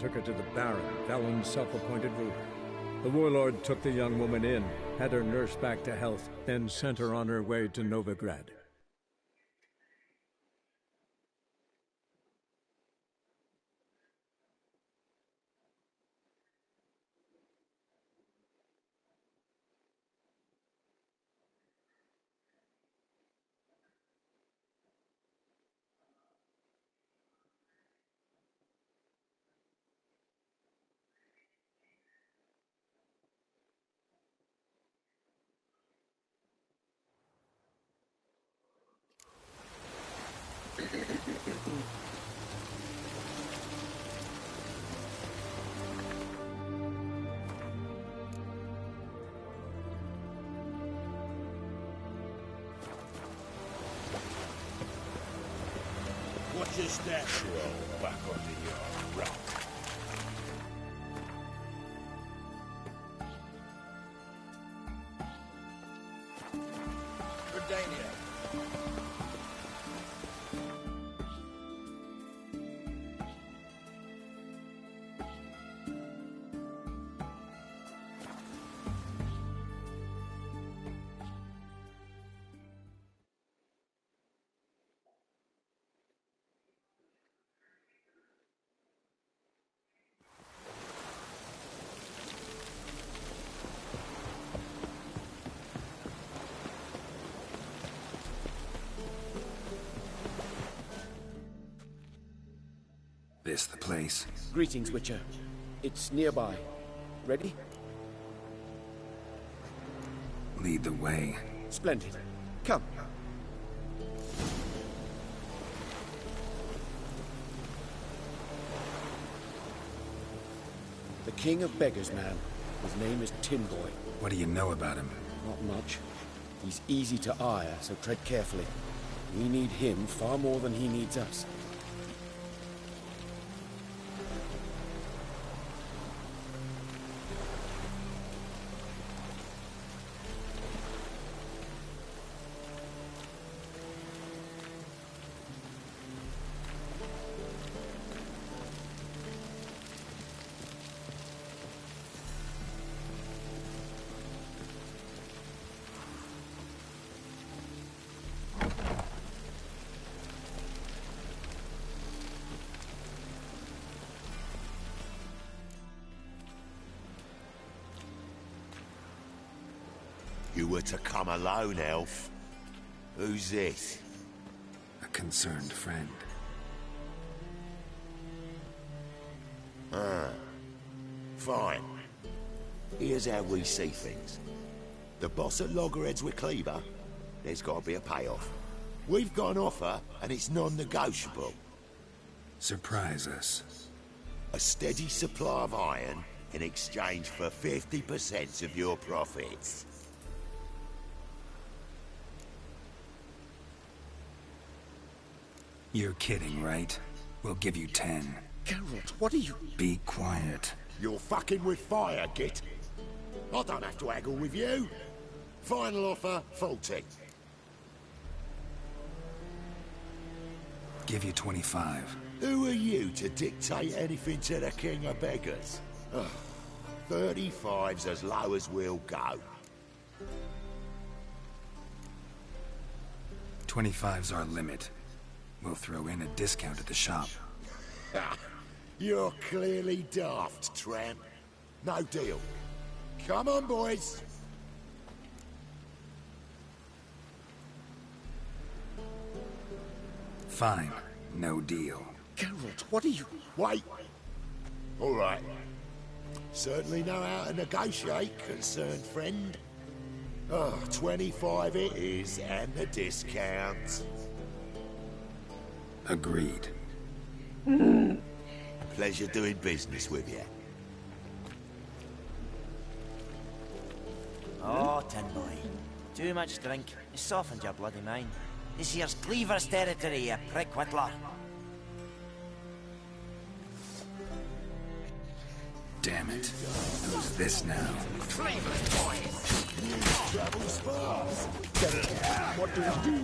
took her to the Baron, Valen's self-appointed ruler. The warlord took the young woman in, had her nursed back to health, then sent her on her way to Novigrad. What's your stash roll back under your rock? Verdania. This the place? Greetings, Witcher. It's nearby. Ready? Lead the way. Splendid. Come. The King of Beggars, man. His name is Tinboy. What do you know about him? Not much. He's easy to ire, so tread carefully. We need him far more than he needs us. You were to come alone, elf. Who's this? A concerned friend. Fine. Here's how we see things. The boss at Loggerheads with Cleaver, there's got to be a payoff. We've got an offer, and it's non-negotiable. Surprise us. A steady supply of iron in exchange for 50% of your profits. You're kidding, right? We'll give you 10. Geralt, what are you... Be quiet. You're fucking with fire, Git. I don't have to haggle with you. Final offer, 40. Give you 25. Who are you to dictate anything to the King of Beggars? Ugh, 35's as low as we'll go. 25's our limit. We'll throw in a discount at the shop. Ha! You're clearly daft, tramp. No deal. Come on, boys. Fine. No deal. Geralt, what are you... Wait. All right. Certainly know how to negotiate, concerned friend. Oh, 25 it is, and the discount. Agreed. Pleasure doing business with you. Oh, Tinboy. Too much drink. You softened your bloody mind. This here's Cleaver's territory, you prick whittler. Damn it. Who's this now? Cleaver's boys! Travels fast. What do we do?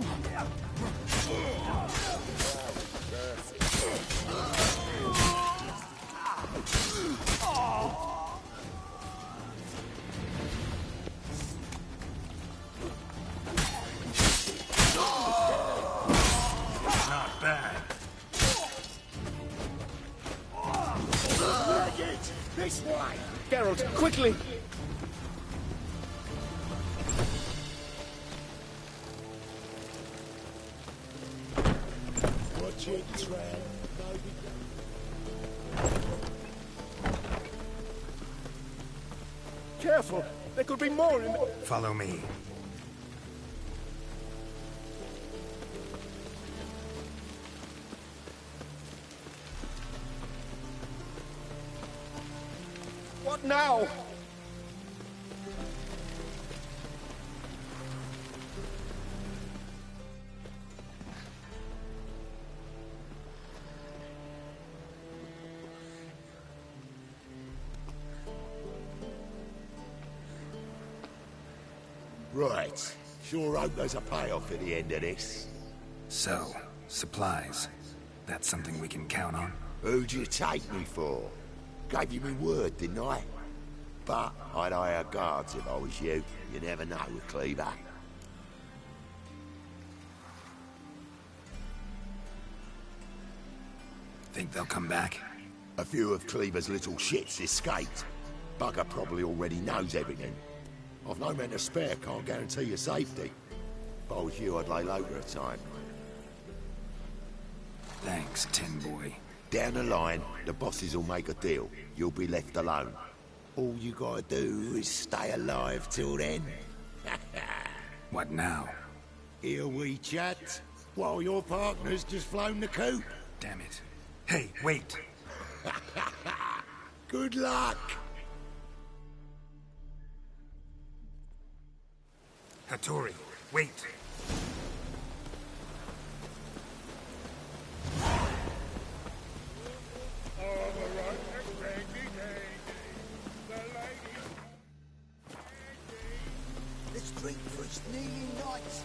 Shit! This way! Geralt, quickly! Watch it, Tran. Careful! There could be more in the... Follow me. What now? Right. Sure hope there's a payoff at the end of this. So, supplies. That's something we can count on? Who'd you take me for? Gave you me word, didn't I? But I'd hire guards if I was you. You never know with Cleaver. Think they'll come back? A few of Cleaver's little shits escaped. Bugger probably already knows everything. I've no men to spare, can't guarantee your safety. If I was you, I'd lay low for a time. Thanks, Tin Boy. Down the line, the bosses will make a deal. You'll be left alone. All you gotta do is stay alive till then. What now? Here we chat, while your partner's just flown the coop. Damn it. Hey, wait! Good luck! Hattori, wait! Let's drink for its kneeling nights.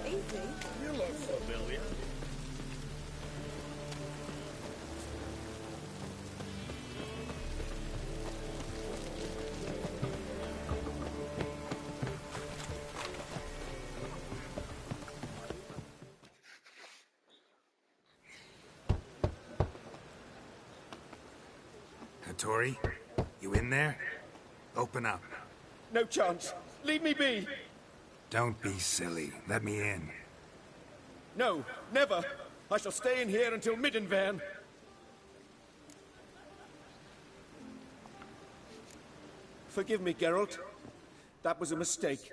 Easy. You look familiar. Hattori, you in there? Open up. No chance. Leave me be. Don't be silly. Let me in. No, never. I shall stay in here until Middenvern. Forgive me, Geralt. That was a mistake.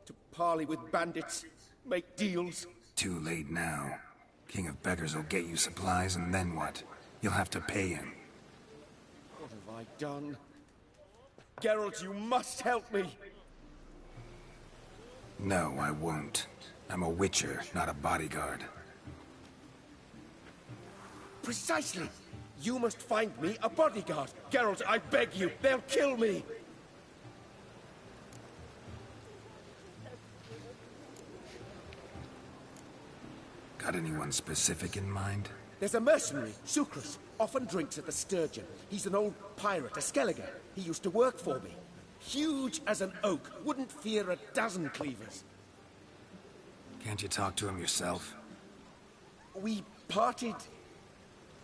To parley with bandits, make deals. Too late now. King of Beggars will get you supplies, and then what? You'll have to pay him. What have I done? Geralt, you must help me. No, I won't. I'm a witcher, not a bodyguard. Precisely. You must find me a bodyguard. Geralt, I beg you. They'll kill me. Got anyone specific in mind? There's a mercenary, Sucrus, often drinks at the Sturgeon. He's an old pirate, a Skelliger. He used to work for me. Huge as an oak, wouldn't fear a dozen cleavers. Can't you talk to him yourself? We parted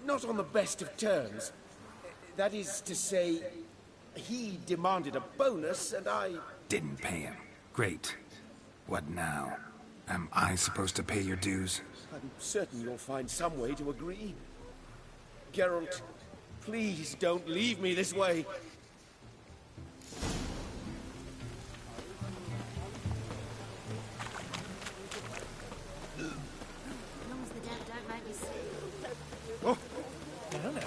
not on the best of terms. That is to say, he demanded a bonus and I... Didn't pay him. Great. What now? Am I supposed to pay your dues? I'm certain you'll find some way to agree. Geralt, please don't leave me this way. As long as the dead don't make me sick. Oh, Hello.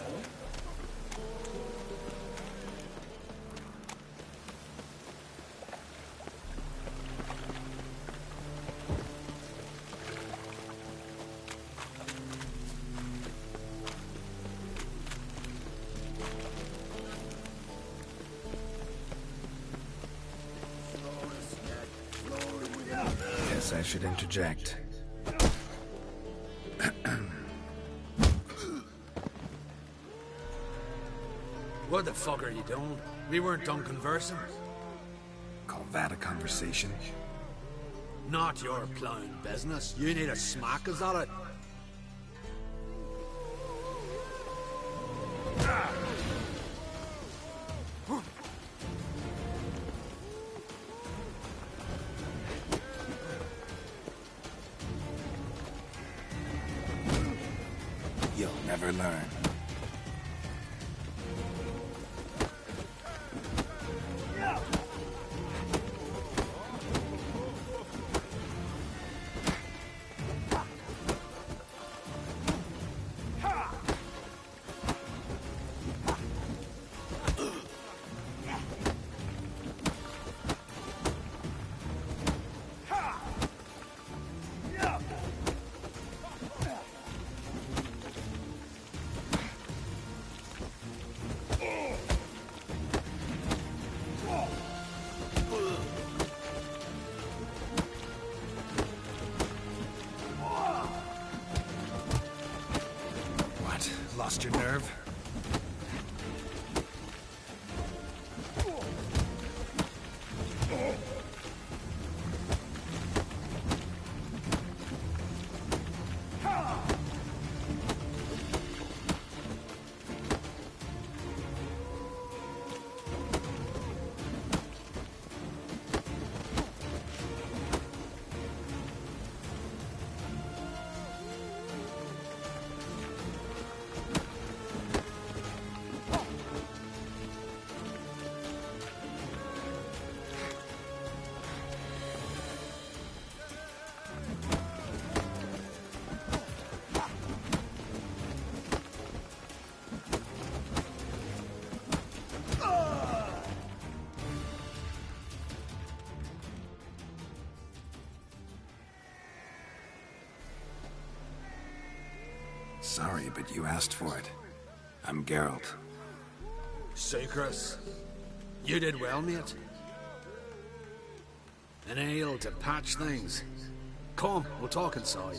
Guess I should interject. What the fuck are you doing? We weren't done conversing. Call that a conversation? Not your plowing business. You need a smack, is that it? You'll never learn. Lost your nerve? Sorry, but you asked for it. I'm Geralt. Sucrus, you did well, mate. An ale to patch things. Come, we'll talk inside.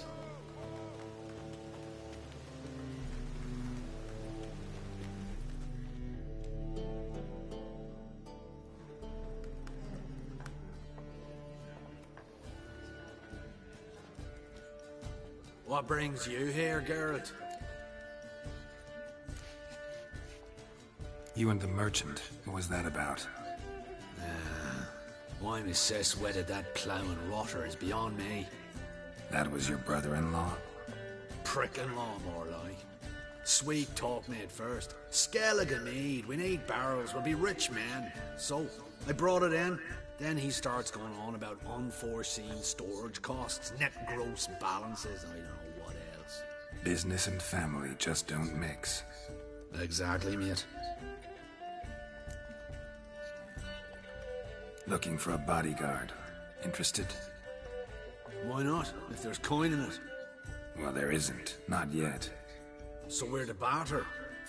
What brings you here, Geralt? You and the merchant. What was that about? Why my sis wedded that ploughing rotter is beyond me. That was your brother-in-law? Prick-in-law, more like. Sweet talk made first. Skellige mead, we need barrels, we'll be rich men. So, I brought it in. Then he starts going on about unforeseen storage costs, net gross balances, and I don't know what else. Business and family just don't mix. Exactly, mate. Looking for a bodyguard. Interested? Why not, if there's coin in it? Well, there isn't. Not yet. So we're to barter.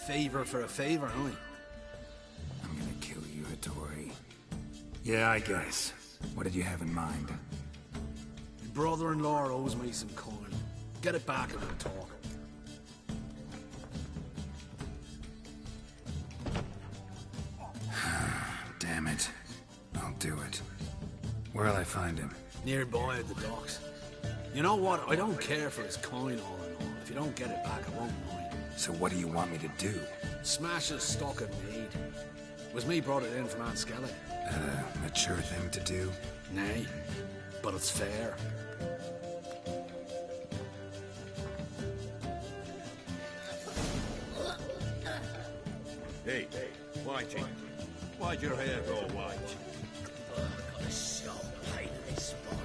Favor for a favor, aren't we? I'm gonna kill you, Hattori. Yeah, I guess. What did you have in mind? Your brother-in-law owes me some coin. Get it back and we'll talk. Damn it. I'll do it. Where'll I find him? Nearby at the docks. You know what? I don't care for his coin all in all. If you don't get it back, I won't mind. So what do you want me to do? Smash his stock of mead. It was me brought it in from Aunt Skellig. That a mature thing to do? Nay, but it's fair. Hey, Whitey. Why'd your hair go white? Got a sharp pain in his spine.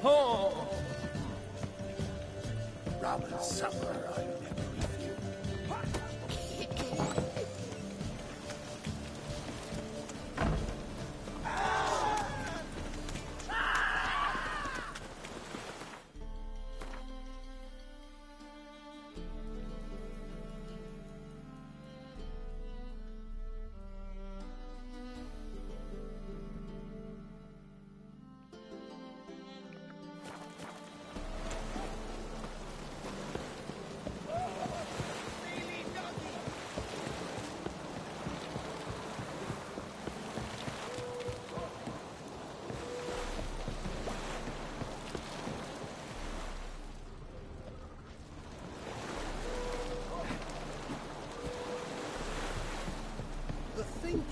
Oh! Rum and supper, I never refuse.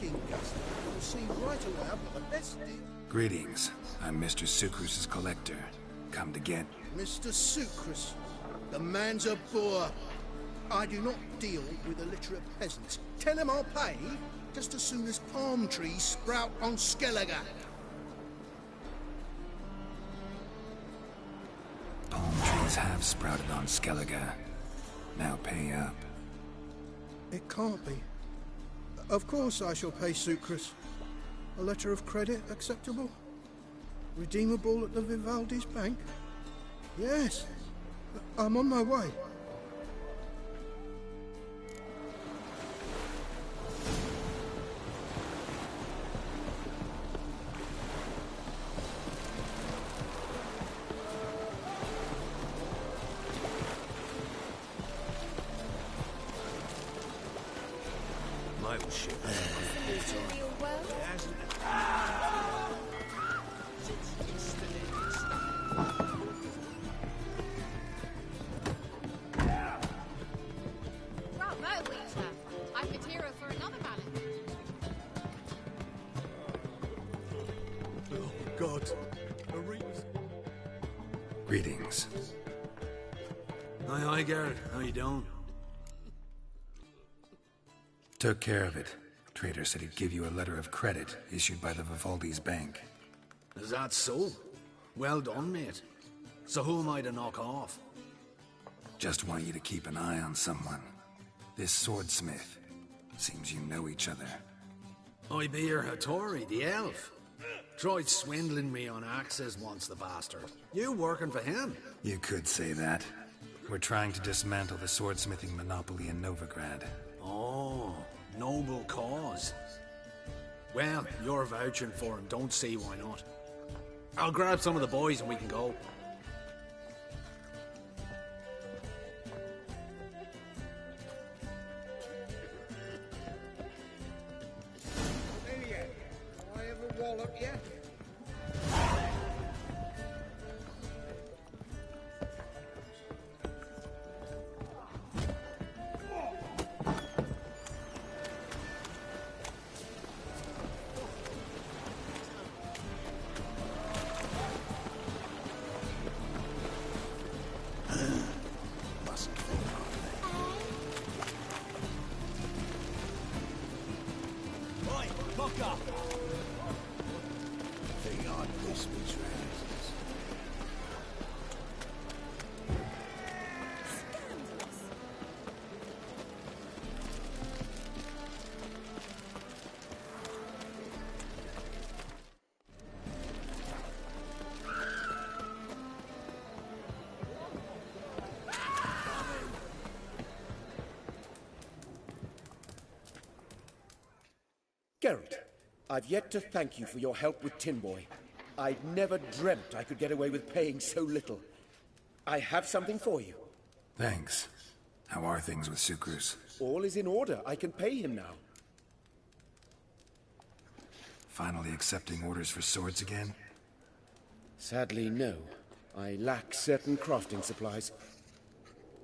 King Gustav. You'll see right away I've got the best deal. Greetings. I'm Mr. Sucrus' collector. Come to get... Mr. Sucrus, the man's a boor. I do not deal with illiterate peasants. Tell him I'll pay just as soon as palm trees sprout on Skellige. Palm trees have sprouted on Skellige. Now pay up. It can't be. Of course I shall pay Sucrus. A letter of credit acceptable? Redeemable at the Vivaldi's bank? Yes. I'm on my way. Greetings. Hi, Garrett. How you doing? Took care of it. Trader said he'd give you a letter of credit issued by the Vivaldi's bank. Is that so? Well done, mate. So who am I to knock off? Just want you to keep an eye on someone. This swordsmith. Seems you know each other. I be your Hattori, the elf. Tried swindling me on axes once, the bastard. You working for him? You could say that. We're trying to dismantle the swordsmithing monopoly in Novigrad. Oh, noble cause. Well, you're vouching for him, don't see why not. I'll grab some of the boys and we can go. I have a wallop yet? Geralt, I've yet to thank you for your help with Tin Boy. I'd never dreamt I could get away with paying so little. I have something for you. Thanks. How are things with Sucrus? All is in order. I can pay him now. Finally accepting orders for swords again? Sadly, no. I lack certain crafting supplies.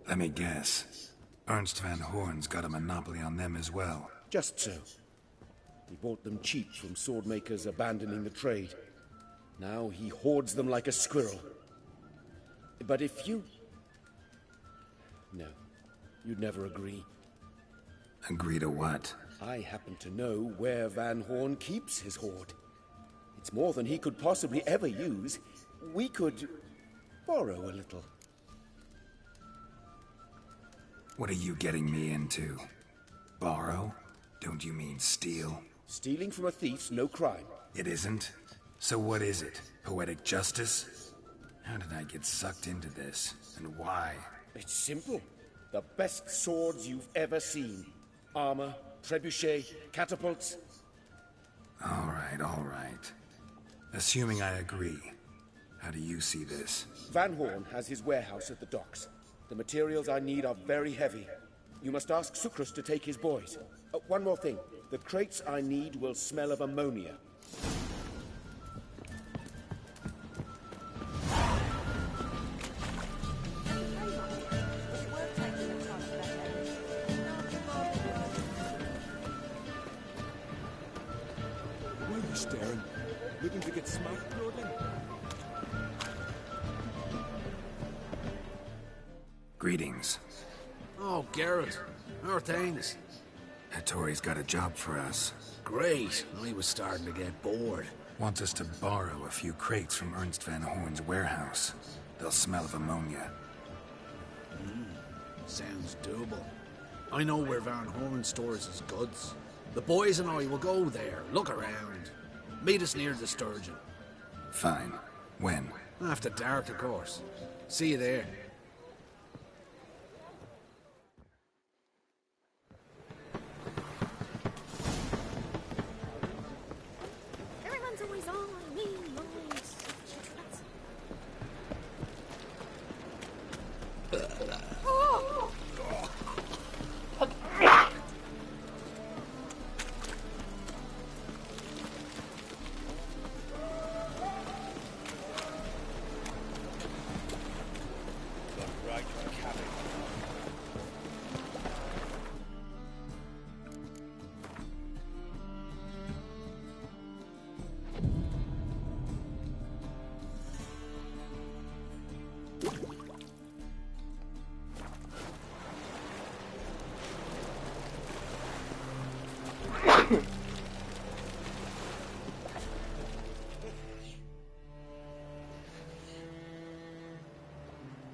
Let me guess. Ernst van Horn's got a monopoly on them as well. Just so. He bought them cheap from swordmakers abandoning the trade. Now he hoards them like a squirrel. But if you... No, you'd never agree. Agree to what? I happen to know where Van Horn keeps his hoard. It's more than he could possibly ever use. We could borrow a little. What are you getting me into? Borrow? Don't you mean steal? Stealing from a thief's no crime. It isn't? So what is it? Poetic justice? How did I get sucked into this? And why? It's simple. The best swords you've ever seen. Armor, trebuchet, catapults. All right. Assuming I agree, how do you see this? Van Horn has his warehouse at the docks. The materials I need are very heavy. You must ask Sucrus to take his boys. One more thing. The crates I need will smell of ammonia. staring? Looking to get smacked, Lordling? Greetings. Oh, Geralt. How are things? Hattori's got a job for us. Great. I was starting to get bored. Wants us to borrow a few crates from Ernst Van Horn's warehouse. They'll smell of ammonia. Sounds doable. I know where Van Horn stores his goods. The boys and I will go there, look around. Meet us near the Sturgeon. Fine. When? After dark, of course. See you there. Everyone's always on me, noise.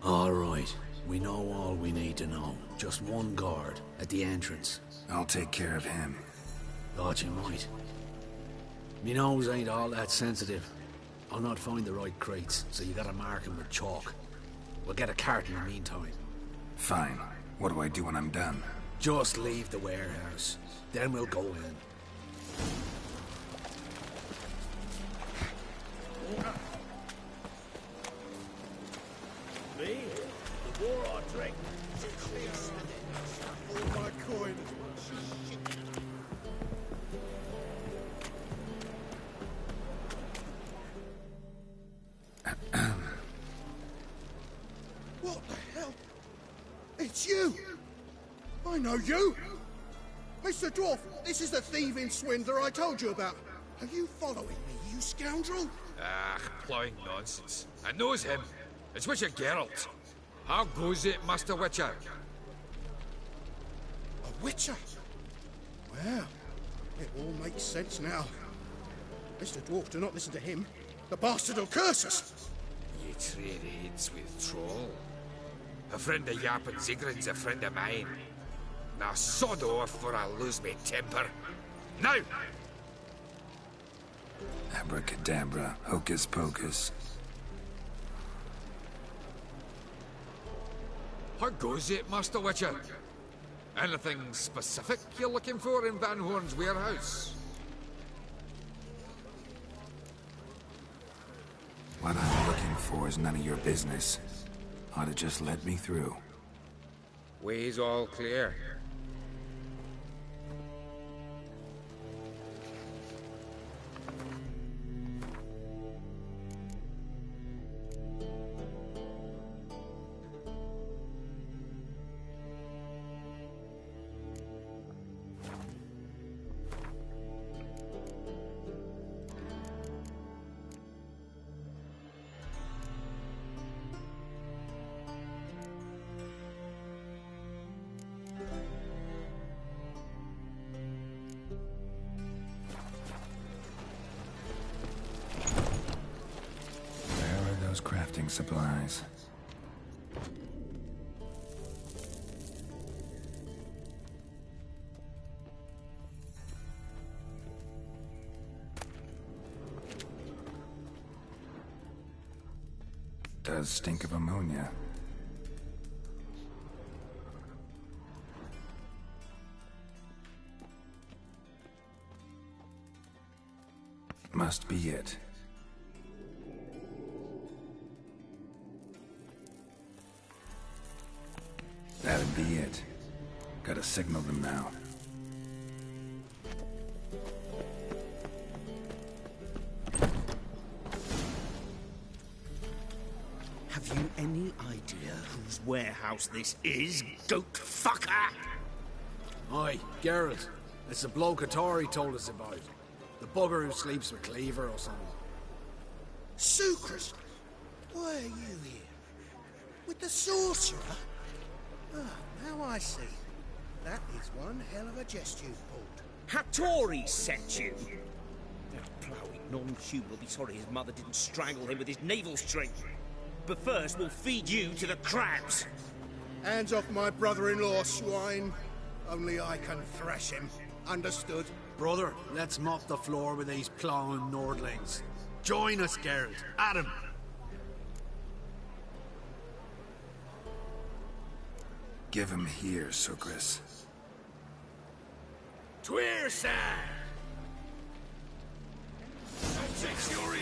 All right. We know all we need to know. Just one guard at the entrance. I'll take care of him. Thought you might. Me nose ain't all that sensitive. I'll not find the right crates, so you gotta mark 'em with chalk. We'll get a cart in the meantime. Fine. What do I do when I'm done? Just leave the warehouse. Then we'll go in. Me? The war I drink. All my coin. What the hell? It's you! I know you! Mr. Dwarf, this is the thieving swindler I told you about. Are you following me, you scoundrel? Ah, plowing nonsense. I knows him. It's Witcher Geralt. How goes it, Master Witcher? A witcher? Well, it all makes sense now. Mr. Dwarf, do not listen to him. The bastard will curse us. Ye trade aids with Troll. A friend of Yap and Zigrin's a friend of mine. Now sod off or I'll lose me temper. Now! Abracadabra, hocus pocus. How goes it, Master Witcher? Anything specific you're looking for in Van Horn's warehouse? What I'm looking for is none of your business. Ought to just let me through. Way's all clear. Crafting supplies. Does stink of ammonia. Must be it. That'd be it. Gotta signal them now. Have you any idea whose warehouse this is, goat fucker? Aye, Geralt. It's the bloke Hattori told us about. The bugger who sleeps with Cleaver or something. Sucrus, why are you here? With the sorcerer? Ah, now I see. That is one hell of a jest you've pulled. Hattori sent you. That ploughing non-human will be sorry his mother didn't strangle him with his navel string. But first, we'll feed you to the crabs. Hands off my brother-in-law, swine. Only I can thrash him. Understood? Brother, let's mop the floor with these ploughing Nordlings. Join us, Geralt. Adam. Give him here, Sucrus. Tweerside! Take your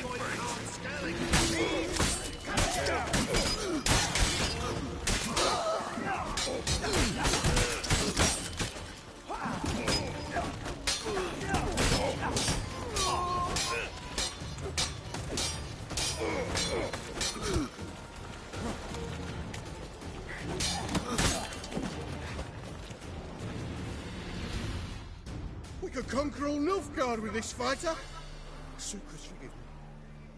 We could conquer all Nilfgaard with this fighter. Sucrus, forgive me.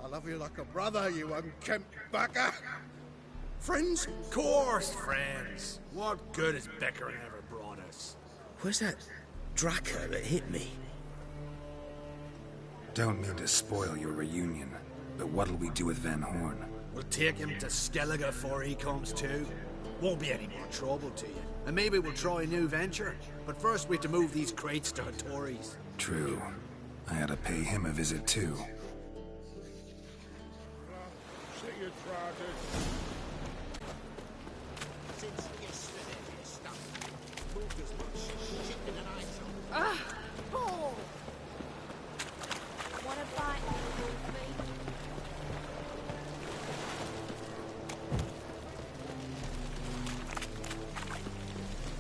I love you like a brother, you unkempt bugger. Friends? Course, friends. What good has Beckering ever brought us? Where's that Draco that hit me? Don't mean to spoil your reunion, but what'll we do with Van Horn? We'll take him to Skellige before he comes too. Won't be any more trouble to you. And maybe we'll try a new venture. But first we have to move these crates to Hattori's. True. I ought to pay him a visit too. Ah! Oh! What a bite, Wolfie.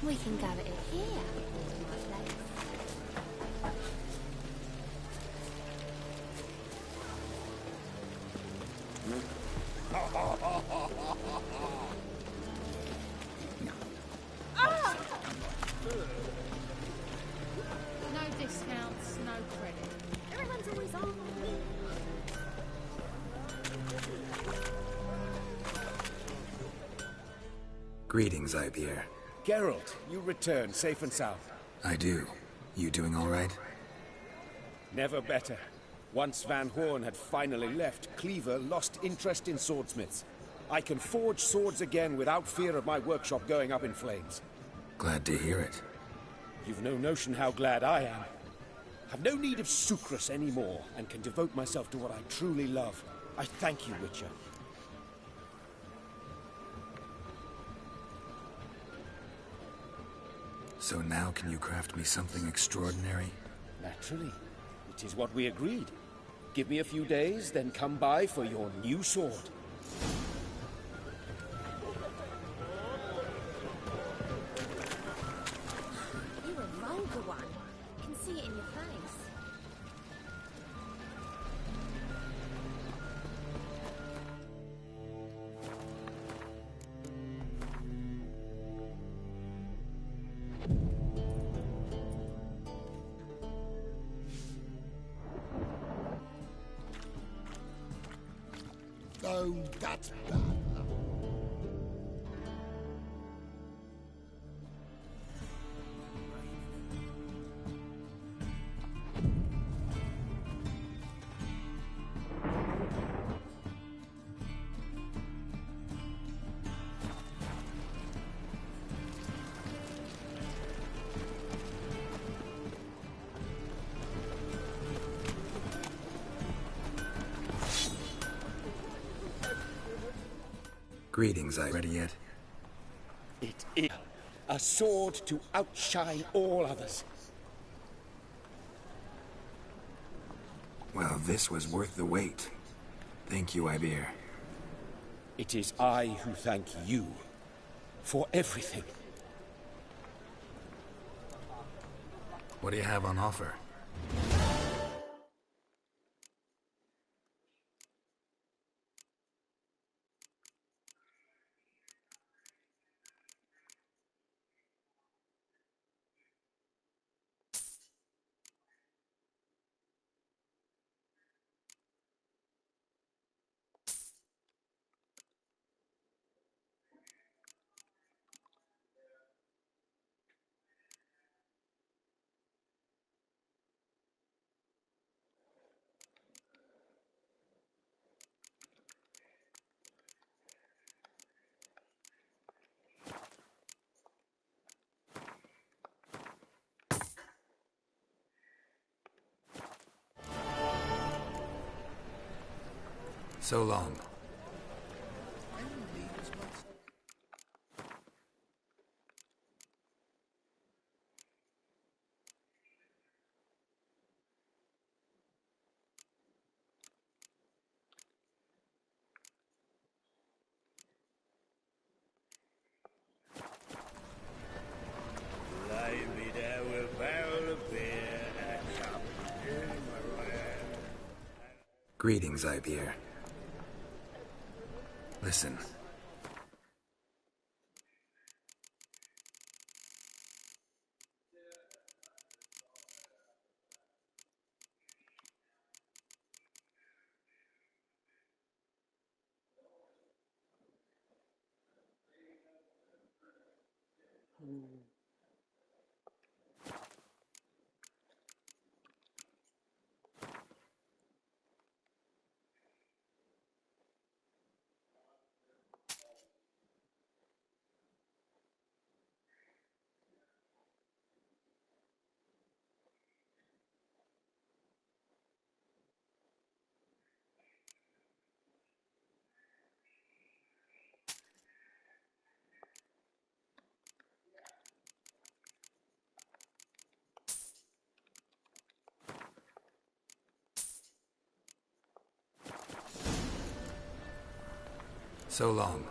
We can go at it here, my place. Ah! No discounts, no credit. Everyone's always on. Greetings, Ipier. Geralt, you return safe and sound. I do. You doing all right? Never better. Once Van Horn had finally left, Cleaver lost interest in swordsmiths. I can forge swords again without fear of my workshop going up in flames. Glad to hear it. You've no notion how glad I am. I've no need of Sucrus anymore, and can devote myself to what I truly love. I thank you, Witcher. So now can you craft me something extraordinary? Naturally. It is what we agreed. Give me a few days, then come by for your new sword. You're a vulgar one. I can see it in your face. Oh, that's bad. Greetings, ready yet? It is a sword to outshine all others. Well, this was worth the wait. Thank you, Ipier. It is I who thank you for everything. What do you have on offer? So long. Greetings, Ibeer. Listen. So long.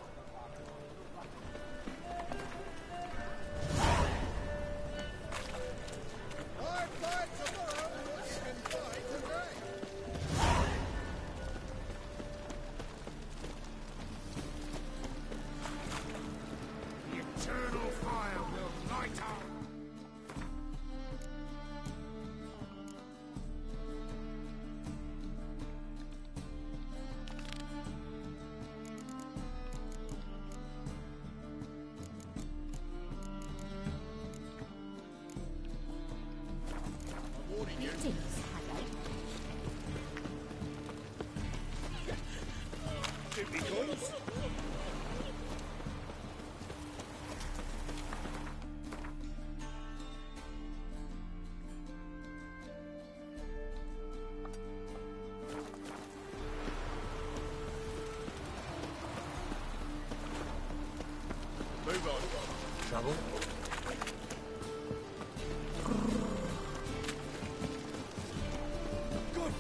Trouble?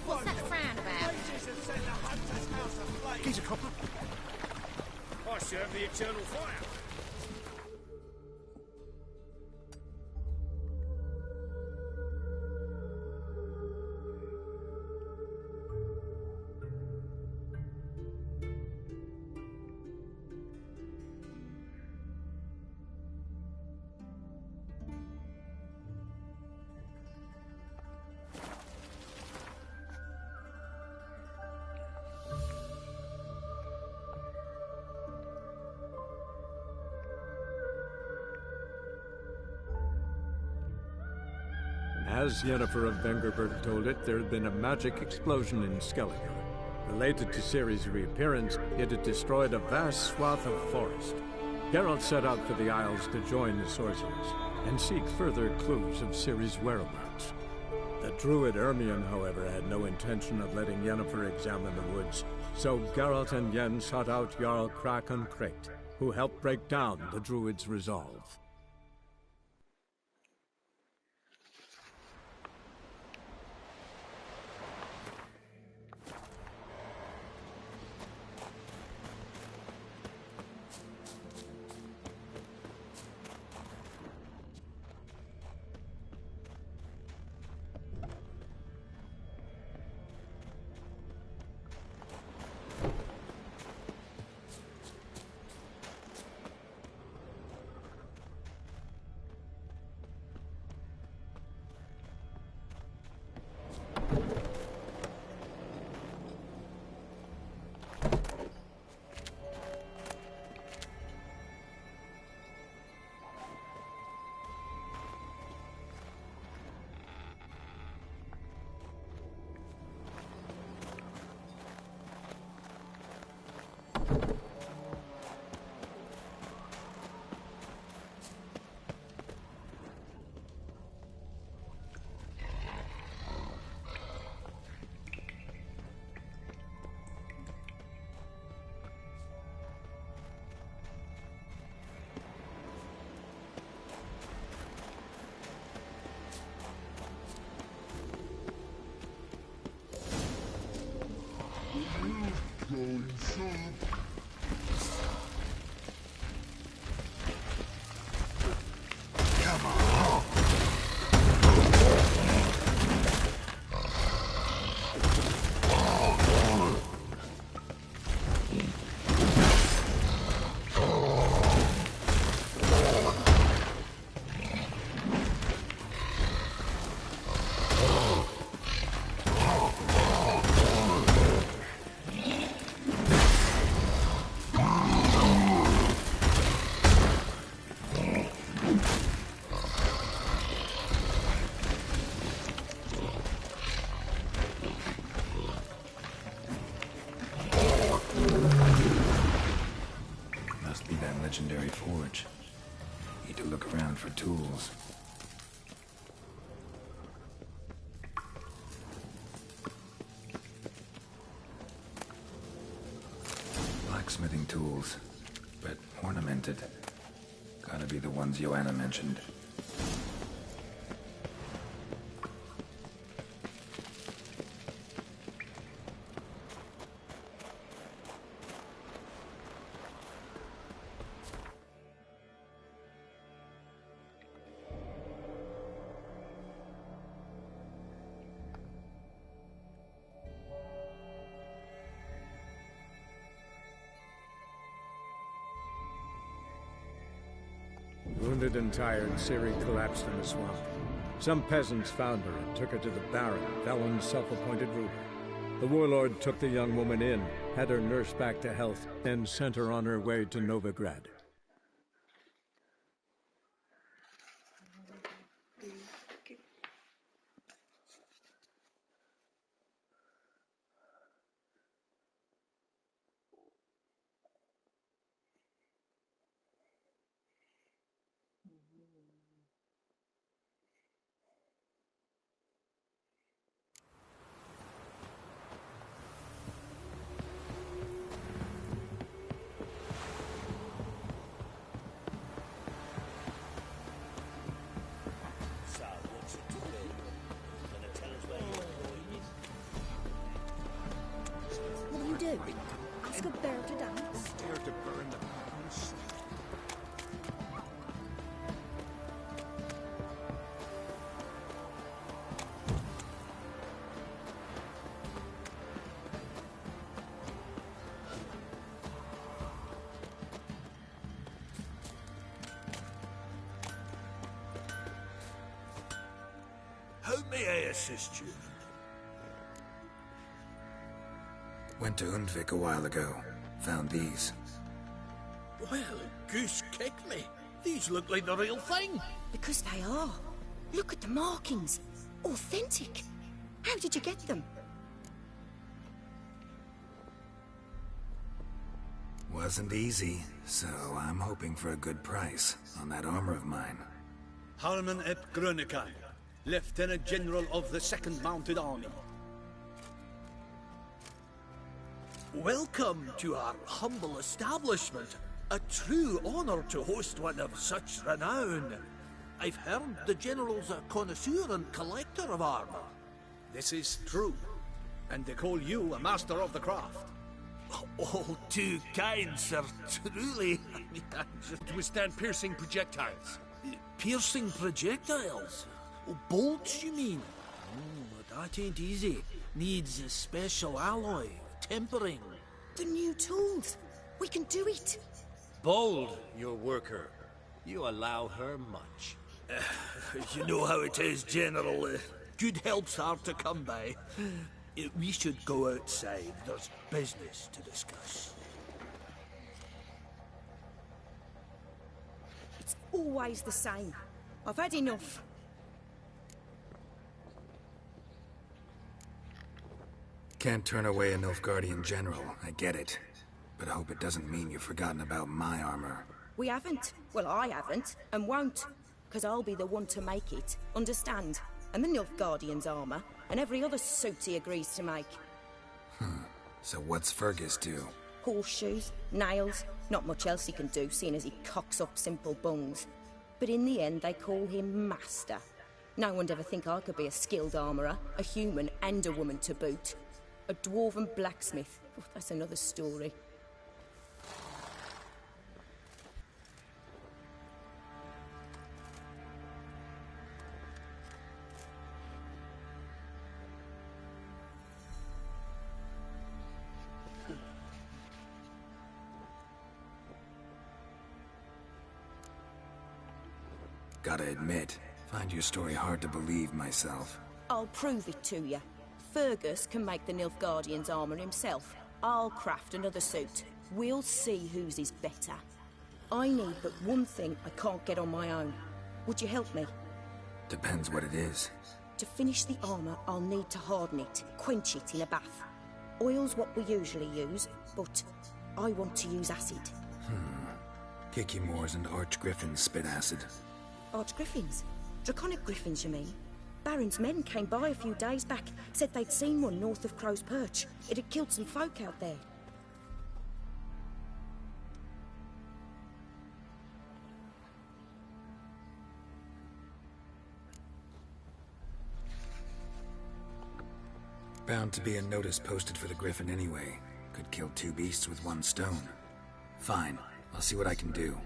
What's that frown about? He's a copper. I serve the eternal fire. As Yennefer of Vengerberg told it, there had been a magic explosion in Skellige. Related to Ciri's reappearance, it had destroyed a vast swath of forest. Geralt set out for the Isles to join the sorcerers and seek further clues of Ciri's whereabouts. The druid Ermion, however, had no intention of letting Yennefer examine the woods, so Geralt and Yen sought out Jarl Krakon Krayt, who helped break down the druid's resolve. Legendary forge. Need to look around for tools. Blacksmithing tools, but ornamented. Gotta be the ones Joanna mentioned. Wounded and tired, Ciri collapsed in the swamp. Some peasants found her and took her to the Baron, Velen's self-appointed ruler. The warlord took the young woman in, had her nursed back to health, then sent her on her way to Novigrad. Ask a bear to dance. Dare to burn the house. How may I assist you? Went to Undvik a while ago. Found these. Well, goose kick me. These look like the real thing. Because they are. Look at the markings. Authentic. How did you get them? Wasn't easy, so I'm hoping for a good price on that armor of mine. Harman ep Grönekai, Lieutenant General of the 2nd Mounted Army. Welcome to our humble establishment. A true honor to host one of such renown. I've heard the General's a connoisseur and collector of armor. This is true, and they call you a master of the craft. All too kind, sir, truly. To withstand piercing projectiles. Piercing projectiles? Oh, bolts, you mean? Oh, that ain't easy. Needs a special alloy. Tempering. The new tools. We can do it. Bold, your worker. You allow her much. You know how it is, General. Good help's hard to come by. We should go outside. There's business to discuss. It's always the same. I've had enough. Can't turn away a Nilfgaardian general, I get it. But I hope it doesn't mean you've forgotten about my armor. We haven't. Well, I haven't, and won't. Because I'll be the one to make it, understand? And the Nilfgaardian's armor, and every other suit he agrees to make. So what's Fergus do? Horseshoes, nails, not much else he can do, seeing as he cocks up simple bungs. But in the end, they call him Master. No one'd ever think I could be a skilled armourer, a human and a woman to boot. A dwarven blacksmith. Oh, that's another story. Gotta admit, find your story hard to believe myself. I'll prove it to you. Fergus can make the Nilfgaardian's armour himself. I'll craft another suit. We'll see whose is better. I need but one thing I can't get on my own. Would you help me? Depends what it is. To finish the armour, I'll need to harden it, quench it in a bath. Oil's what we usually use, but I want to use acid. Kiki-Moors and Archgriffins spit acid. Archgriffins? Draconic griffins, you mean? Baron's men came by a few days back, said they'd seen one north of Crow's Perch. It had killed some folk out there. Bound to be a notice posted for the Griffin anyway. Could kill two beasts with one stone. Fine, I'll see what I can do.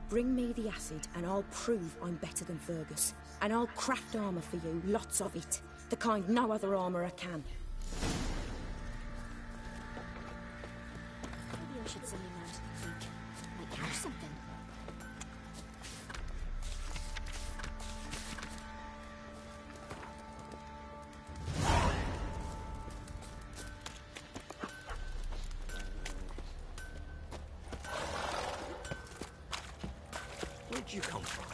Bring me the acid and I'll prove I'm better than Fergus. And I'll craft armour for you, lots of it. The kind no other armourer can. Maybe I should send him out to the creek. Might catch something. Where'd you come from?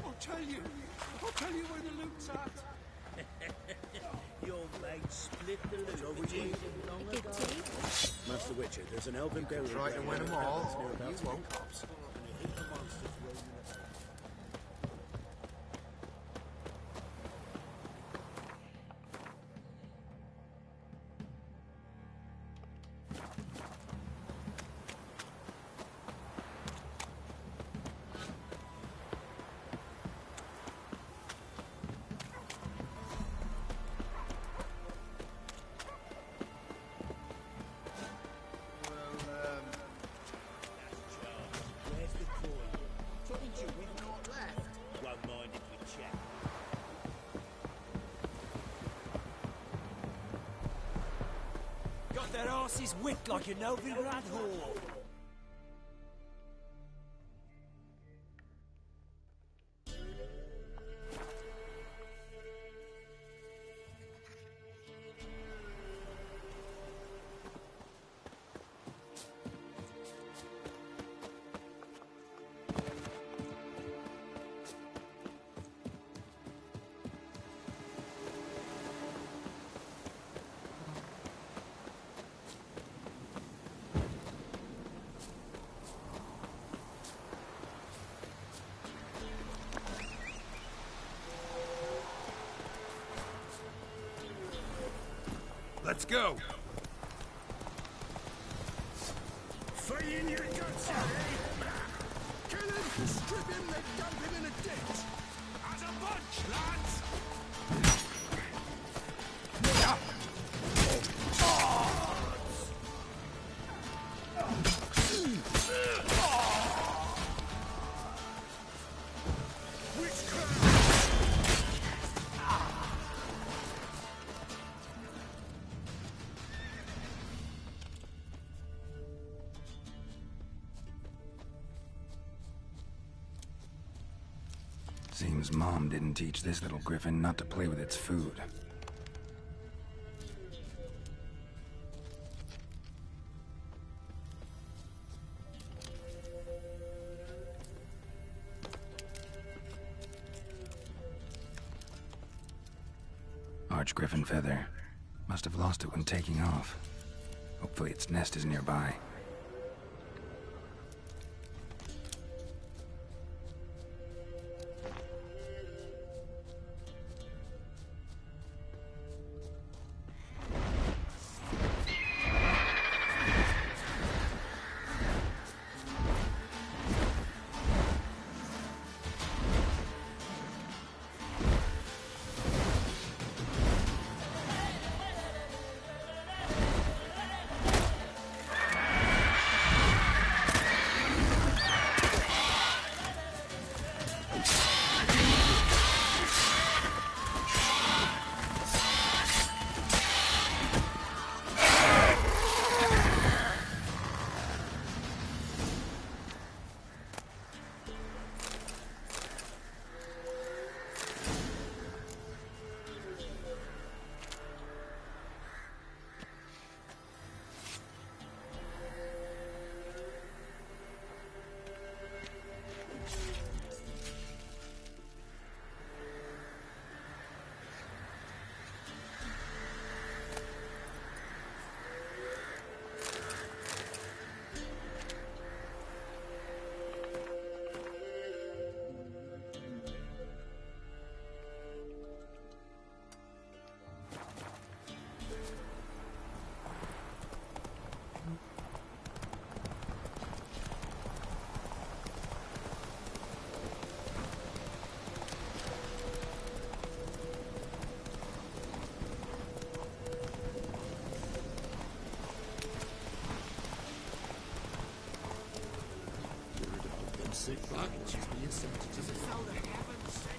I'll tell you where the loot's at. Your mate split the loot. Master Witcher, there's an elven burial. Try to win them all. You won't. Cops. Their asses whipped like a Novigrad whore. Let's go. Fire in your guts, eh? Kill him, strip him, then dump him in a ditch. As a bunch, lads. Seems Mom didn't teach this little griffin not to play with its food. Archgriffin feather. Must have lost it when taking off. Hopefully its nest is nearby. suit bargain she's been insulted as a fellow heaven sent.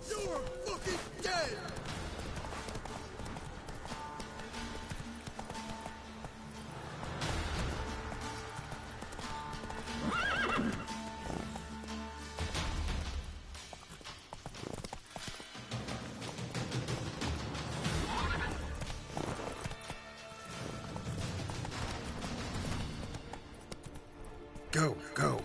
You're fucking dead! Go, go.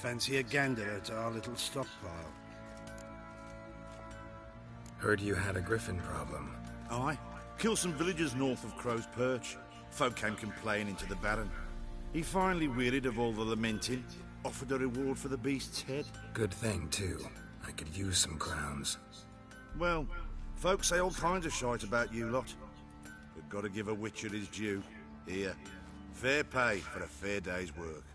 Fancy a gander at our little stockpile? Heard you had a griffin problem. Aye. Killed some villagers north of Crow's Perch. Folk came complaining to the Baron. He finally wearied of all the lamenting, offered a reward for the beast's head. Good thing, too. I could use some crowns. Well, folks say all kinds of shite about you lot. But gotta give a witcher his due. Here, fair pay for a fair day's work.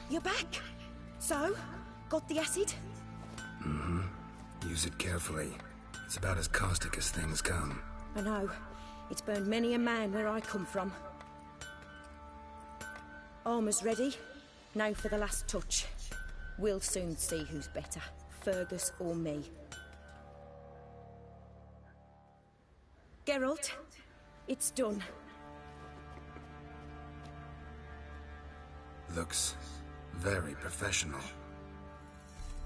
You're back? So? Got the acid? Mm-hmm. Use it carefully. It's about as caustic as things come. I know. It's burned many a man where I come from. Armour's ready. Now for the last touch. We'll soon see who's better, Fergus or me. Geralt, it's done. Looks very professional.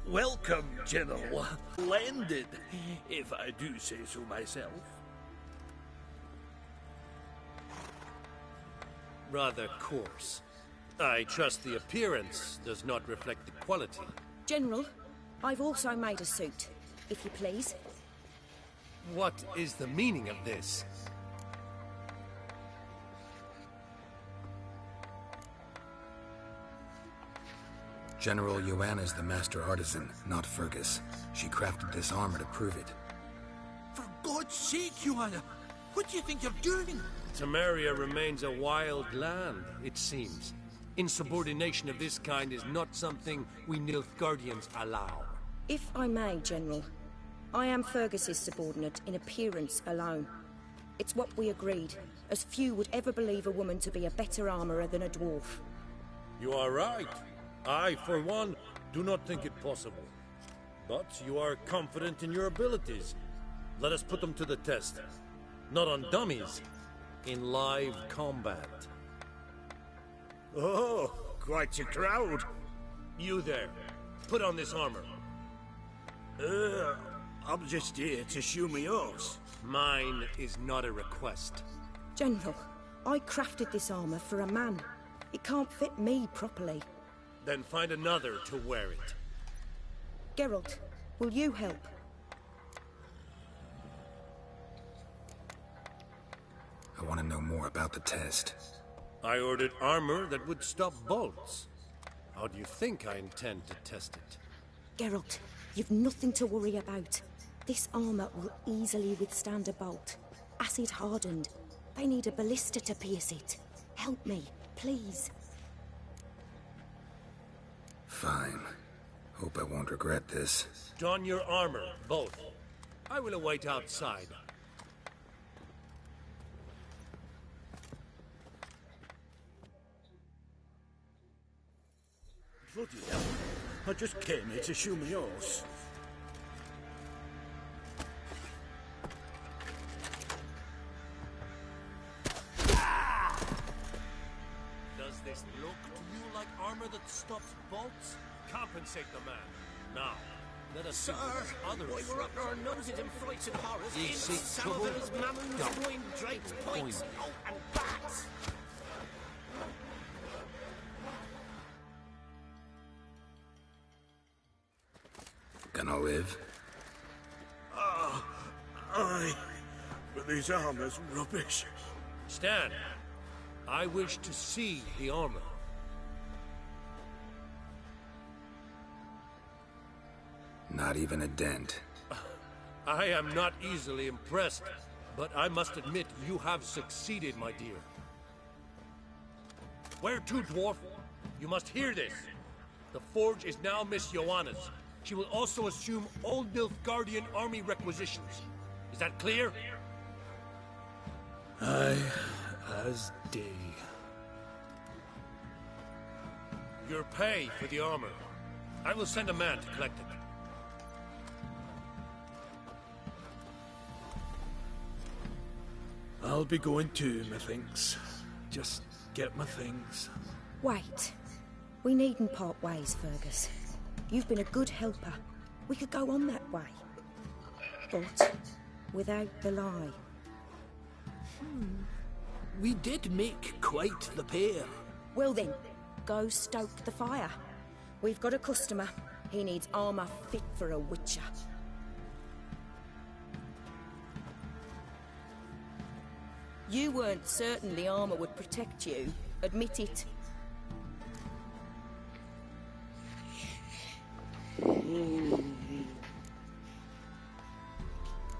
Welcome, General. Splendid, if I do say so myself. Rather coarse. I trust the appearance does not reflect the quality. General, I've also made a suit, if you please. What is the meaning of this? General Joanna's the master artisan, not Fergus. She crafted this armor to prove it. For God's sake, Joanna, what do you think you're doing? Temeria remains a wild land, it seems. Insubordination of this kind is not something we Nilfgaardians allow. If I may, General, I am Fergus's subordinate in appearance alone. It's what we agreed, as few would ever believe a woman to be a better armourer than a dwarf. You are right. I, for one, do not think it possible. But you are confident in your abilities. Let us put them to the test. Not on dummies, in live combat. Oh, quite a crowd. You there, put on this armor. I'm just here to show me yours. Mine is not a request. General, I crafted this armor for a man. It can't fit me properly. Then find another to wear it. Geralt, will you help? I want to know more about the test. I ordered armor that would stop bolts. How do you think I intend to test it? Geralt, you've nothing to worry about. This armor will easily withstand a bolt. Acid hardened. They need a ballista to pierce it. Help me, please. Fine. Hope I won't regret this. Don your armor, both. I will await outside. Bloody hell. I just came here to shoe my horse. Does this look to you like armor that stops bolts? Compensate the man. Now, let us see what this other we were up our noses in frights and horrors. You in seek some trouble? of them as mammons, Go. loin drapes, points, oh, and bats. Gonna live? Aye. But these armor's rubbish. Stand. I wish to see the armor. Not even a dent. I am not easily impressed, but I must admit you have succeeded, my dear. Where to, dwarf? You must hear this. The forge is now Miss Joanna's. She will also assume all Nilfgaardian army requisitions. Is that clear? Aye, as day. Your pay for the armor. I will send a man to collect it. I'll be going too, methinks. Just get my things. Wait. We needn't part ways, Fergus. You've been a good helper. We could go on that way. But without the lie. We did make quite the pair. Well then, go stoke the fire. We've got a customer. He needs armor fit for a witcher. You weren't certain the armor would protect you. Admit it.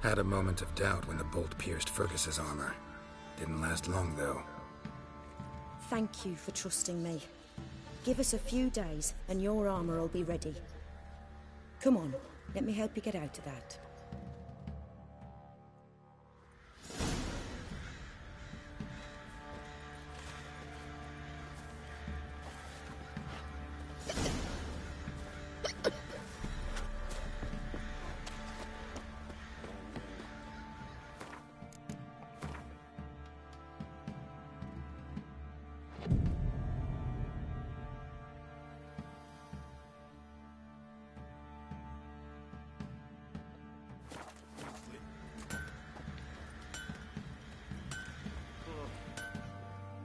Had a moment of doubt when the bolt pierced Fergus's armor. Didn't last long, though. Thank you for trusting me. Give us a few days and your armor will be ready. Come on, let me help you get out of that.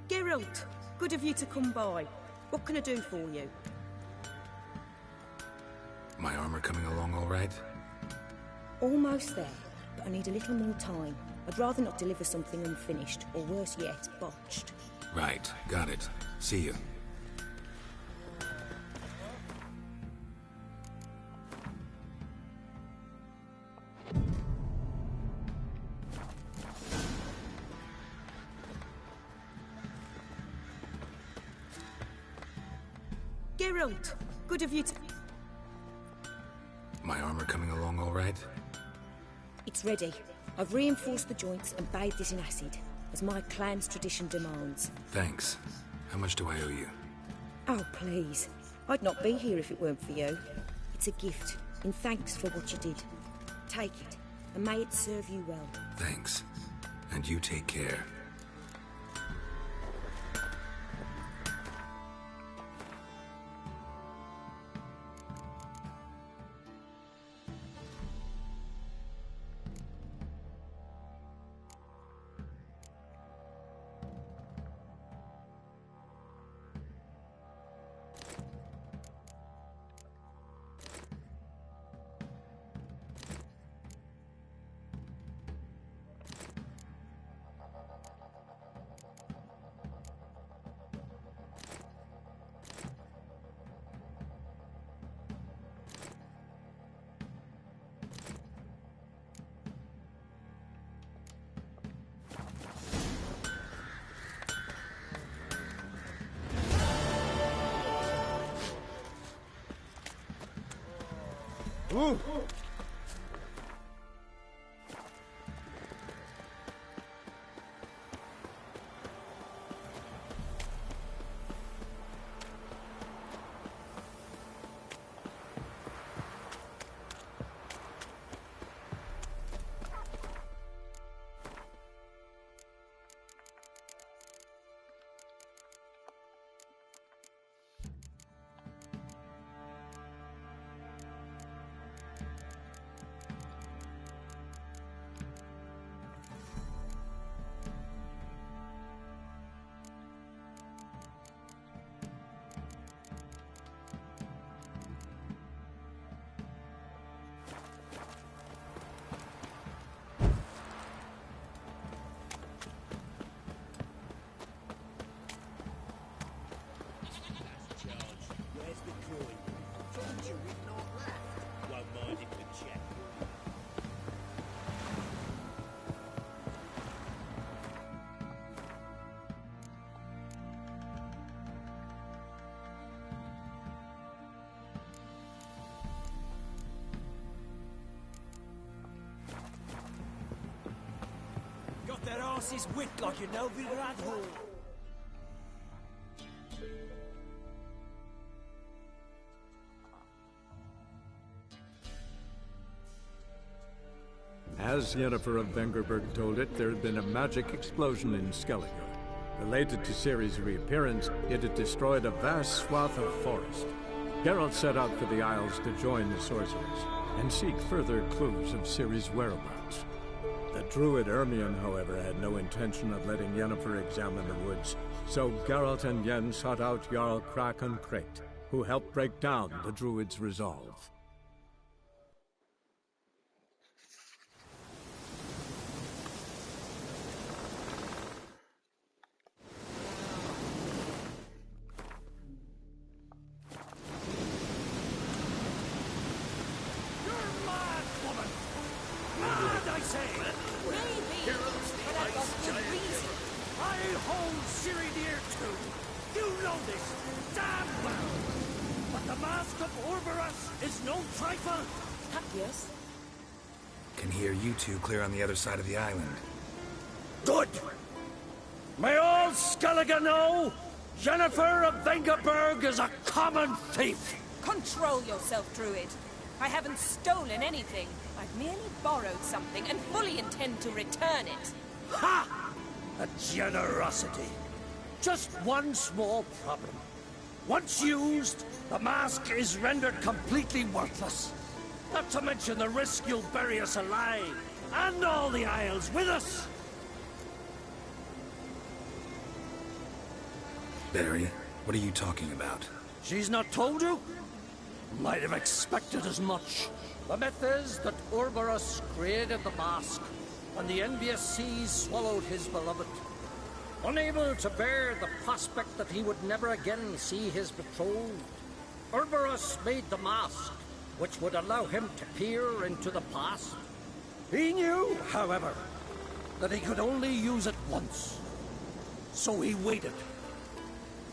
Geralt, good of you to come by. What can I do for you? My armor coming along all right? Almost there, but I need a little more time. I'd rather not deliver something unfinished, or worse yet, botched. Right, got it. See you. Geralt, good of you to... My armor coming along all right? It's ready. I've reinforced the joints and bathed it in acid, as my clan's tradition demands. Thanks. How much do I owe you? Oh, please. I'd not be here if it weren't for you. It's a gift, in thanks for what you did. Take it, and may it serve you well. Thanks. And you take care. Ooh. Their asses whipped like you know we were at home. As Yennefer of Vengerberg told it, there had been a magic explosion in Skellige. Related to Ciri's reappearance, it had destroyed a vast swath of forest. Geralt set out for the Isles to join the sorcerers, and seek further clues of Ciri's whereabouts. The druid Ermion, however, had no intention of letting Yennefer examine the woods, so Geralt and Yen sought out Jarl Krakon Krayt, who helped break down the druid's resolve. Clear on the other side of the island. Good! May all Skellige know, Yennefer of Vengerberg is a common thief! Control yourself, Druid. I haven't stolen anything. I've merely borrowed something and fully intend to return it. Ha! A generosity. Just one small problem. Once used, the mask is rendered completely worthless. Not to mention the risk you'll bury us alive. And all the Isles with us! Barry, what are you talking about? She's not told you? Might have expected as much. The myth is that Urborus created the mask, and the envious seas swallowed his beloved. Unable to bear the prospect that he would never again see his betrothed, Urborus made the mask, which would allow him to peer into the past. He knew, however, that he could only use it once. So he waited.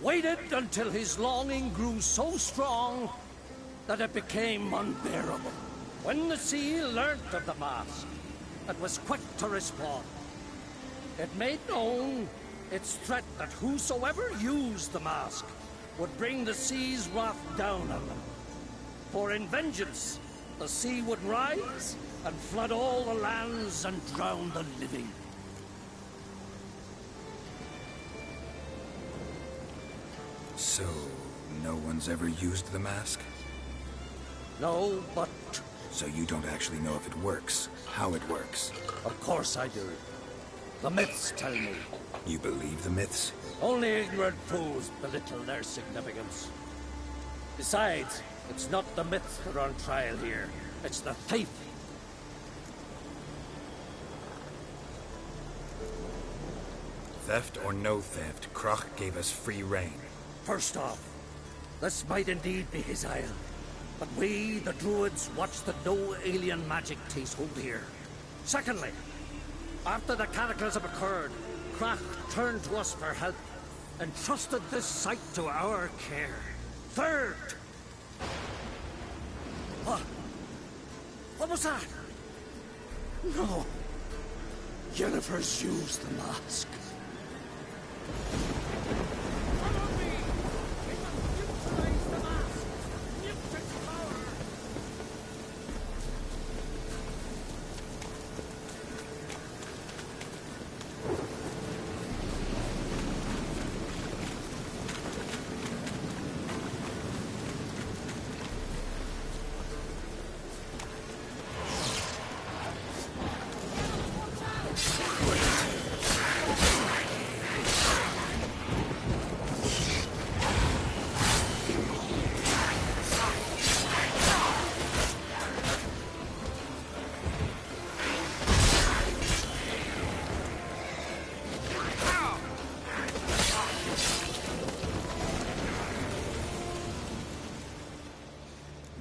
Waited until his longing grew so strong that it became unbearable. When the sea learnt of the mask, it was quick to respond. It made known its threat that whosoever used the mask would bring the sea's wrath down on them. For in vengeance, the sea would rise and flood all the lands and drown the living. So, no one's ever used the mask? No, but... So you don't actually know if it works, how it works? Of course I do. The myths tell me. You believe the myths? Only ignorant fools belittle their significance. Besides, it's not the myths that are on trial here. It's the thief. Theft or no theft, Crach gave us free rein. First off, this might indeed be his isle. But we, the Druids, watch that no alien magic takes hold here. Secondly, after the cataclysm occurred, Crach turned to us for help and trusted this site to our care. Third, What was that? No. Yennefer's used the mask. Follow me! We must neutralize the mask! Mute its power!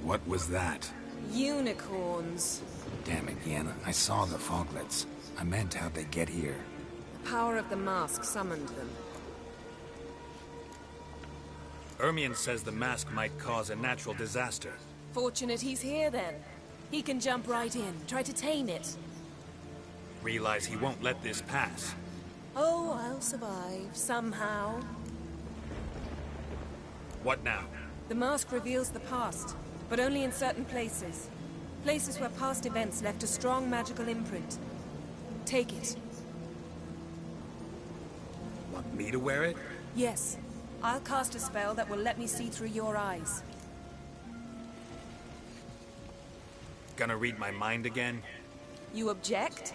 What was that? Unicorns. Damn it, Yen. I saw the foglets. I meant how'd they get here? The power of the mask summoned them. Ermion says the mask might cause a natural disaster. Fortunate he's here, then. He can jump right in, try to tame it. Realize he won't let this pass. Oh, I'll survive, somehow. What now? The mask reveals the past, but only in certain places. Places where past events left a strong magical imprint. Take it. Want me to wear it? Yes. I'll cast a spell that will let me see through your eyes. Gonna read my mind again? You object?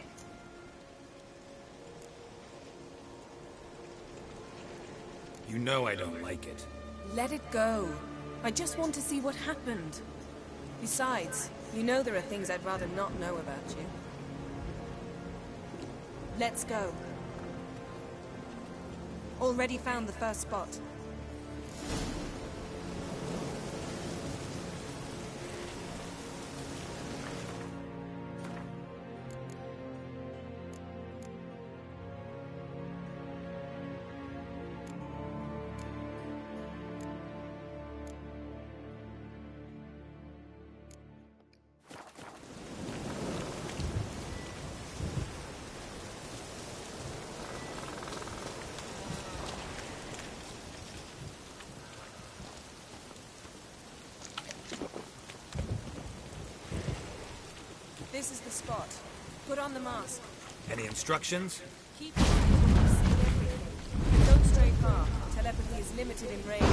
You know I don't like it. Let it go. I just want to see what happened. Besides, you know there are things I'd rather not know about you. Let's go. Already found the first spot. This is the spot. Put on the mask. Any instructions? Keep see everything. Don't stray far. Telepathy is limited in range.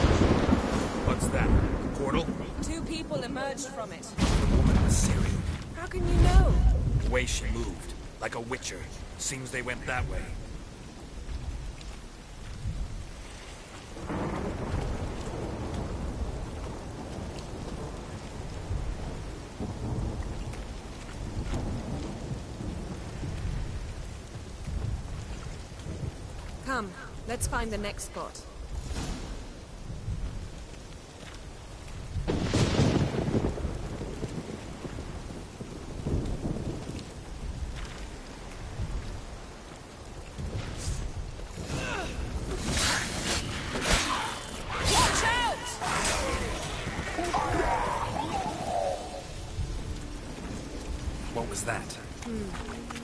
What's that? Portal? 2 people emerged from it. The woman was Ciri. How can you know? The way she moved. Like a witcher. Seems they went that way. Come, let's find the next spot. Watch out! What was that?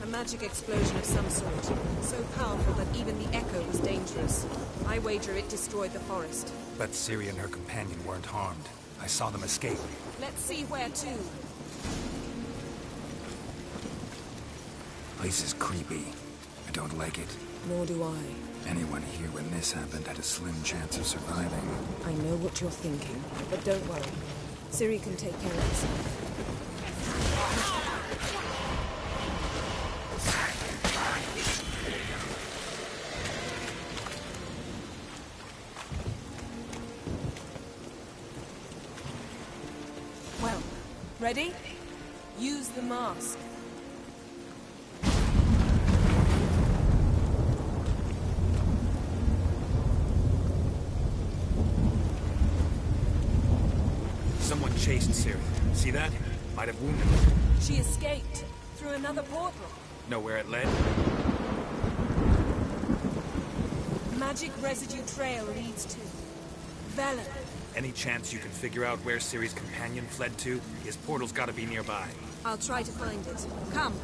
A magic explosion of some sort. So powerful that even the echo was dangerous. I wager it destroyed the forest. But Ciri and her companion weren't harmed. I saw them escape. Let's see where to. Place is creepy. I don't like it. Nor do I. Anyone here when this happened had a slim chance of surviving. I know what you're thinking, but don't worry. Ciri can take care of herself. Well, ready? Use the mask. Someone chased Ciri. See that? Might have wounded her. She escaped through another portal. Know where it led? Magic residue trail leads to Velen. Any chance you can figure out where Ciri's companion fled to? His portal's gotta be nearby. I'll try to find it. Come.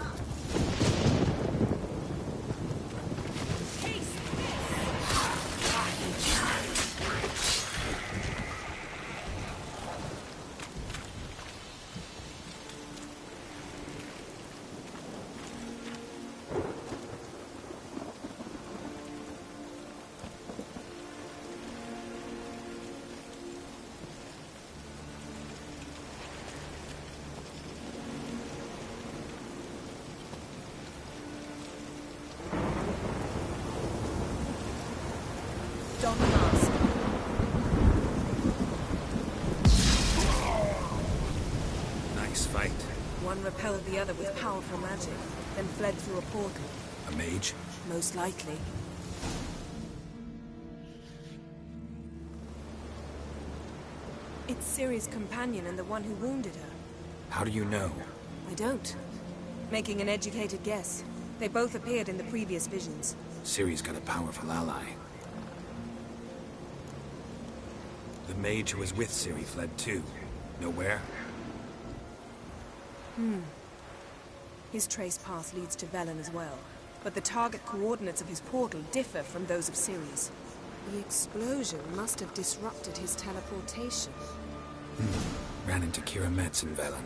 Don the mask. Nice fight. One repelled the other with powerful magic, then fled through a portal. A mage? Most likely. It's Ciri's companion and the one who wounded her. How do you know? I don't. Making an educated guess. They both appeared in the previous visions. Ciri's got a powerful ally. The mage who was with Ciri fled too. Know where? His trace path leads to Velen as well. But the target coordinates of his portal differ from those of Ciri's. The explosion must have disrupted his teleportation. Ran into Kira Metz in Velen.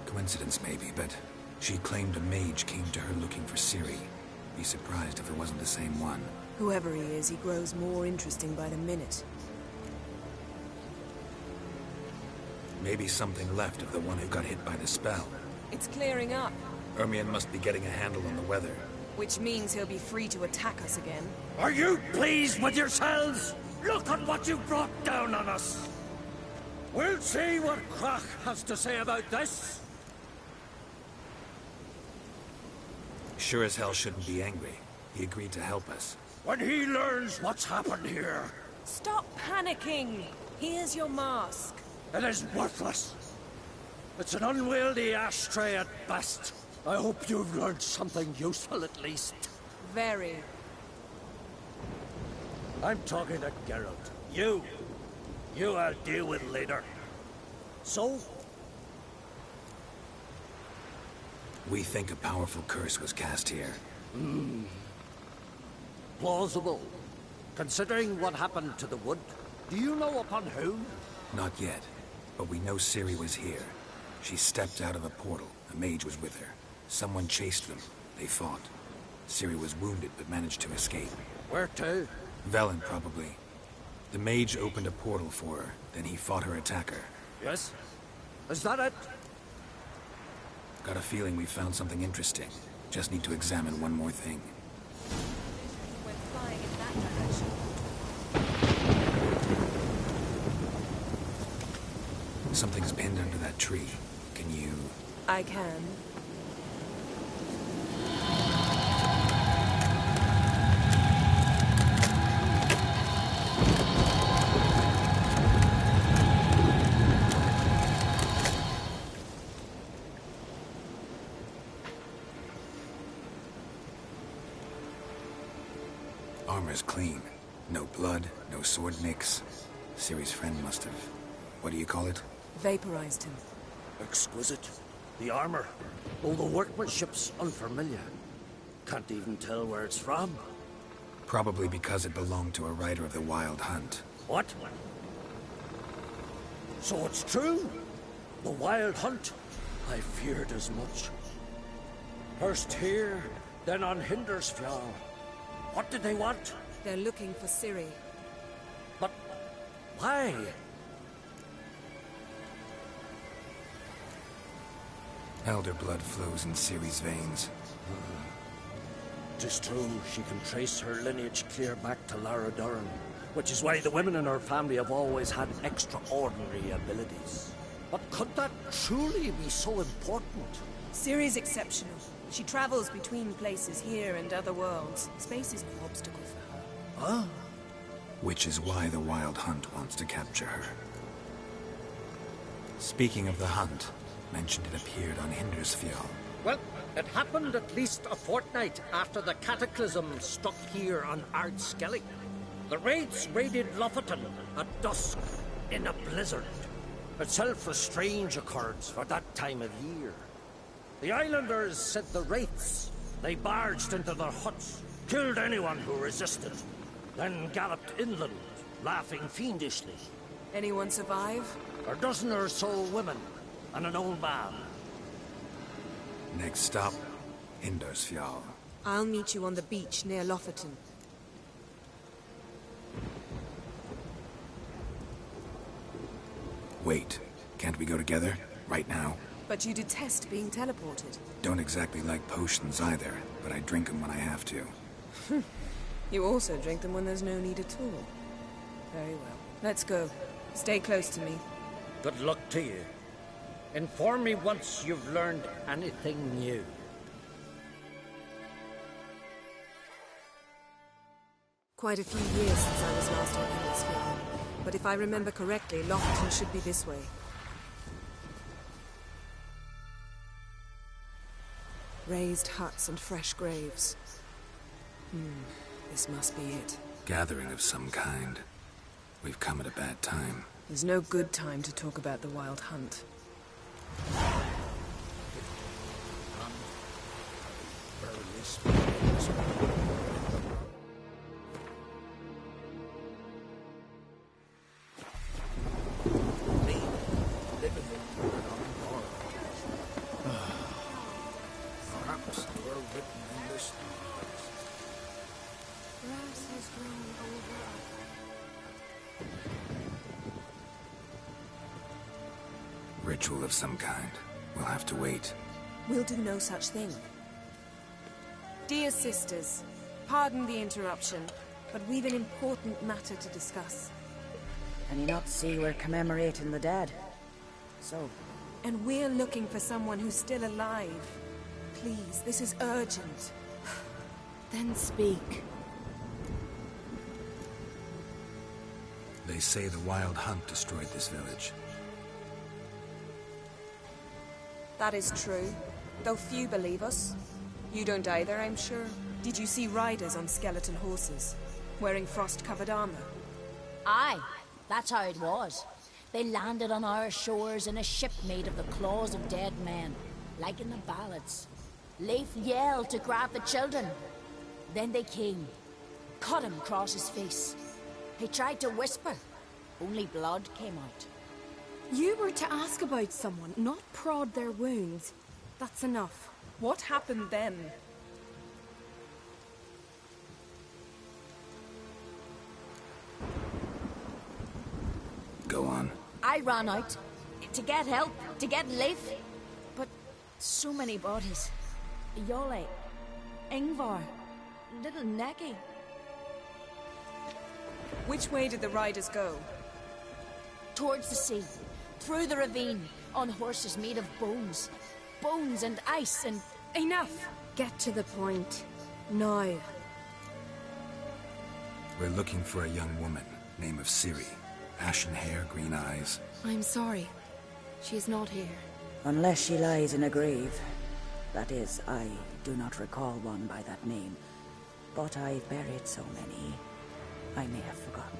Coincidence maybe, but she claimed a mage came to her looking for Ciri. Be surprised if it wasn't the same one. Whoever he is, he grows more interesting by the minute. Maybe something left of the one who got hit by the spell. It's clearing up, Ermion must be getting a handle on the weather. which means he'll be free to attack us again. Are you pleased with yourselves? Look at what you brought down on us! We'll see what Crach has to say about this. Sure as hell shouldn't be angry. He agreed to help us. When he learns what's happened here, Stop panicking! Here's your mask. it is worthless. It's an unwieldy ashtray at best. I hope you've learned something useful at least. Very. I'm talking to Geralt. You I'll deal with later. So, We think a powerful curse was cast here. plausible. Considering what happened to the wood, do you know upon whom? Not yet, but we know Ciri was here. She stepped out of a portal. A mage was with her. Someone chased them. They fought. Ciri was wounded, but managed to escape. Where to? Velen, probably. The mage opened a portal for her, then he fought her attacker. Yes? Is that it? Got a feeling we found something interesting. Just need to examine one more thing. Went flying in that direction. Something's pinned under that tree. Can you... I can. Armor's clean. No blood, no sword nicks. Ciri's friend must have... What do you call it? Vaporized him. Exquisite. The armor. All the workmanship's unfamiliar. Can't even tell where it's from. Probably because it belonged to a rider of the Wild Hunt. What? So it's true? The Wild Hunt? I feared as much. First here, then on Hindersfjall. What did they want? They're looking for Ciri. But why? Elder blood flows in Ciri's veins. Tis true, she can trace her lineage clear back to Lara Duran, which is why the women in her family have always had extraordinary abilities. But could that truly be so important? Ciri's exceptional. She travels between places here and other worlds. Space is no obstacle for her. Huh? Which is why the Wild Hunt wants to capture her. Speaking of the hunt, mentioned it appeared on Hindersfjall. Well, it happened at least a fortnight after the cataclysm struck here on Ard Skellig. The raids raided Lofoten at dusk. in a blizzard. Itself a strange occurrence for that time of year. The islanders said the wraiths. They barged into their huts, killed anyone who resisted, then galloped inland, laughing fiendishly. Anyone survive? A dozen or so women, and an old man. Next stop, Indersfjall. I'll meet you on the beach near Lofoten. Wait, can't we go together? Right now? But you detest being teleported. Don't exactly like potions either, but I drink them when I have to. You also drink them when there's no need at all. Very well. Let's go. Stay close to me. Good luck to you. Inform me once you've learned anything new. Quite a few years since I was last on Indersfjall. But if I remember correctly, Lofoten should be this way. Raised huts and fresh graves. This must be it. Gathering of some kind. We've come at a bad time. There's no good time to talk about the Wild Hunt. Perhaps they were written in the stars. Grass has grown over. Ritual of some kind. We'll have to wait. We'll do no such thing. Dear sisters, pardon the interruption, but we've an important matter to discuss. Can you not see we're commemorating the dead? So? And we're looking for someone who's still alive. Please, this is urgent. Then speak. They say the Wild Hunt destroyed this village. That is true, though few believe us. You don't either, I'm sure. Did you see riders on skeleton horses, wearing frost-covered armor? Aye, that's how it was. They landed on our shores in a ship made of the claws of dead men, like in the ballads. Leif yelled to grab the children. Then they came, cut him across his face. He tried to whisper, only blood came out. You were to ask about someone, not prod their wounds. That's enough. What happened then? Go on. I ran out to get help, to get Leif. But so many bodies. Yolle, Ingvar, little Necky. Which way did the riders go? Towards the sea, through the ravine, on horses made of bones. Bones and ice and... Enough! Get to the point. Now. We're looking for a young woman, name of Ciri. Ashen hair, green eyes. I'm sorry. She is not here. Unless she lies in a grave. That is, I do not recall one by that name. But I've buried so many, I may have forgotten.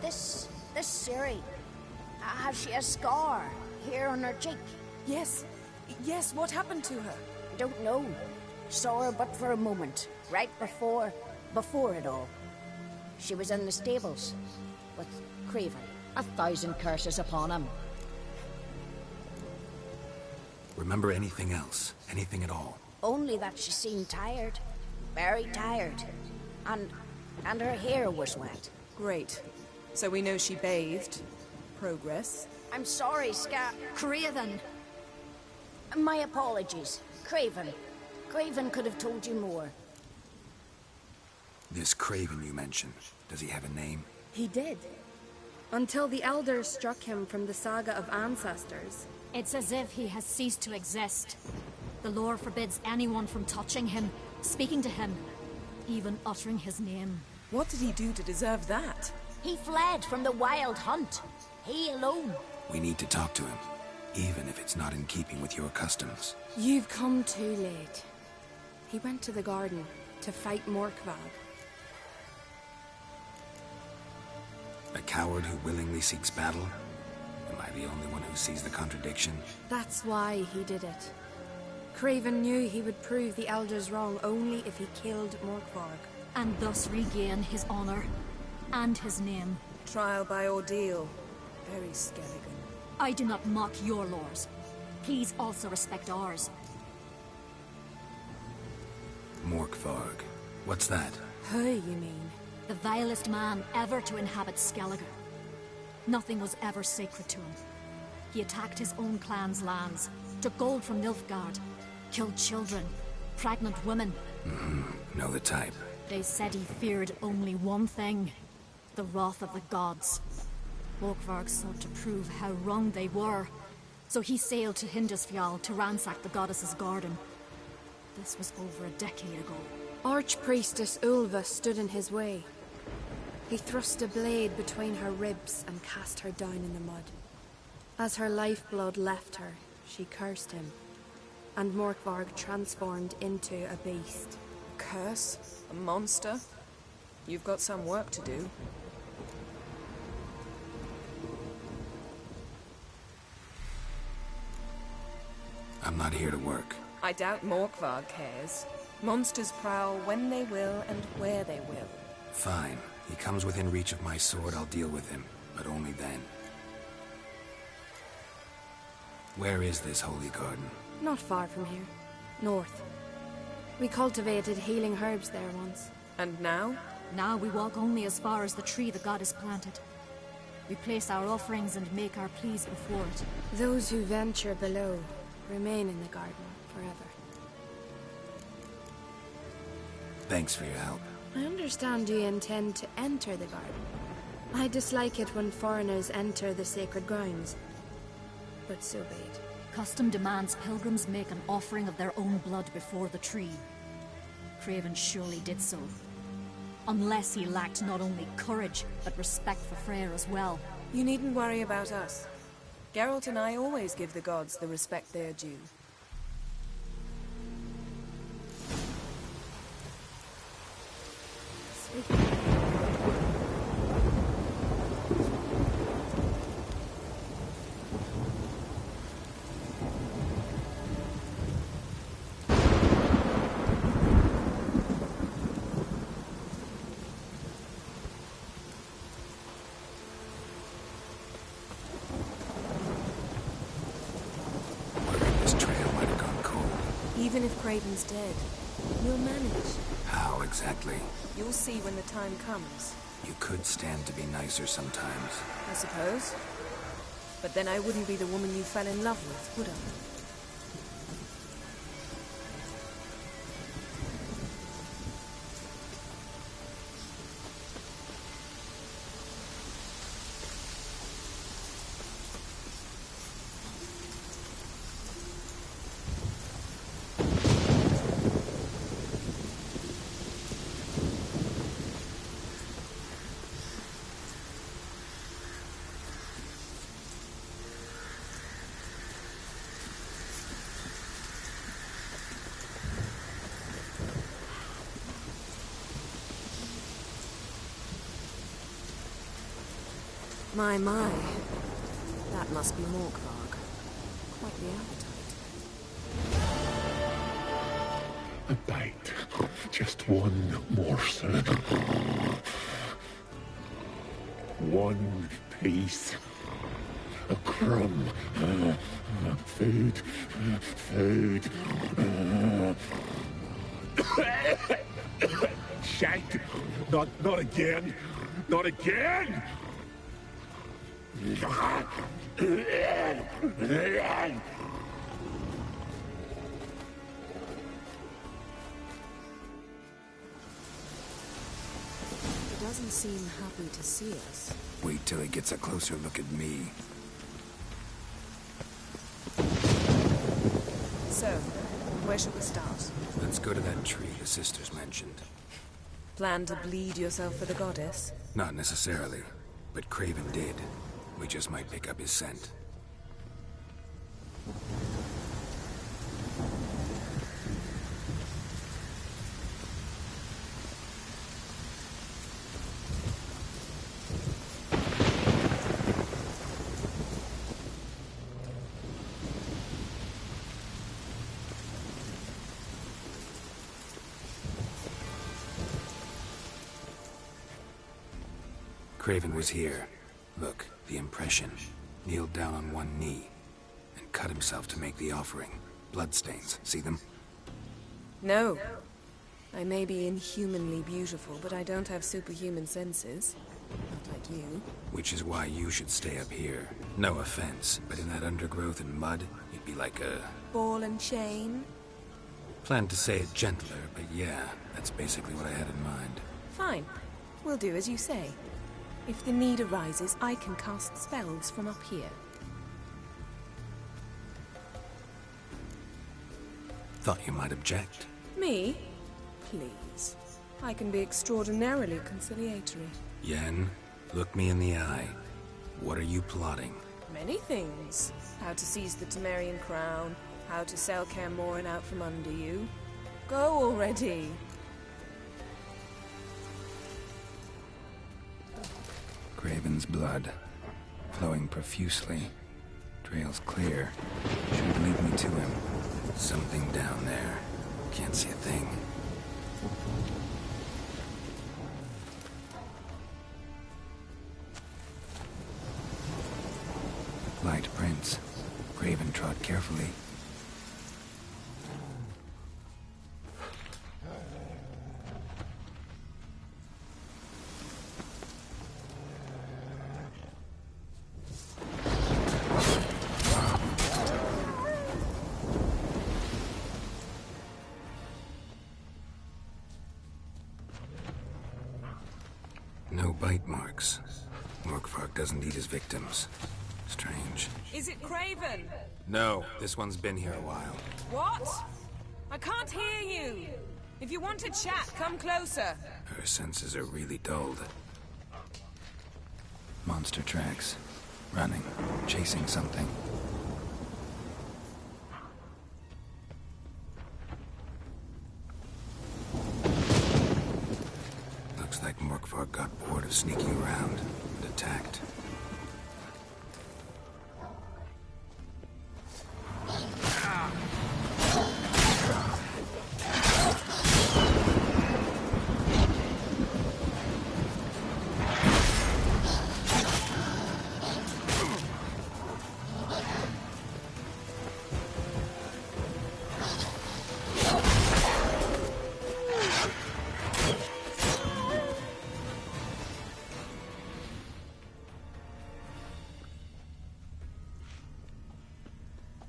This Ciri, has she a scar here on her cheek? Yes, what happened to her? Don't know. Saw her but for a moment, right before it all. She was in the stables with Craven. 1,000 curses upon him. Remember anything else? Anything at all? Only that she seemed tired. Very tired. And her hair was wet. Great. So we know she bathed. Progress. I'm sorry, Craven. My apologies. Craven. Craven could have told you more. This Craven you mentioned, does he have a name? He did. Until the elders struck him from the saga of ancestors. It's as if he has ceased to exist. The lore forbids anyone from touching him, speaking to him, even uttering his name. What did he do to deserve that? He fled from the Wild Hunt. He alone. We need to talk to him, even if it's not in keeping with your customs. You've come too late. He went to the garden to fight Morkvad. A coward who willingly seeks battle? Am I the only one who sees the contradiction? That's why he did it. Craven knew he would prove the Elders wrong only if he killed Morkvarg. And thus regain his honor and his name. Trial by ordeal. Very Skelligan. I do not mock your laws. Please also respect ours. Morkvarg. What's that? Who, you mean? The vilest man ever to inhabit Skellige. Nothing was ever sacred to him. He attacked his own clan's lands, took gold from Nilfgaard, killed children, pregnant women. Know the type. They said he feared only one thing. The wrath of the gods. Morkvarg sought to prove how wrong they were, so he sailed to Hindisfjall to ransack the goddess's garden. This was over a decade ago. Archpriestess Ulva stood in his way. He thrust a blade between her ribs and cast her down in the mud. As her lifeblood left her, she cursed him, and Morkvarg transformed into a beast. A curse? A monster? You've got some work to do. I'm not here to work. I doubt Morkvarg cares. Monsters prowl when they will and where they will. Fine. He comes within reach of my sword, I'll deal with him. But only then. Where is this holy garden? Not far from here. North. We cultivated healing herbs there once. And now? Now we walk only as far as the tree the goddess planted. We place our offerings and make our pleas before it. Those who venture below remain in the garden forever. Thanks for your help. I understand you intend to enter the garden. I dislike it when foreigners enter the sacred grounds. But so be it. Custom demands pilgrims make an offering of their own blood before the tree. Craven surely did so. Unless he lacked not only courage, but respect for Freyr as well. You needn't worry about us. Geralt and I always give the gods the respect they are due. Even if Craven's dead, we'll manage. How exactly? You'll see when the time comes. You could stand to be nicer sometimes. I suppose. But then I wouldn't be the woman you fell in love with, would I? My. That must be Morkvarg. Quite the appetite. A bite. Just one morsel. One piece. A crumb. Food. Food. Shite. Not again. Not again! It doesn't seem happy to see us. Wait till he gets a closer look at me. So, where should we start? Let's go to that tree the sisters mentioned. Plan to bleed yourself for the goddess? Not necessarily, but Craven did. We just might pick up his scent. Craven was here. Look, the impression. Kneeled down on one knee and cut himself to make the offering. Bloodstains, see them? No. I may be inhumanly beautiful, but I don't have superhuman senses. Not like you. Which is why you should stay up here. No offense, but in that undergrowth and mud, you'd be like a... Ball and chain? Planned to say it gentler, but yeah, that's basically what I had in mind. Fine. We'll do as you say. If the need arises, I can cast spells from up here. Thought you might object. Me? Please. I can be extraordinarily conciliatory. Yen, look me in the eye. What are you plotting? Many things. How to seize the Temerian crown, how to sell Kaer Morhen out from under you. Go already! Craven's blood, flowing profusely. Trail's clear. Should lead me to him. Something down there. Can't see a thing. Light prints. Craven trod carefully. No bite marks. Morkvark doesn't eat his victims. Strange. Is it Craven? No, this one's been here a while. What? I can't hear you! If you want to chat, come closer. Her senses are really dulled. Monster tracks. Running. Chasing something. Looks like Morkvark got bored of sneaking around and attacked.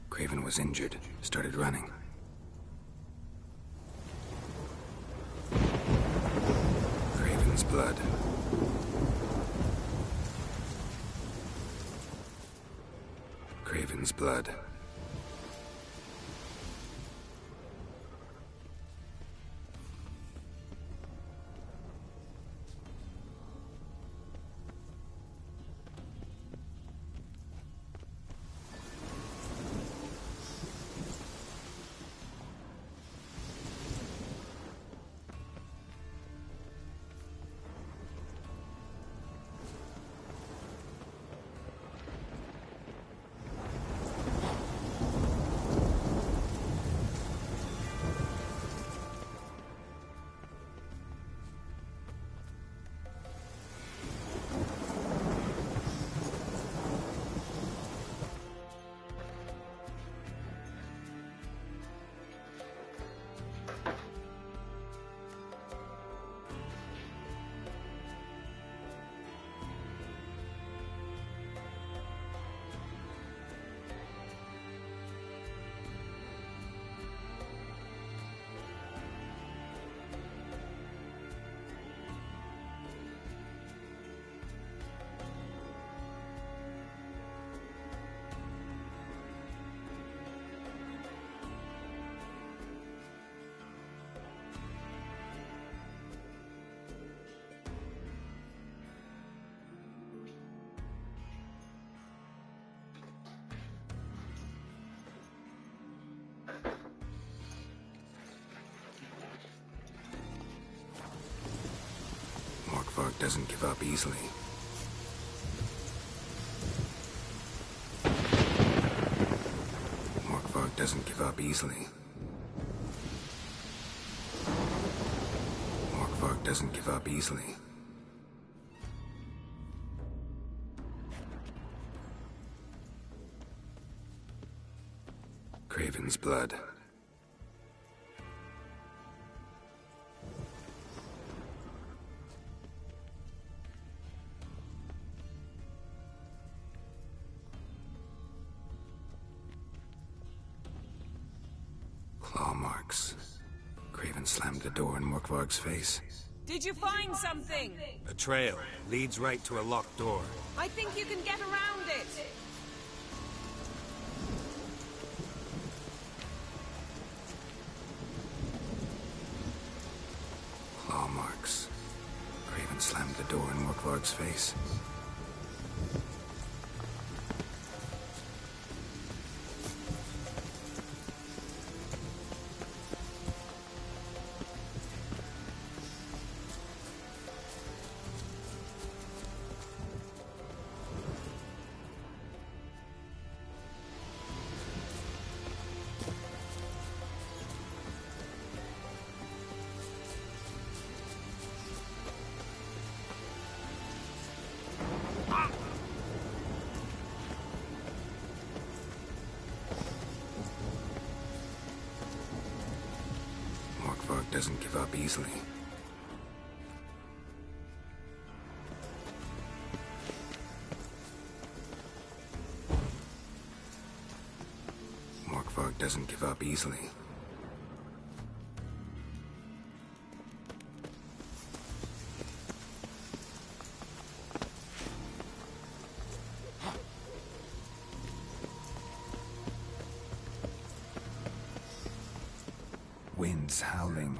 Craven was injured, started running. Craven's blood. Craven's blood. Morkvark doesn't give up easily. Morkvark doesn't give up easily. Morkvark doesn't give up easily. Craven's blood. Claw marks. Craven slammed the door in Morkvarg's face. Did you find something? A trail leads right to a locked door. I think you can get around it. Claw marks. Craven slammed the door in Morkvarg's face. Morkvarg doesn't give up easily. Morkvarg doesn't give up easily. Winds howling.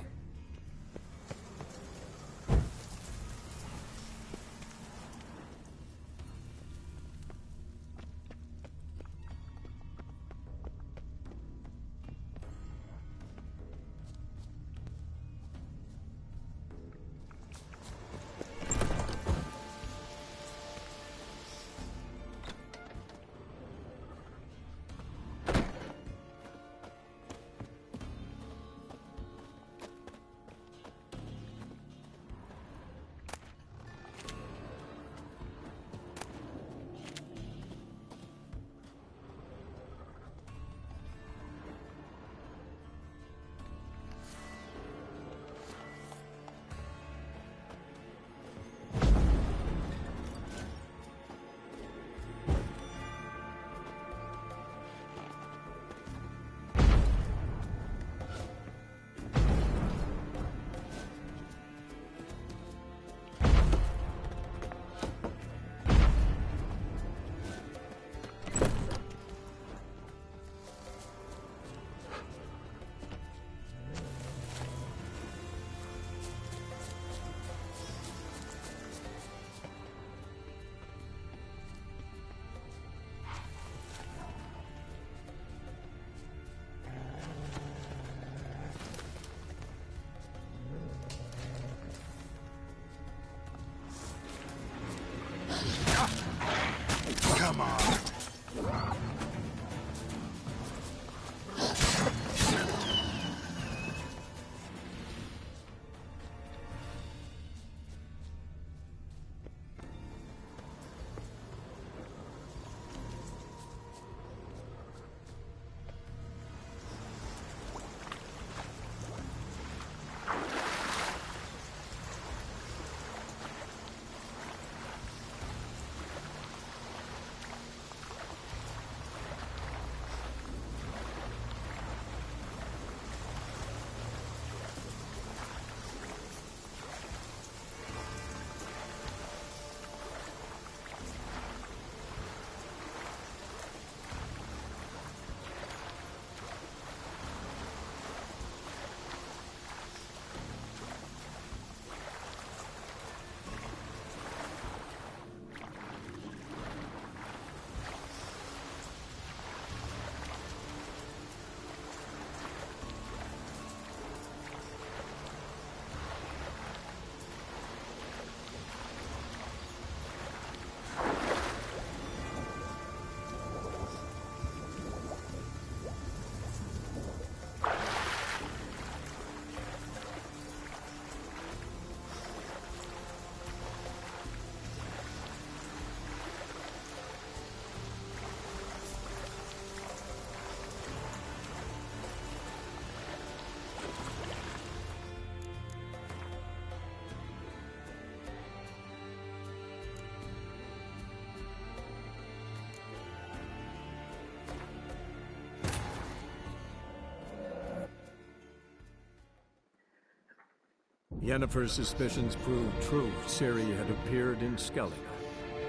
Yennefer's suspicions proved true. Ciri had appeared in Skellige.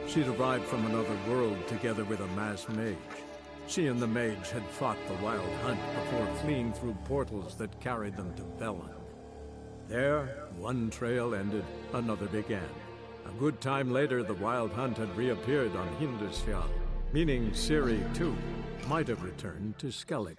She'd arrived from another world together with a masked mage. She and the mage had fought the Wild Hunt before fleeing through portals that carried them to Velen. There, one trail ended, another began. A good time later, the Wild Hunt had reappeared on Hindusfjall, meaning Ciri, too, might have returned to Skellige.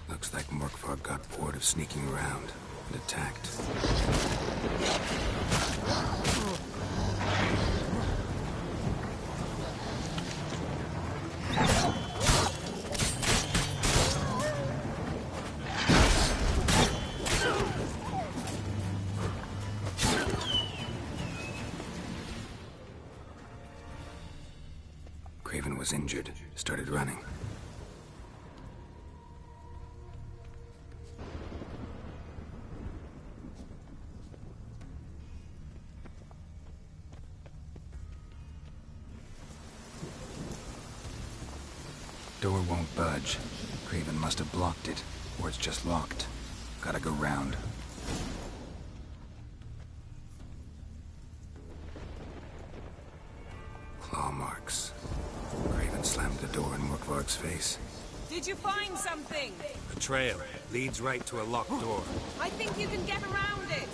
Looks like Morkvar got bored of sneaking around and attacked. Craven was injured, started running. Door won't budge. Craven must have blocked it, or it's just locked. Gotta go round. Claw marks. Craven slammed the door in Morkvarg's face. Did you find something? A trail leads right to a locked door. I think you can get around it.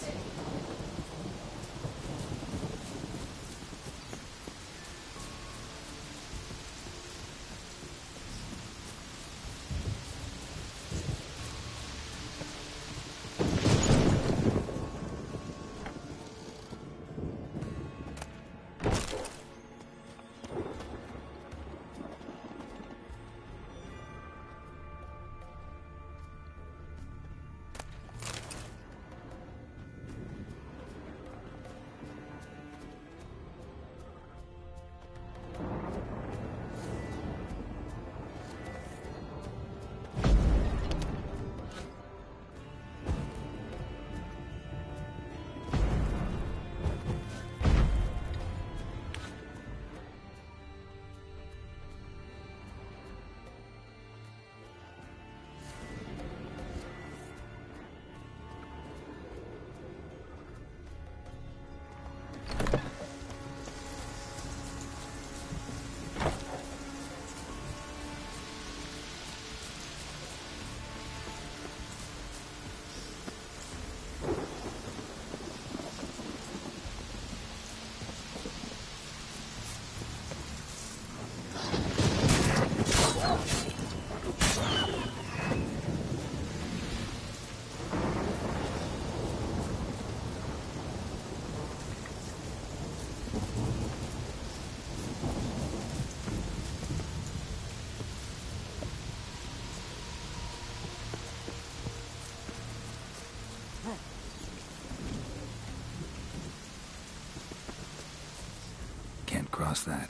Cross that.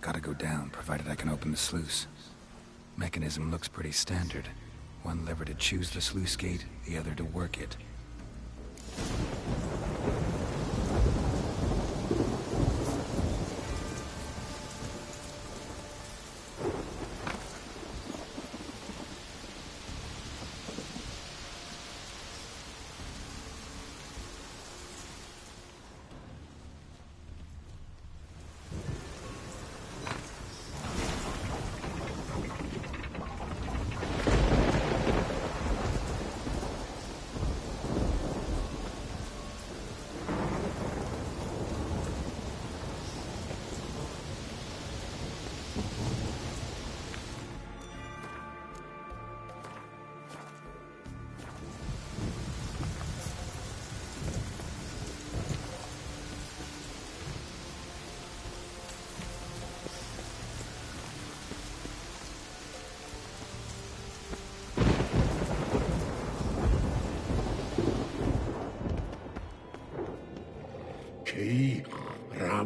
Gotta go down, provided I can open the sluice. Mechanism looks pretty standard. One lever to choose the sluice gate, the other to work it.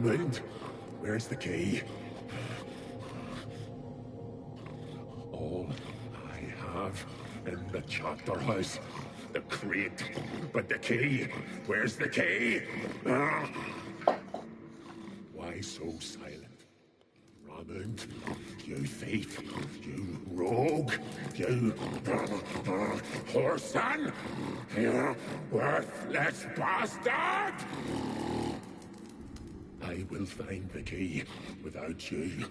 Ramond, where's the key? All I have in the chapter house, the crate, but the key, where's the key? Why so silent? Ramond, you thief, you rogue, you whoreson, you worthless bastard! I will find the key without you,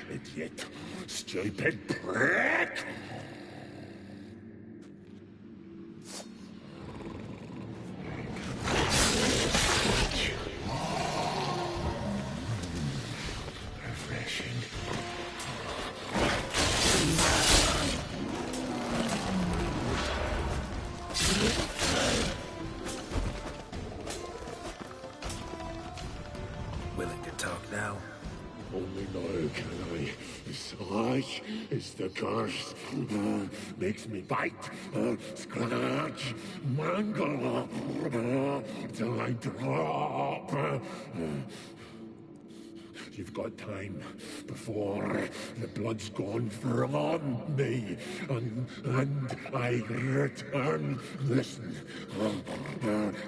idiot, stupid prick! Is the curse. Makes me bite, scratch, mangle, till I drop. You've got time before the blood's gone from me, and I return. Listen,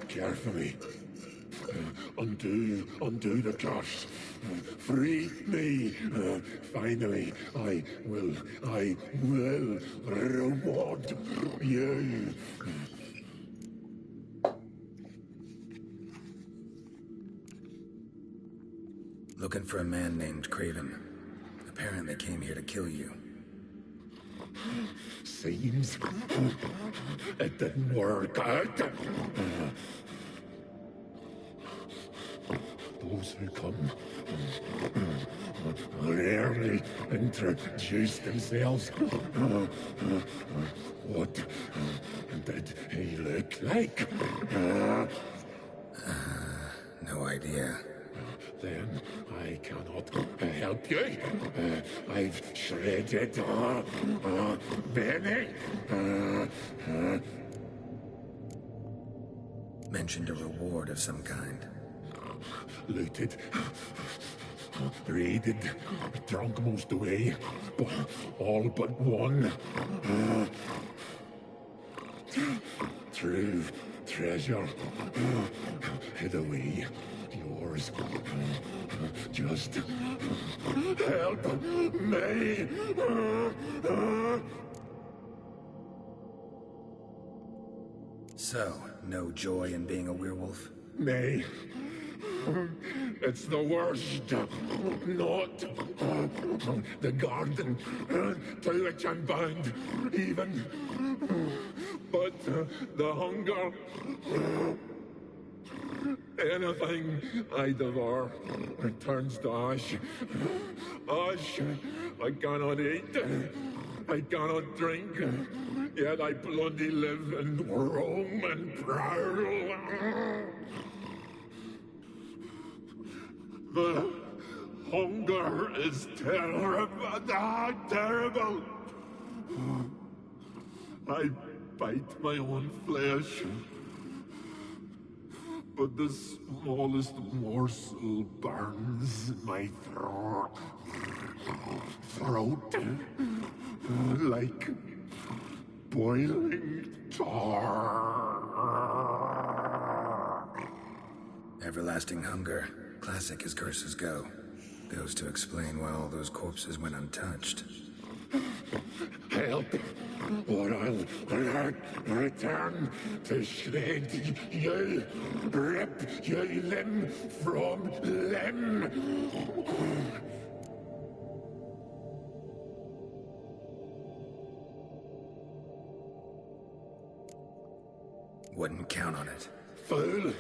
carefully. Undo the curse. Free me. Finally, I will reward you. Looking for a man named Craven. Apparently came here to kill you. Seems it didn't work out. Those who come rarely introduce themselves. What did he look like? No idea. Then I cannot help you. I've shredded many. Mentioned a reward of some kind. Looted, raided, drunk most away, but all but one. True treasure, hid away, yours. Just help me. So, no joy in being a werewolf? Nay. It's the worst. Not the garden to which I'm bound, even. But the hunger. Anything I devour returns to ash. Ash I cannot eat. I cannot drink. Yet I bloody live and roam and prowl. The hunger is terrible. Terrible. I bite my own flesh, but the smallest morsel burns in my throat, like boiling tar. Everlasting hunger. Classic as curses go. Goes to explain why all those corpses went untouched. Help, or I'll return to shred you, rip you limb from limb. Wouldn't count on it. Fool!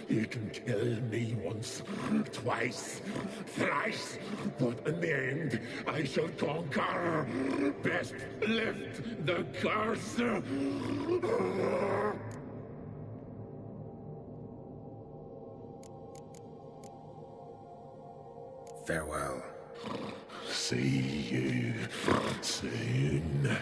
You can kill me once, twice, thrice, but in the end, I shall conquer. Best lift the curse. Farewell. See you soon.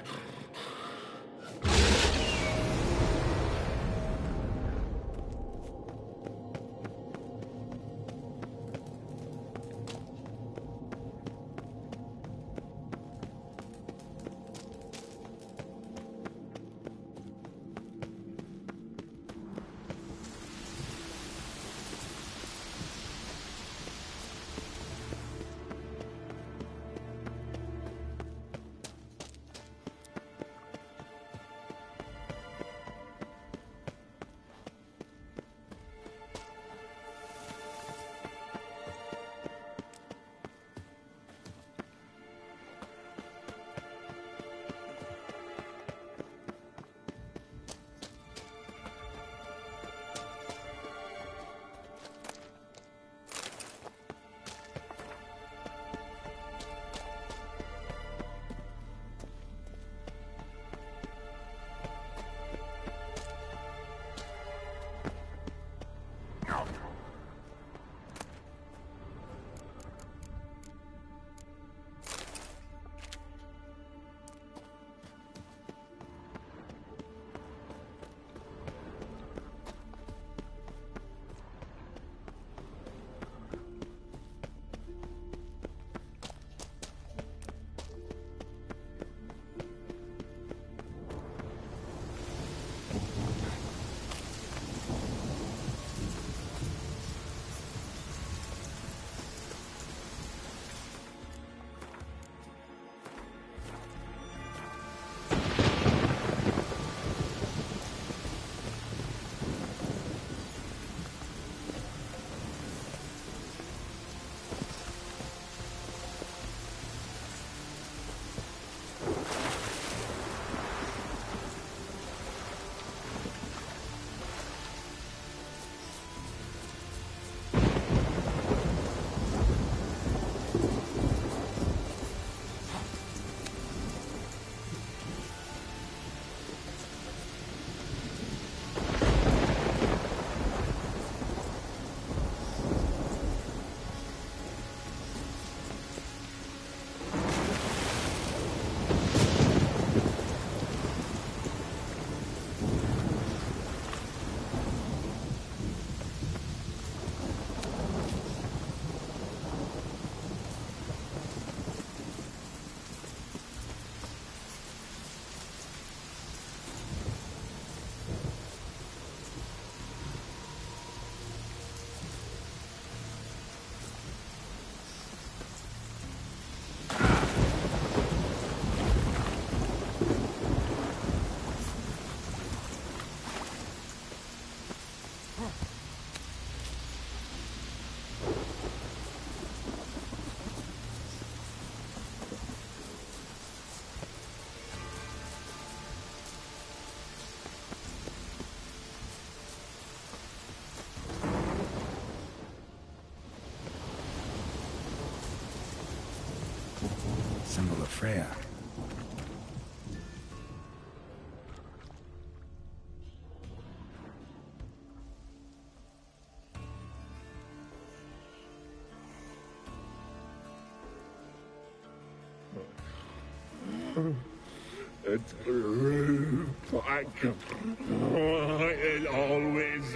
It grew back. It always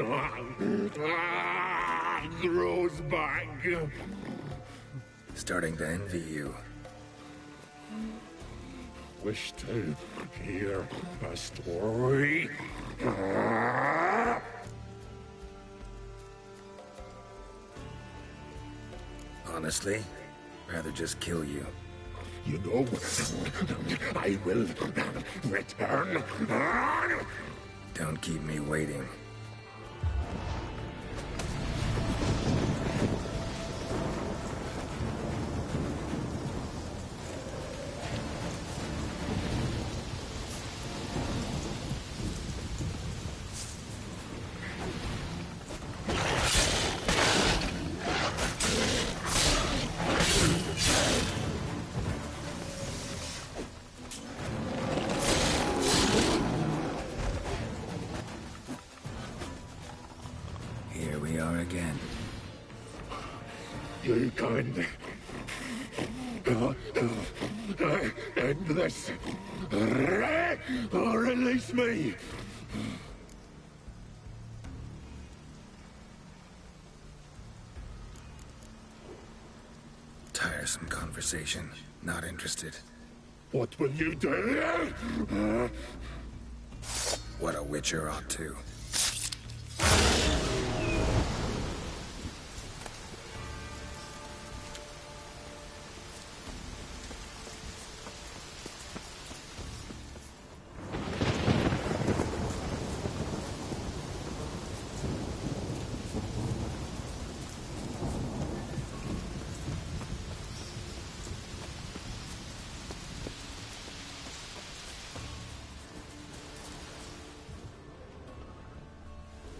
grows back. Starting to envy you. Wish to hear a story? Honestly, rather just kill you. You know, I will return. Don't keep me waiting. Again. You can end this. Or release me. Tiresome conversation. Not interested. What will you do? What a witcher ought to.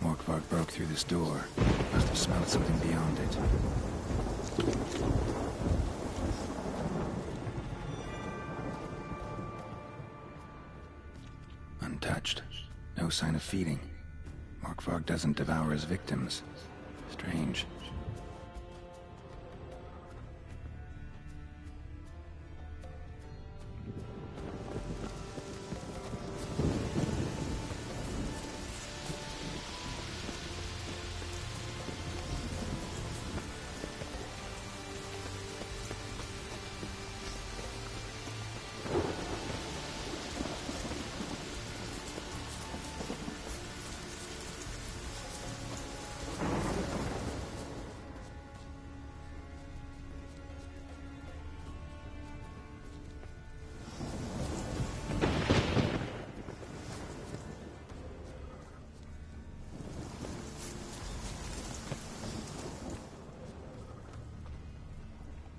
Morkvarg broke through this door. Must have smelled something beyond it. Untouched. No sign of feeding. Morkvarg doesn't devour his victims. Strange.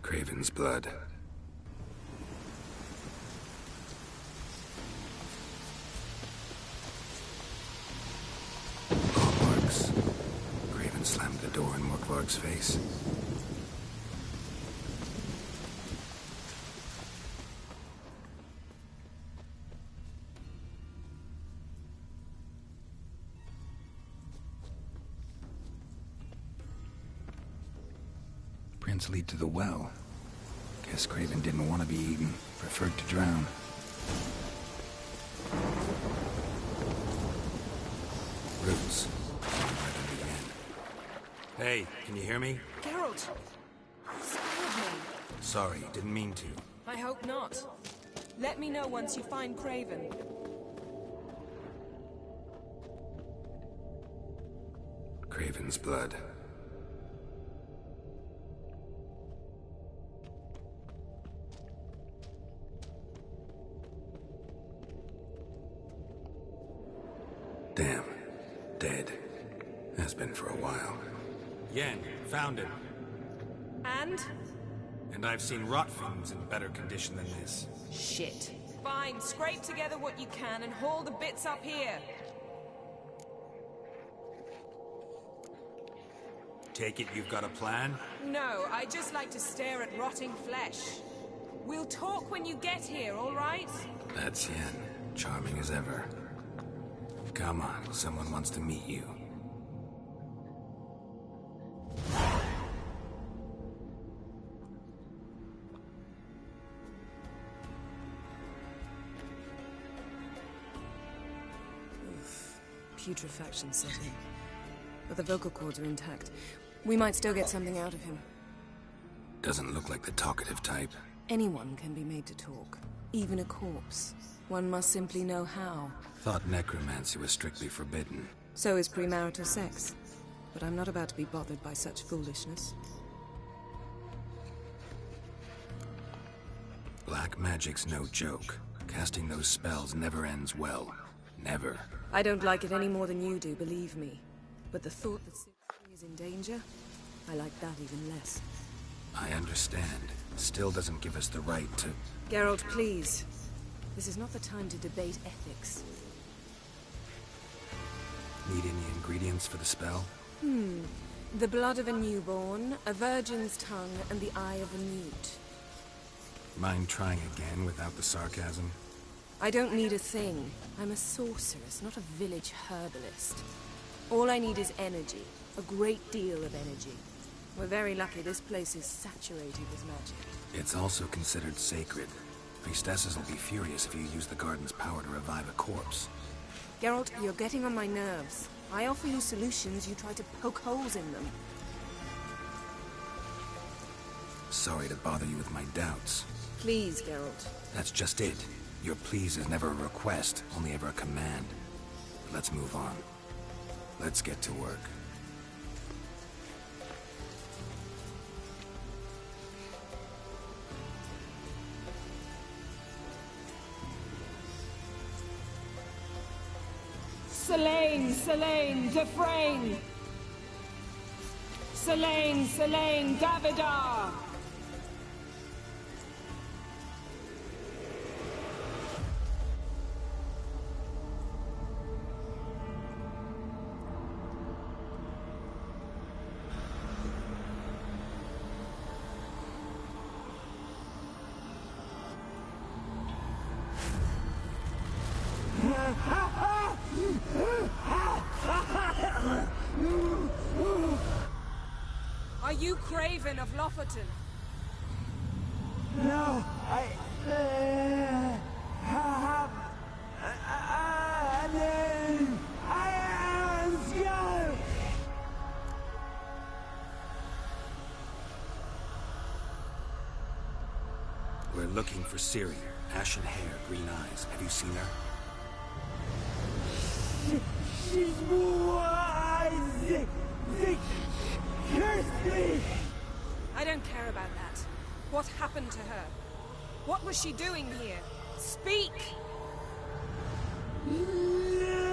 Craven's blood. Claw marks. Craven slammed the door in Morkvarg's face. Prints lead to the well. Guess Craven didn't want to be eaten, preferred to drown. Roots. Hey, can you hear me? Geralt! You scared me. Sorry, didn't mean to. I hope not. Let me know once you find Craven. Craven's blood. Damn. Dead. Has been for a while. Yen, found him. And? And I've seen rot fiends in better condition than this. Shit. Fine, scrape together what you can and haul the bits up here. Take it you've got a plan? No, I just like to stare at rotting flesh. We'll talk when you get here, all right? That's Yen. Charming as ever. Come on, someone wants to meet you. putrefaction set in. But the vocal cords are intact. We might still get something out of him. Doesn't look like the talkative type. Anyone can be made to talk. Even a corpse. One must simply know how. Thought necromancy was strictly forbidden. So is premarital sex. But I'm not about to be bothered by such foolishness. Black magic's no joke. Casting those spells never ends well. Never. I don't like it any more than you do, believe me. But the thought that Ciri is in danger, I like that even less. I understand. Still doesn't give us the right to... Geralt, please. This is not the time to debate ethics. Need any ingredients for the spell? The blood of a newborn, a virgin's tongue, and the eye of a newt. Mind trying again without the sarcasm? I don't need a thing. I'm a sorceress, not a village herbalist. All I need is energy. A great deal of energy. We're very lucky this place is saturated with magic. It's also considered sacred. Priestesses will be furious if you use the garden's power to revive a corpse. Geralt, you're getting on my nerves. I offer you solutions, you try to poke holes in them. Sorry to bother you with my doubts. Please, Geralt. That's just it. Your please is never a request, only ever a command. Let's move on. Let's get to work. Selene, Selene, Dufresne! Selene, Selene, Davidar! Are you Craven of Lofoten? No, I am scared. We're looking for Ciri. Ashen hair, green eyes. Have you seen her? She's wise. Curse me! I don't care about that. What happened to her? What was she doing here? Speak! No!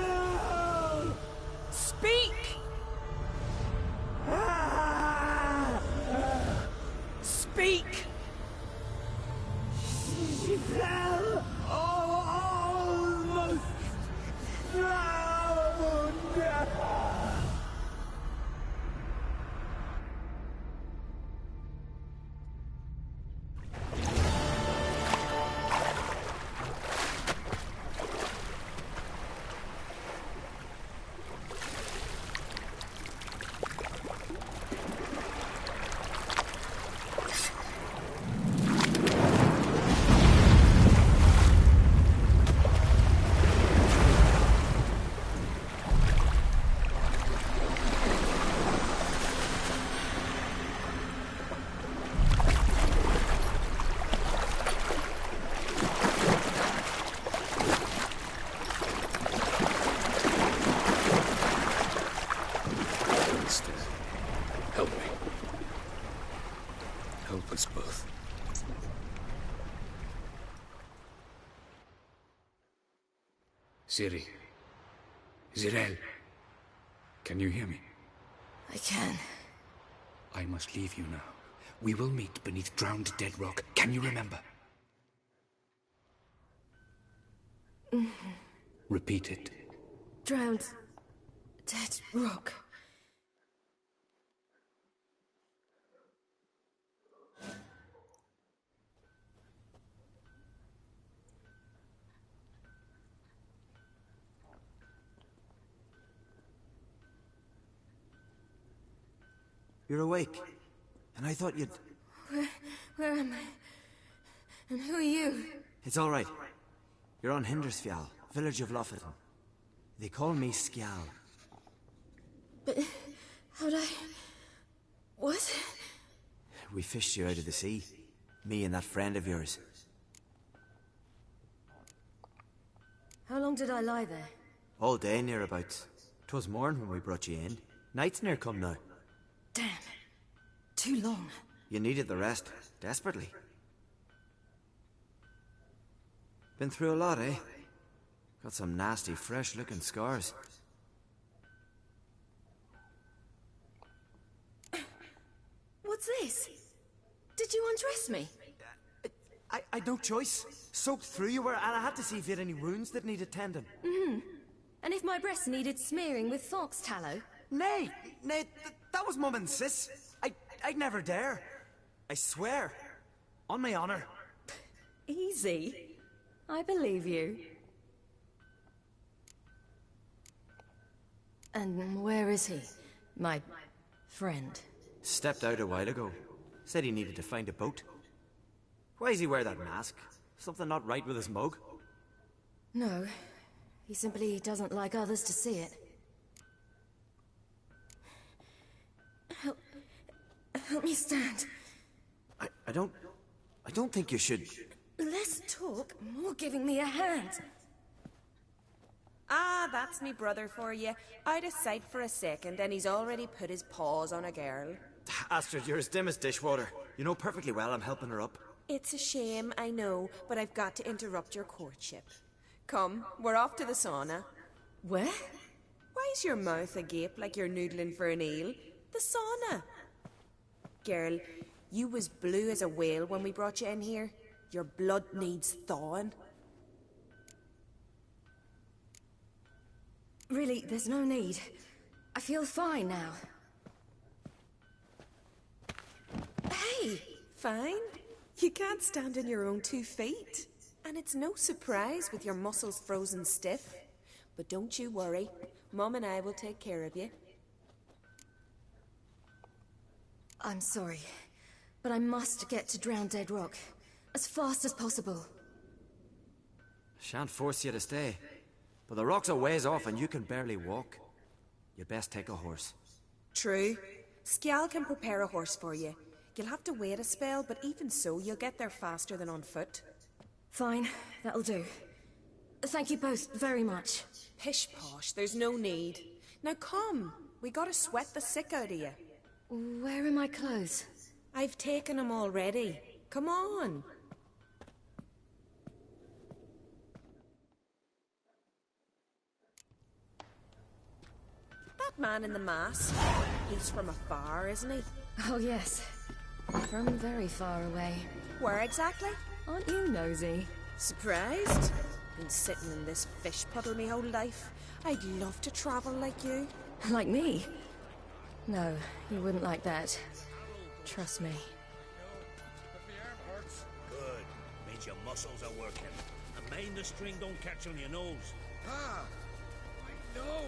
Speak! Speak! She fell almost drowned! Ciri. Zirael. Can you hear me? I can. I must leave you now. We will meet beneath drowned dead rock. Can you remember? Repeat it. Drowned. Dead rock. You're awake. And I thought you'd... Where am I? And who are you? It's all right. You're on Hindersfjall, village of Lofoten. They call me Skjal. But how'd I... What? We fished you out of the sea. Me and that friend of yours. How long did I lie there? All day nearabouts. 'Twas morn when we brought you in. Night's near come now. Damn. Too long. You needed the rest, desperately. Been through a lot, eh? Got some nasty, fresh-looking scars. What's this? Did you undress me? I'd no choice. Soaked through you were, and I had to see if you had any wounds that needed tending. Mm-hmm. And if my breasts needed smearing with fox tallow? Nay, that was Mum and Sis. I'd never dare. I swear. On my honor. Easy. I believe you. And where is he? My friend. Stepped out a while ago. Said he needed to find a boat. Why does he wear that mask? Something not right with his mug? No. He simply doesn't like others to see it. Help me stand. I don't think you should... Less talk, more giving me a hand. Ah, that's me brother for you. Out of sight for a second, and he's already put his paws on a girl. Astrid, you're as dim as dishwater. You know perfectly well I'm helping her up. It's a shame, I know, but I've got to interrupt your courtship. Come, we're off to the sauna. Where? Why's your mouth agape like you're noodling for an eel? The sauna. Girl, you was blue as a whale when we brought you in here. Your blood needs thawing. Really, there's no need. I feel fine now. Hey, fine? You can't stand on your own 2 feet. And it's no surprise with your muscles frozen stiff. But don't you worry. Mum and I will take care of you. I'm sorry, but I must get to Drowned Dead Rock. As fast as possible. Shan't force you to stay. But the rock's a ways off and you can barely walk. You best take a horse. True. Skjal can prepare a horse for you. You'll have to wait a spell, but even so, you'll get there faster than on foot. Fine, that'll do. Thank you both very much. Pish-posh, there's no need. Now come, we gotta sweat the sick out of you. Where are my clothes? I've taken them already. Come on. That man in the mask, he's from afar, isn't he? Oh yes, from very far away. Where exactly? Aren't you nosy? Surprised? Been sitting in this fish puddle me whole life. I'd love to travel like you. Like me? No, you wouldn't like that. Trust me. Good. Means your muscles are working. And mind the string don't catch on your nose. Ah! I know!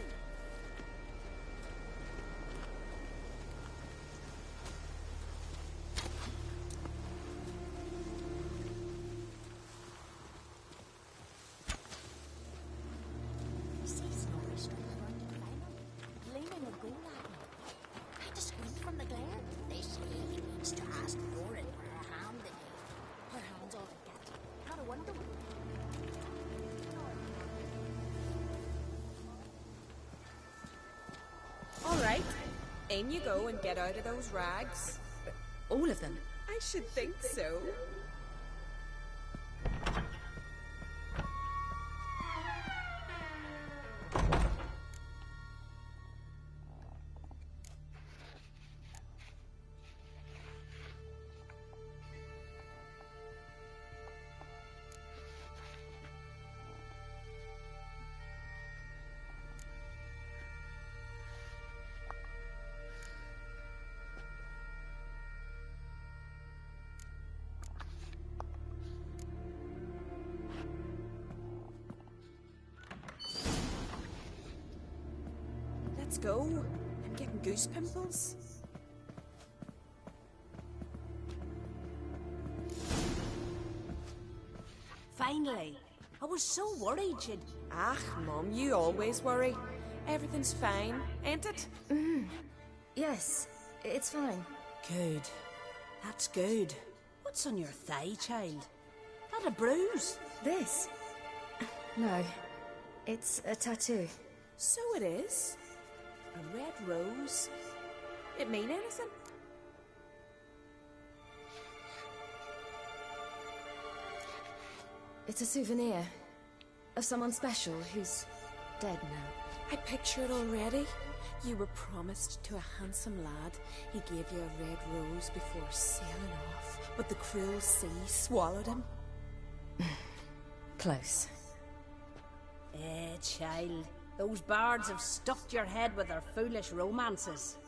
In you go and get out of those rags. All of them? I should think so. Let's go. I'm getting goose pimples. Finally. I was so worried Ach, Mum, you always worry. Everything's fine, ain't it? Yes, it's fine. Good. That's good. What's on your thigh, child? That a bruise? This? No. It's a tattoo. So it is. A red rose. It mean anything? It's a souvenir of someone special who's dead now. I picture it already. You were promised to a handsome lad. He gave you a red rose before sailing off, but the cruel sea swallowed him. Close. Child. Those bards have stuffed your head with their foolish romances.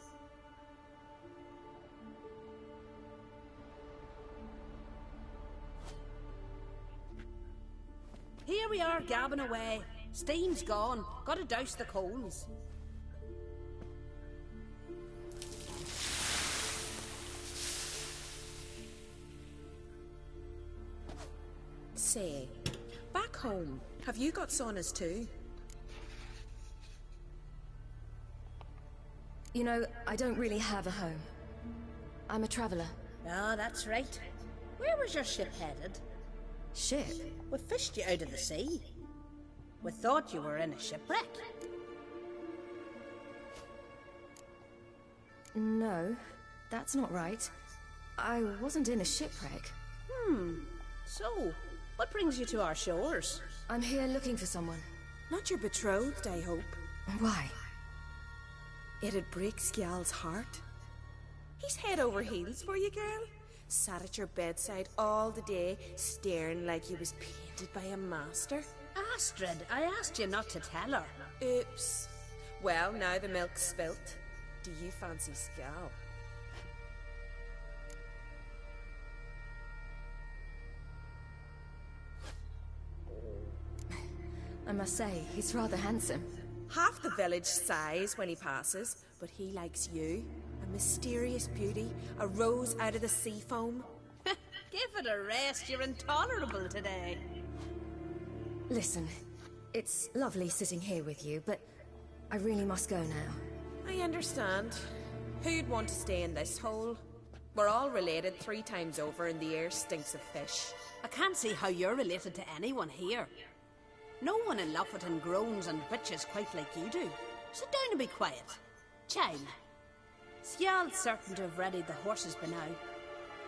Here we are, gabbing away. Steam's gone. Gotta douse the coals. Say, back home, have you got saunas too? You know, I don't really have a home. I'm a traveller. Oh, that's right. Where was your ship headed? Ship? We fished you out of the sea. We thought you were in a shipwreck. No, that's not right. I wasn't in a shipwreck. So, what brings you to our shores? I'm here looking for someone. Not your betrothed, I hope. Why? It'd break Skjal's heart. He's head over heels for you, girl. Sat at your bedside all the day, staring like he was painted by a master. Astrid, I asked you not to tell her. Oops. Well, now the milk's spilt. Do you fancy Skjal? I must say, he's rather handsome. Half the village sighs when he passes, but he likes you. A mysterious beauty, a rose out of the sea foam. Give it a rest, you're intolerable today. Listen, it's lovely sitting here with you, but I really must go now. I understand. Who'd want to stay in this hole? We're all related 3 times over and the air stinks of fish. I can't see how you're related to anyone here. No one in Lofoten groans and bitches quite like you do. Sit down and be quiet. Child, Skjal's certain to have readied the horses by now.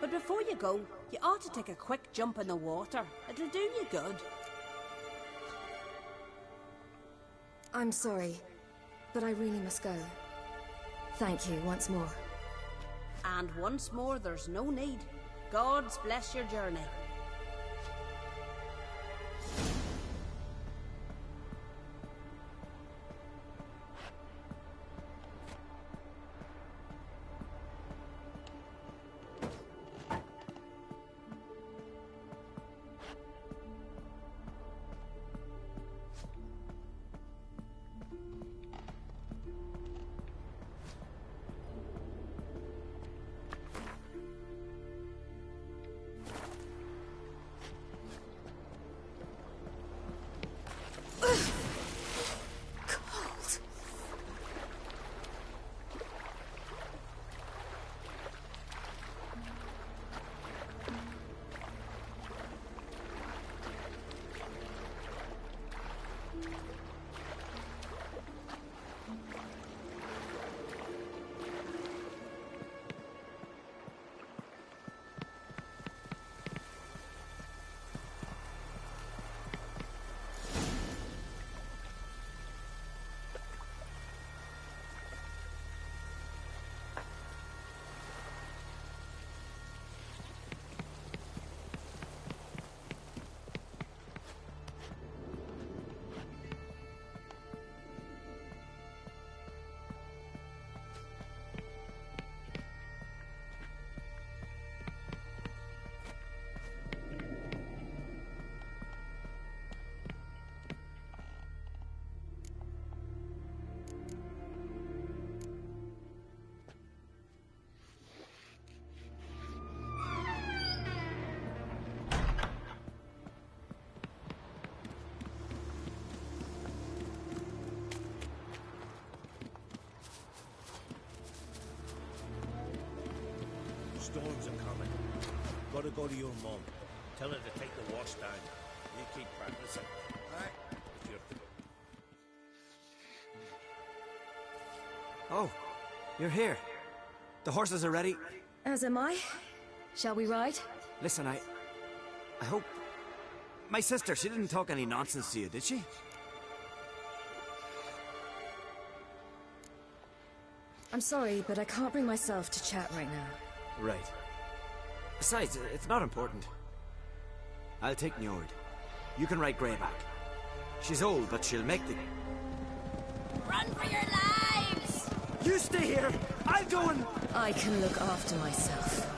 But before you go, you ought to take a quick jump in the water. It'll do you good. I'm sorry, but I really must go. Thank you once more. And once more, there's no need. Gods bless your journey. storms are coming. Gotta go to your mum. Tell her to take the wash down. You keep practicing. Aye. If you're... Oh, you're here. The horses are ready. As am I. Shall we ride? Listen, I hope... My sister, she didn't talk any nonsense to you, did she? I'm sorry, but I can't bring myself to chat right now. Right. Besides, it's not important. I'll take Njord. You can ride Greyback. She's old, but she'll make the... Run for your lives! You stay here! I'll go and... I can look after myself.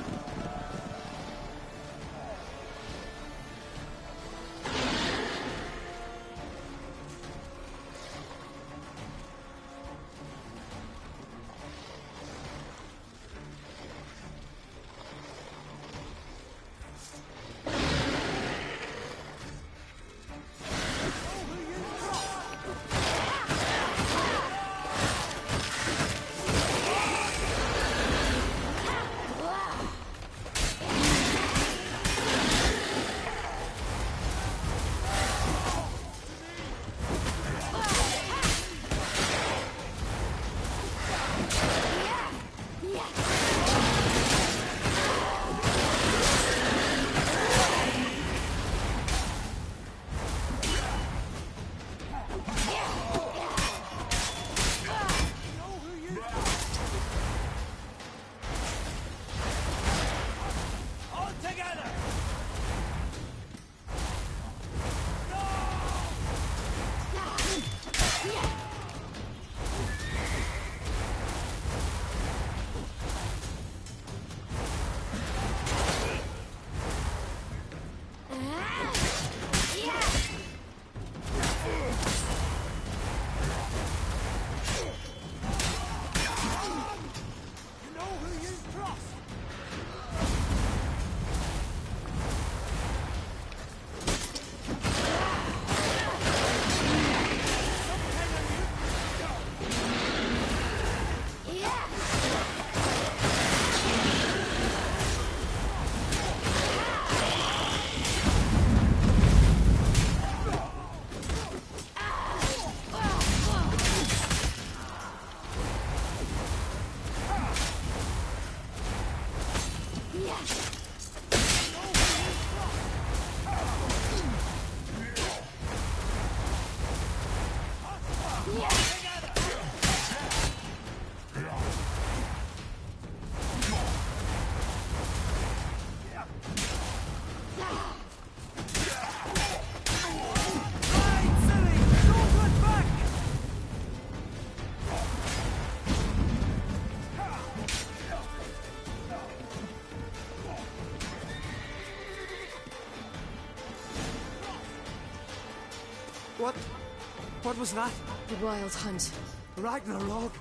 What was that? The Wild Hunt. Ragnarok?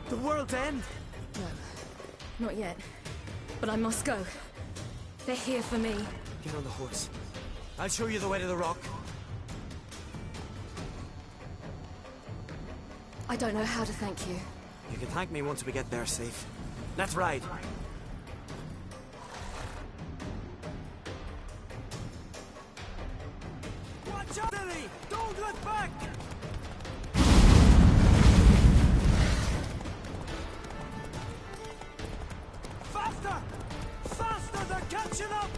The world's end? No, not yet. But I must go. They're here for me. Get on the horse. I'll show you the way to the rock. I don't know how to thank you. You can thank me once we get there safe. Let's ride. Watch out, Billy! Don't look back! Faster! Faster! They're catching up!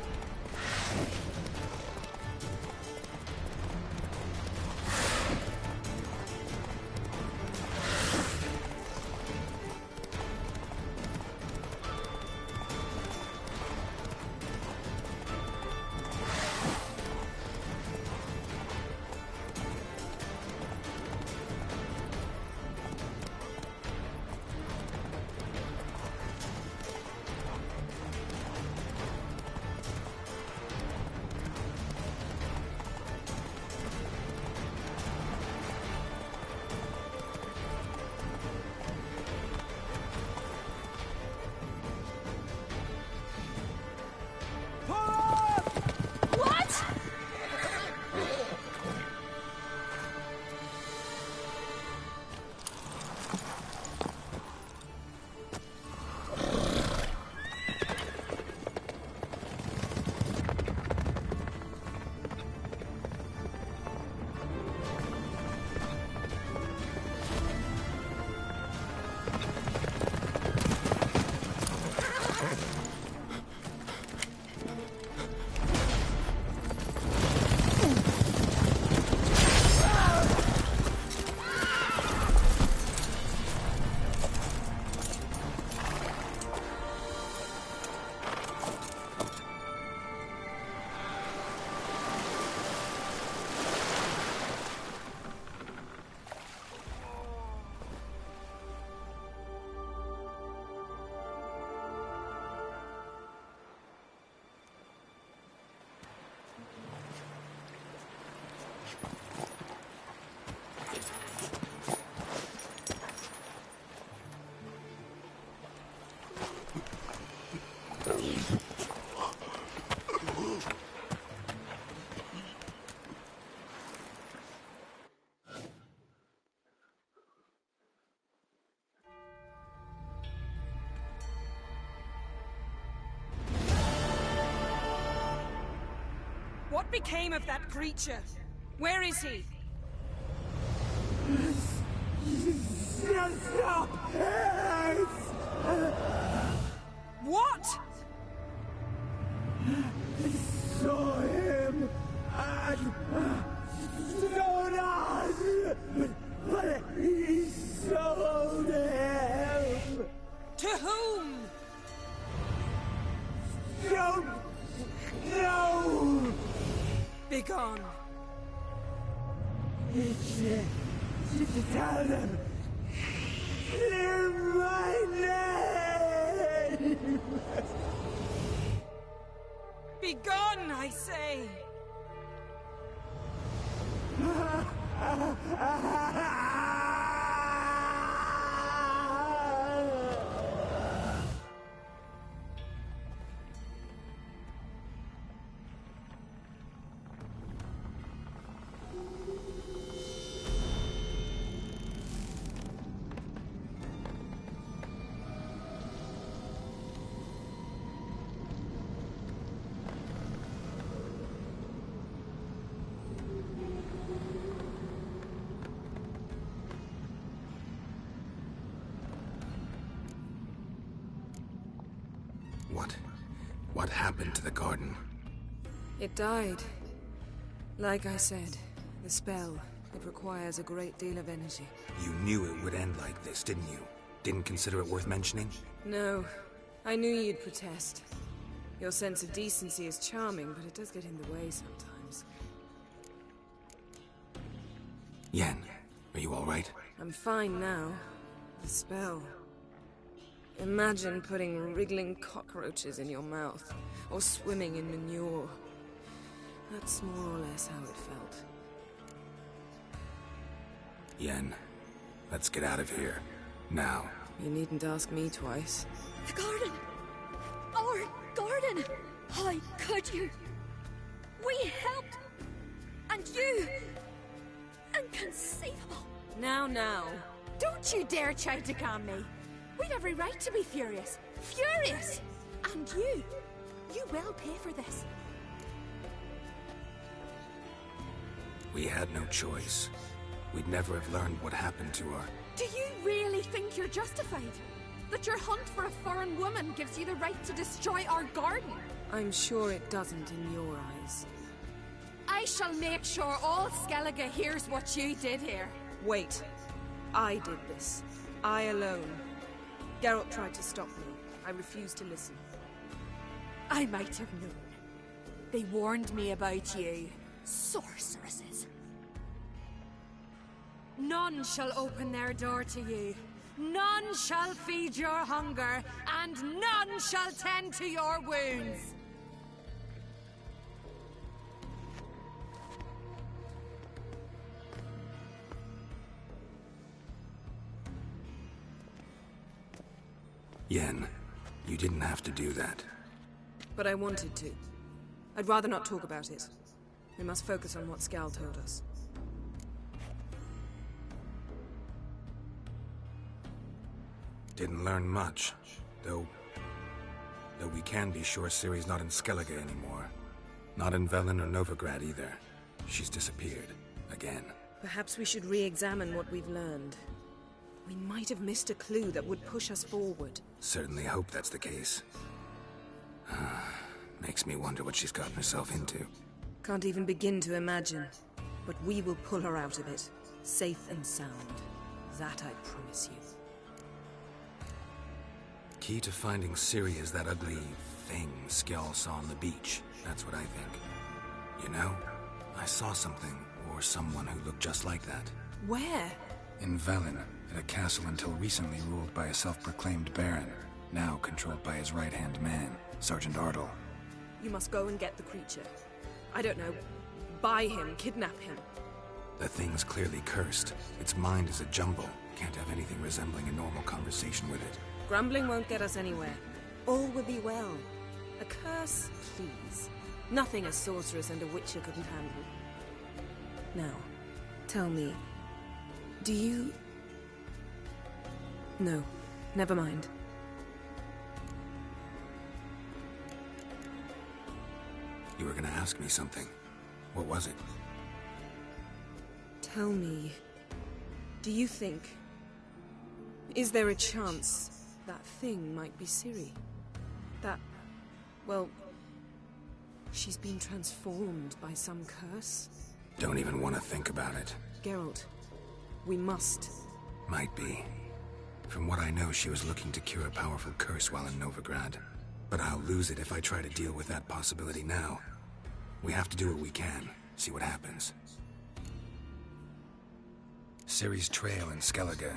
became of that creature? Where is he? Stop! What? Saw him at Stonas, but he sold him. To whom? Don't know. Begone. Tell them. Clear my name. Begone, I say. What happened to the garden? It died. Like I said, the spell, it requires a great deal of energy. You knew it would end like this, didn't you? Didn't consider it worth mentioning? No. I knew you'd protest. Your sense of decency is charming, but it does get in the way sometimes. Yen, are you all right? I'm fine now. The spell. Imagine putting wriggling cockroaches in your mouth, or swimming in manure. That's more or less how it felt. Yen, let's get out of here. Now. You needn't ask me twice. The garden! Our garden! How could you? We helped! And you! Inconceivable! Now. Don't you dare try to calm me! We'd every right to be furious. Furious! And you will pay for this. We had no choice. We'd never have learned what happened to her. Do you really think you're justified? That your hunt for a foreign woman gives you the right to destroy our garden? I'm sure it doesn't in your eyes. I shall make sure all Skellige hears what you did here. Wait. I did this. I alone. Geralt tried to stop me. I refused to listen. I might have known. They warned me about you. Sorceresses. None shall open their door to you. None shall feed your hunger, and none shall tend to your wounds. Yen, you didn't have to do that. But I wanted to. I'd rather not talk about it. We must focus on what Skal told us. Didn't learn much, though we can be sure Ciri's not in Skellige anymore. Not in Velen or Novigrad either. She's disappeared. Again. Perhaps we should re-examine what we've learned. We might have missed a clue that would push us forward. Certainly hope that's the case. Makes me wonder what she's gotten herself into. Can't even begin to imagine. But we will pull her out of it. Safe and sound. That I promise you. Key to finding Ciri is that ugly thing Skjall saw on the beach. That's what I think. You know, I saw something, or someone who looked just like that. Where? In Velen, at a castle until recently ruled by a self-proclaimed baron, now controlled by his right-hand man, Sergeant Ardle. You must go and get the creature. I don't know, buy him, kidnap him. The thing's clearly cursed. Its mind is a jumble. Can't have anything resembling a normal conversation with it. Grumbling won't get us anywhere. All will be well. A curse, please. Nothing a sorceress and a witcher couldn't handle. Now, tell me, do you... No, never mind. You were gonna ask me something. What was it? Tell me, do you think... Is there a chance that thing might be Ciri? That... well... she's been transformed by some curse? Don't even want to think about it. Geralt, we must. Might be. From what I know, she was looking to cure a powerful curse while in Novigrad. But I'll lose it if I try to deal with that possibility now. We have to do what we can, see what happens. Ciri's trail in Skellige.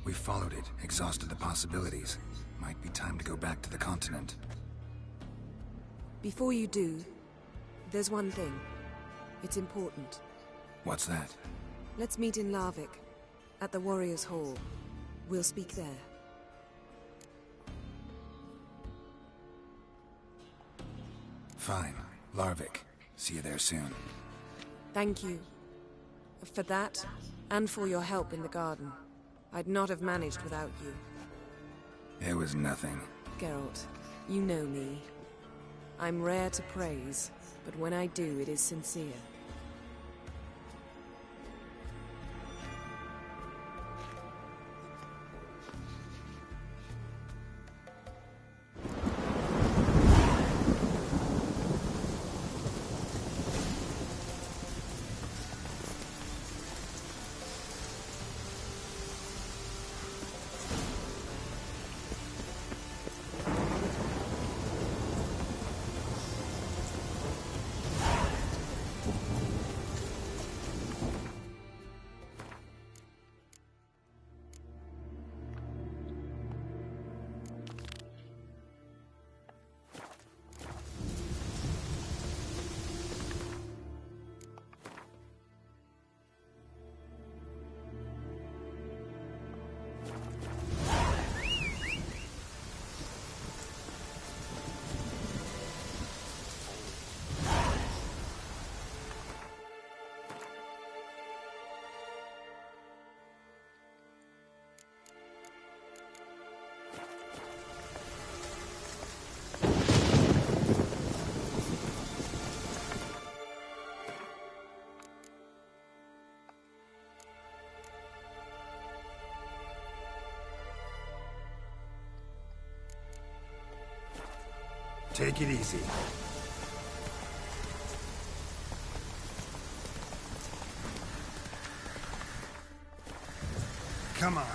We followed it, exhausted the possibilities. Might be time to go back to the continent. Before you do, there's one thing. It's important. What's that? Let's meet in Larvik, at the Warriors' Hall. We'll speak there. Fine. Larvik. See you there soon. Thank you. For that, and for your help in the garden. I'd not have managed without you. It was nothing. Geralt, you know me. I'm rare to praise, but when I do, it is sincere. Take it easy. Come on.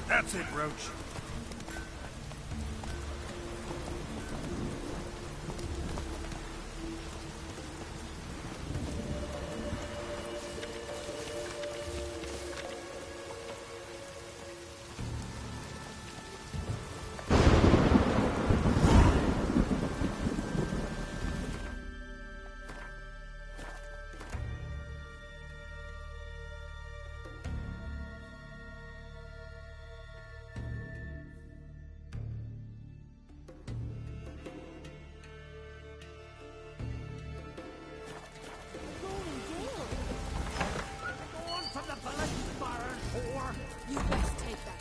That's it, Roach. You best take that.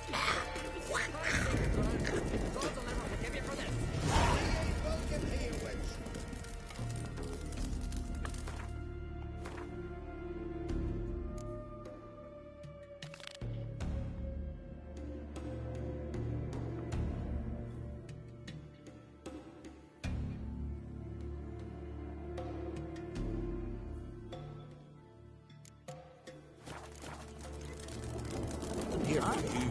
Here for you.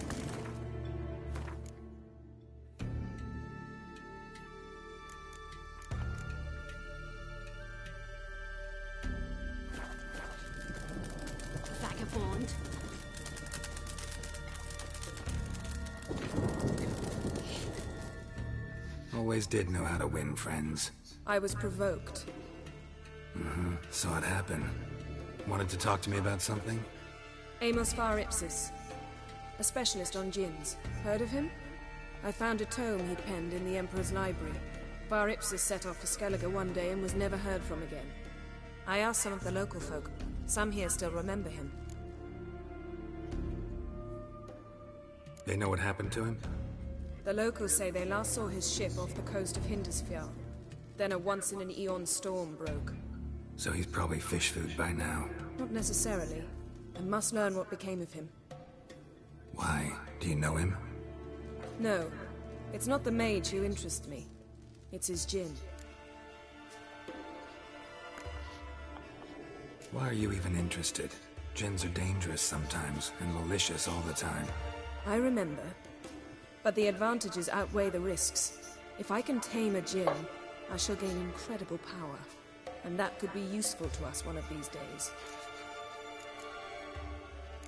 Vagabond. Always did know how to win friends. I was provoked. Saw it happen. Wanted to talk to me about something? Amos Var Ipsis, a specialist on djinns. Heard of him? I found a tome he'd penned in the Emperor's library. Var Ipsis set off for Skellige one day and was never heard from again. I asked some of the local folk. Some here still remember him. They know what happened to him? The locals say they last saw his ship off the coast of Hindisfjall. Then a once-in-an-eon storm broke. So he's probably fish food by now. Not necessarily. I must learn what became of him. Why? Do you know him? No. It's not the mage who interests me. It's his djinn. Why are you even interested? Djinns are dangerous sometimes, and malicious all the time. I remember. But the advantages outweigh the risks. If I can tame a djinn, I shall gain incredible power. And that could be useful to us one of these days.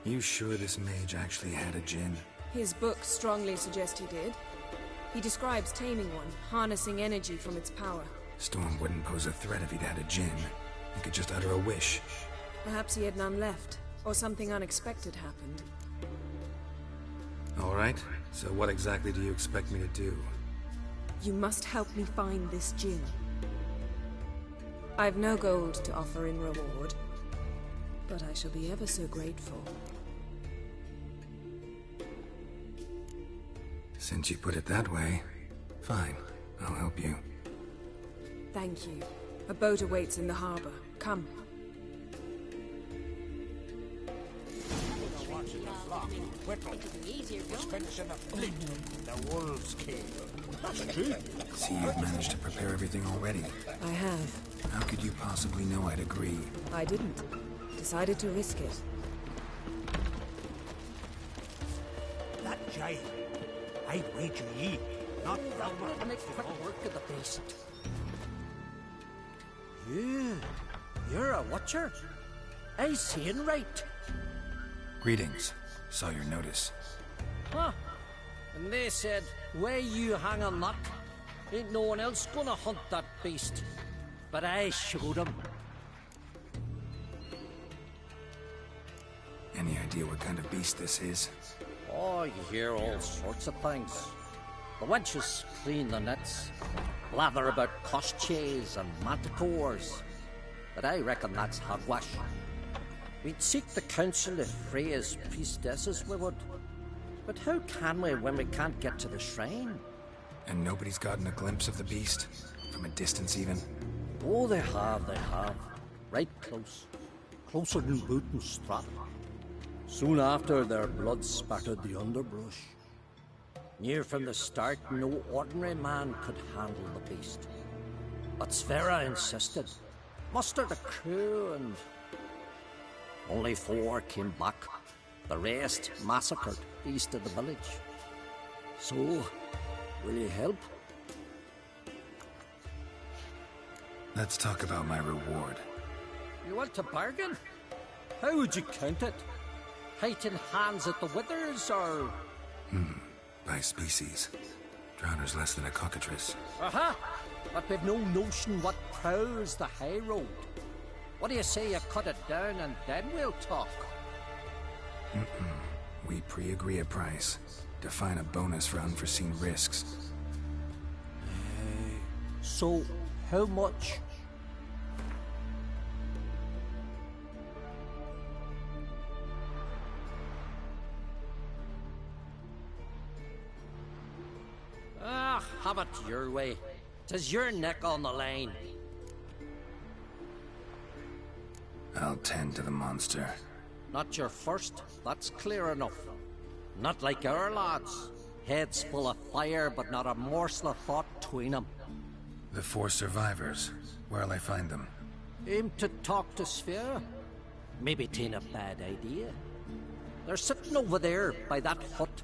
You sure this mage actually had a djinn? His books strongly suggest he did. He describes taming one, harnessing energy from its power. Storm wouldn't pose a threat if he'd had a djinn. He could just utter a wish. Perhaps he had none left, or something unexpected happened. All right, so what exactly do you expect me to do? You must help me find this djinn. I've no gold to offer in reward, but I shall be ever so grateful. Since you put it that way, fine, I'll help you. Thank you. A boat awaits in the harbor. Come. The wolves came. That's true. See, you've managed to prepare everything already. I have. How could you possibly know I'd agree? I didn't. Decided to risk it. That giant. I wager ye, not Velma. And it's quick work of the beast. You're a watcher? I seeing right. Greetings. Saw your notice. Huh. And they said, where you hang on that, ain't no one else gonna hunt that beast. But I showed him. Any idea what kind of beast this is? Oh, you hear all sorts of things. The wenches clean the nets, blather about koshchays and manticores. But I reckon that's hogwash. We'd seek the counsel of Freya's priestesses, we would. But how can we when we can't get to the shrine? And nobody's gotten a glimpse of the beast? From a distance, even? Oh, they have. Right close. Closer than boot and strap. Soon after, their blood spattered the underbrush. Near from the start, no ordinary man could handle the beast. But Sverre insisted. Mustered a crew and... Only 4 came back. The rest massacred east of the village. So, will you help? Let's talk about my reward. You want to bargain? How would you count it? Height in hands at the withers, or...? By species. Drowner's less than a cockatrice. Aha! But we've no notion what prowls the high road. What do you say you cut it down and then we'll talk? We pre-agree a price. Define a bonus for unforeseen risks. So, how much? Have it your way. 'Tis your neck on the line. I'll tend to the monster. Not your first, that's clear enough. Not like our lads. Heads full of fire, but not a morsel of thought between them. The 4 survivors. Where'll I find them? Aim to talk to Sverre. Maybe 'tain't a bad idea. They're sitting over there by that hut.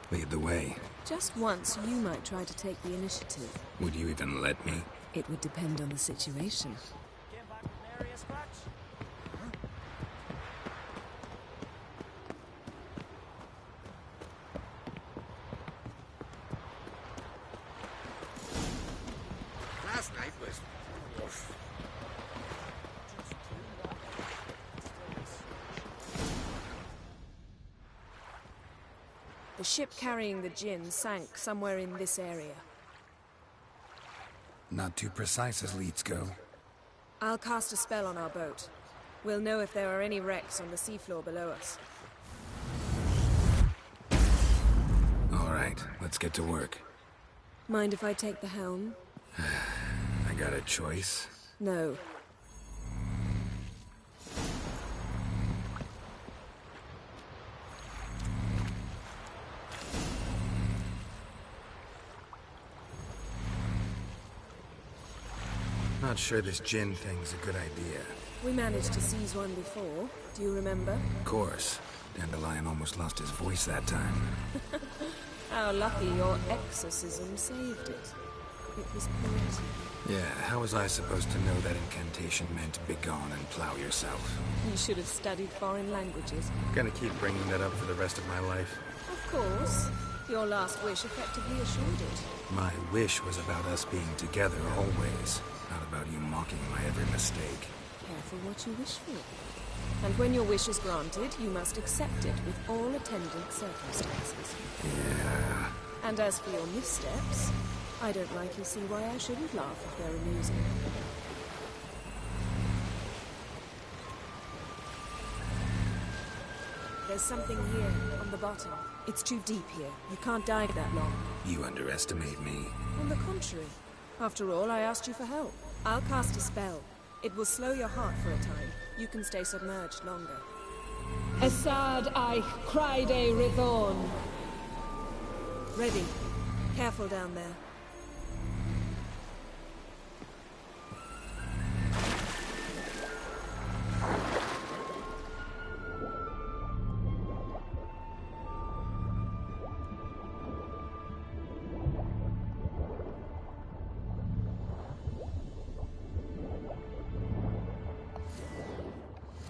Lead the way. Just once, you might try to take the initiative. Would you even let me? It would depend on the situation. The ship carrying the Jinn sank somewhere in this area. Not too precise as leads go. I'll cast a spell on our boat. We'll know if there are any wrecks on the seafloor below us. All right, let's get to work. Mind if I take the helm? I got a choice? No. Not sure this Jinn thing's a good idea. We managed to seize one before. Do you remember? Of course. Dandelion almost lost his voice that time. How lucky your exorcism saved it. It was poetic. Yeah, how was I supposed to know that incantation meant begone and plow yourself? You should have studied foreign languages. Gonna keep bringing that up for the rest of my life. Of course. Your last wish effectively assured it. My wish was about us being together always, not about you mocking my every mistake. Careful what you wish for. And when your wish is granted, you must accept it with all attendant circumstances. Yeah. And as for your missteps, I don't rightly see why I shouldn't laugh if they're amusing. There's something here, on the bottom. It's too deep here. You can't dive that long. You underestimate me. On the contrary. After all, I asked you for help. I'll cast a spell. It will slow your heart for a time. You can stay submerged longer. Assad Eich Cryde Rithorn. Ready. Careful down there.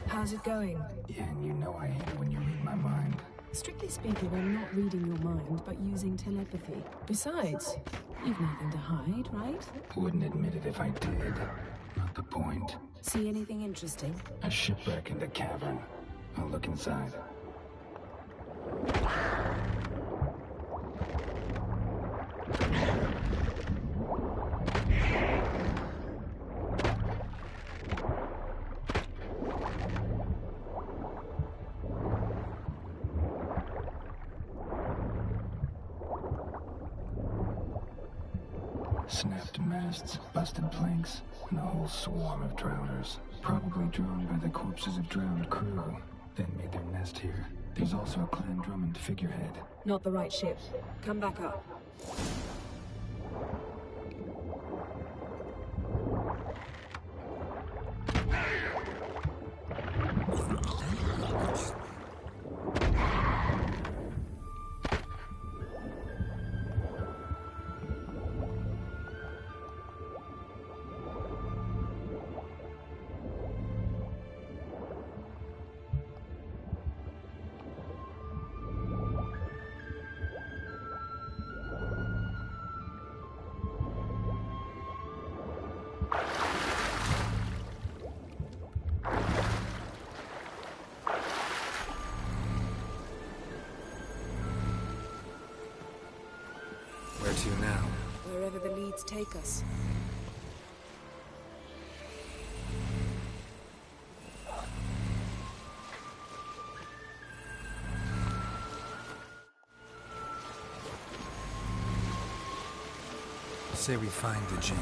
How's it going? Yeah, and you know I hate it when you read my mind. Strictly speaking, I'm not reading your mind, but using telepathy. Besides, you've nothing to hide, right? Wouldn't admit it if I did. Not the point. See anything interesting? A shipwreck in the cavern. I'll look inside. Snapped masts, busted planks, and a whole swarm of drowners. Probably drawn by the corpses of drowned crew. Then made their nest here. There's also a Clan Drummond figurehead. Not the right ship. Come back up. Where to now? Wherever the leads take us. Say we find the Jinn.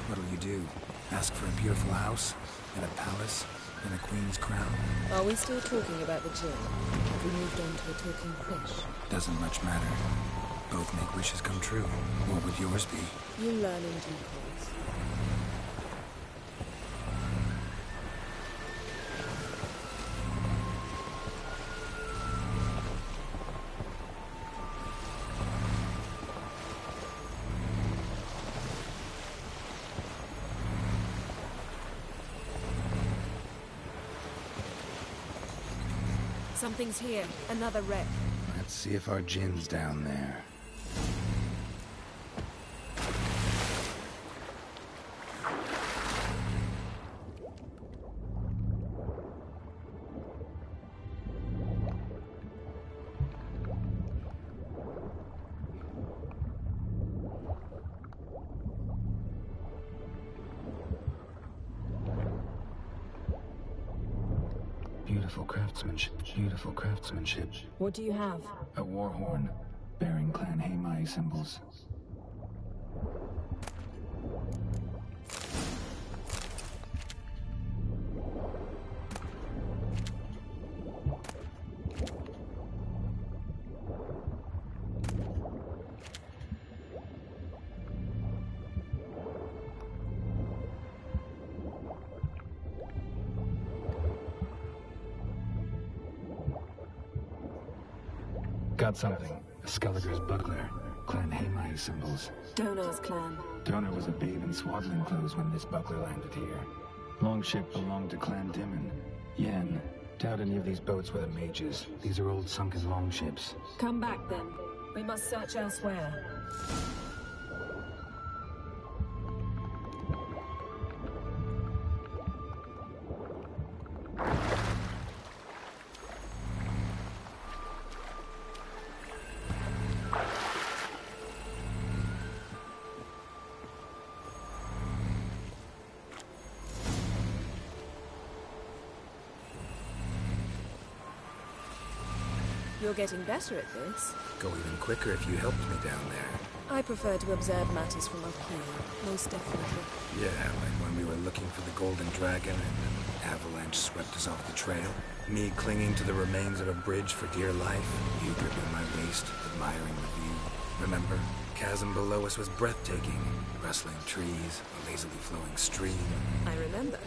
What'll you do? Ask for a beautiful house? And a palace? And a queen's crown? Are we still talking about the Jinn? Have we moved on to a talking fish? Doesn't much matter. Both make wishes come true. What would yours be? You learn in due course. Something's here. Another wreck. Let's see if our Jinn's down there. Beautiful craftsmanship. Beautiful craftsmanship. What do you have? A war horn, bearing Clan Haemai symbols. Got something. Skelliger's buckler. Clan Haemai symbols. Donar's clan. Donar was a babe in swaddling clothes when this buckler landed here. Longship belonged to Clan Dimon. Yen. Doubt any of these boats were the mages. These are old sunken longships. Come back then. We must search elsewhere. You're getting better at this. Go even quicker if you helped me down there. I prefer to observe matters from up here, most definitely. Yeah, like when we were looking for the Golden Dragon and an avalanche swept us off the trail. Me clinging to the remains of a bridge for dear life. You gripping my waist, admiring the view. Remember? Chasm below us was breathtaking. Rustling trees, a lazily flowing stream. I remember,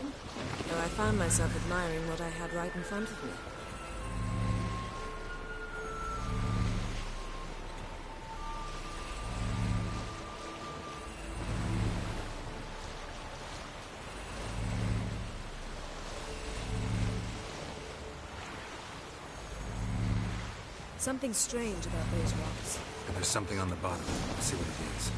though I found myself admiring what I had right in front of me. Something strange about those rocks. And there's something on the bottom. Let's see what it is.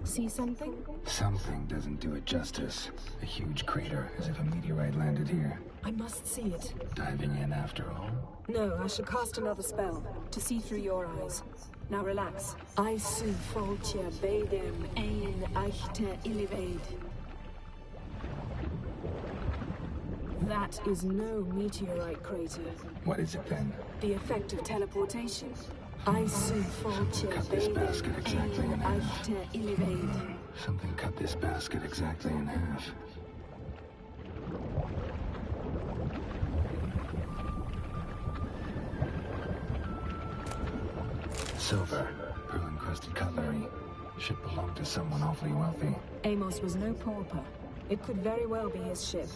See something? Something doesn't do it justice. A huge crater, as if a meteorite landed here. I must see it. Diving in after all? No, I shall cast another spell, to see through your eyes. Now relax. I see Foltia Badem ein Eichte Illivaid. That is no meteorite crater. What is it then? The effect of teleportation. I see Foltia Cut this basket exactly in half. Eichte Illivaid. Something cut this basket exactly in half. Silver, pearl-encrusted cutlery. Should belong to someone awfully wealthy. Amos was no pauper. It could very well be his ship.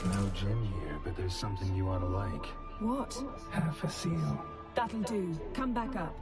No gem here, but there's something you ought to like. What? Half a seal. That'll do. Come back up.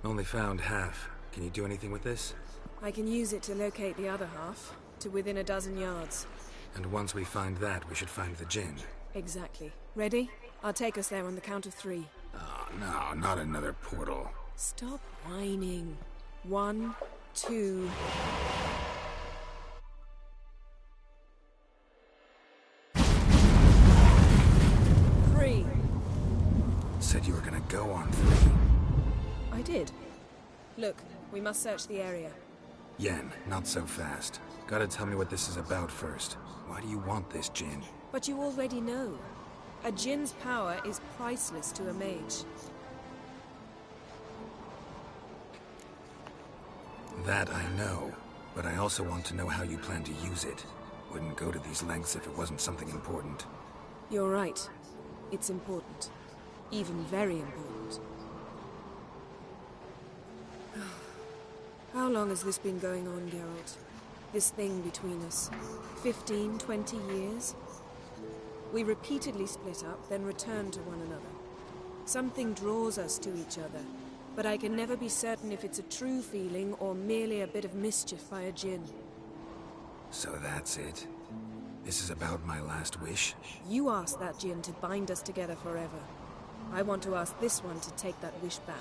Only found half. Can you do anything with this? I can use it to locate the other half, to within a dozen yards. And once we find that, we should find the Jinn. Exactly. Ready? I'll take us there on the count of 3. Oh, no, not another portal. Stop whining. 1, 2... Said you were gonna go on 3. I did. Look, we must search the area. Yen, not so fast. Gotta tell me what this is about first. Why do you want this Jinn? But you already know. A Jinn's power is priceless to a mage. That I know, but I also want to know how you plan to use it. Wouldn't go to these lengths if it wasn't something important. You're right. It's important. Even very important. How long has this been going on, Geralt? This thing between us? 15, 20 years? We repeatedly split up, then returned to one another. Something draws us to each other, but I can never be certain if it's a true feeling or merely a bit of mischief by a Jinn. So that's it? This is about my last wish? You asked that Jinn to bind us together forever. I want to ask this one to take that wish back.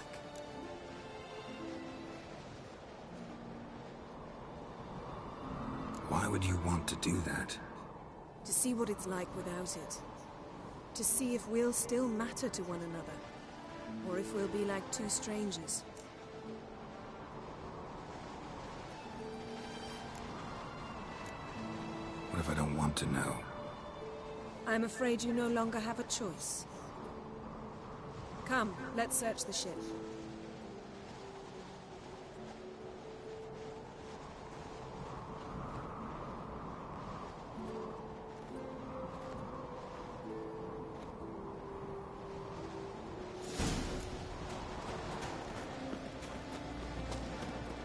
Why would you want to do that? To see what it's like without it. To see if we'll still matter to one another. Or if we'll be like two strangers. What if I don't want to know? I'm afraid you no longer have a choice. Come, let's search the ship.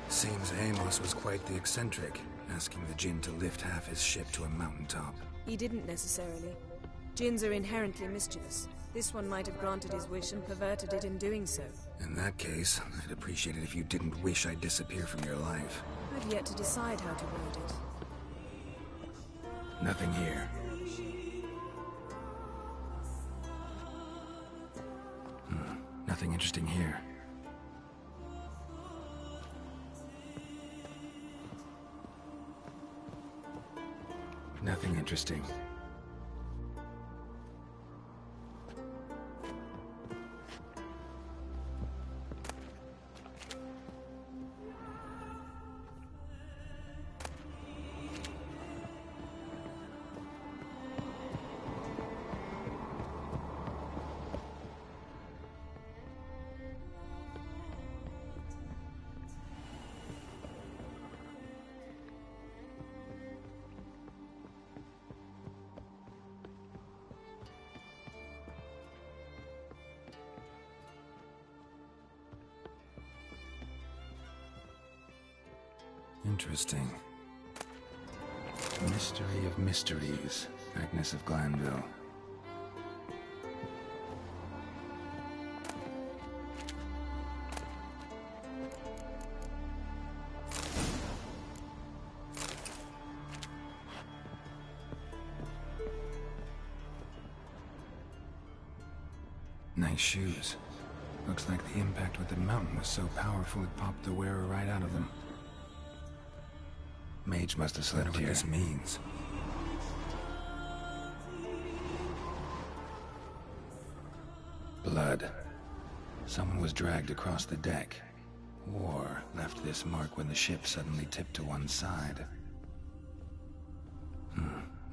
Seems Amos was quite the eccentric, asking the Jinn to lift half his ship to a mountaintop. He didn't necessarily. Jinns are inherently mischievous. This one might have granted his wish and perverted it in doing so. In that case, I'd appreciate it if you didn't wish I'd disappear from your life. I've yet to decide how to word it. Nothing here. Nothing interesting here. Nothing interesting. Interesting. Mystery of mysteries, Agnes of Glanville. Nice shoes. Looks like the impact with the mountain was so powerful it popped the wearer right out of them. Mage must have slept here. What this means. Blood. Someone was dragged across the deck. Or left this mark when the ship suddenly tipped to one side.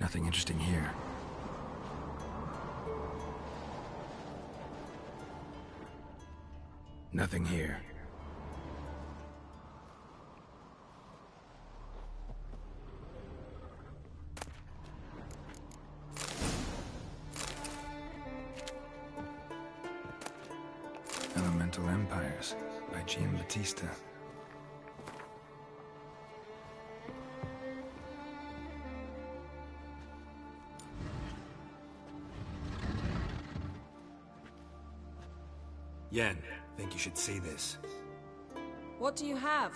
Nothing interesting here. Nothing here. Elemental Empires by Giambattista. Yen, think you should see this. What do you have?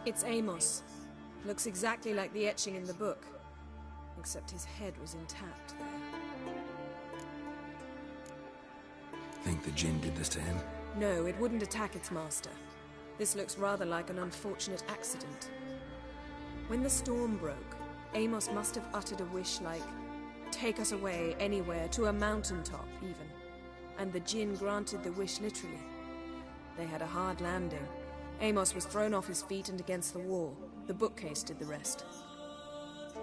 It's Amos. Looks exactly like the etching in the book. Except his head was intact there. Think the Jinn did this to him? No, it wouldn't attack its master. This looks rather like an unfortunate accident. When the storm broke, Amos must have uttered a wish like, "Take us away, anywhere, to a mountaintop, even." And the Jinn granted the wish literally. They had a hard landing. Amos was thrown off his feet and against the wall. The bookcase did the rest.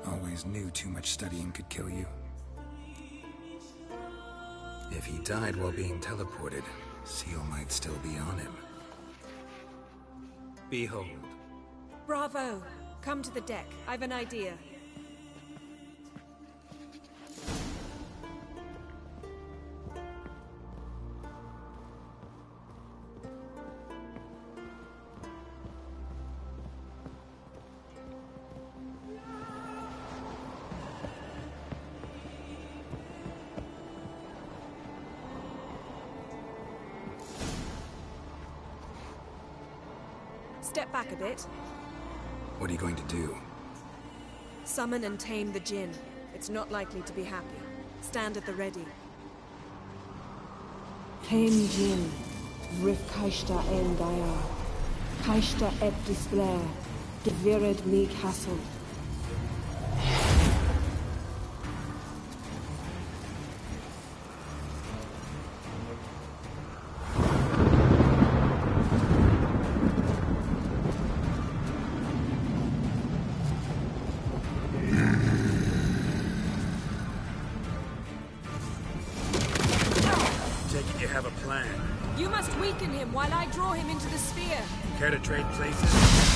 Always knew too much studying could kill you. If he died while being teleported, Seal might still be on him. Behold. Bravo! Come to the deck. I've an idea. Step back a bit. What are you going to do? Summon and tame the Jinn. It's not likely to be happy. Stand at the ready. Tame Jinn. Rif Kaishta en Daya. Kaishta et Displair. Devired me castle. You must weaken him while I draw him into the sphere. Care to trade places?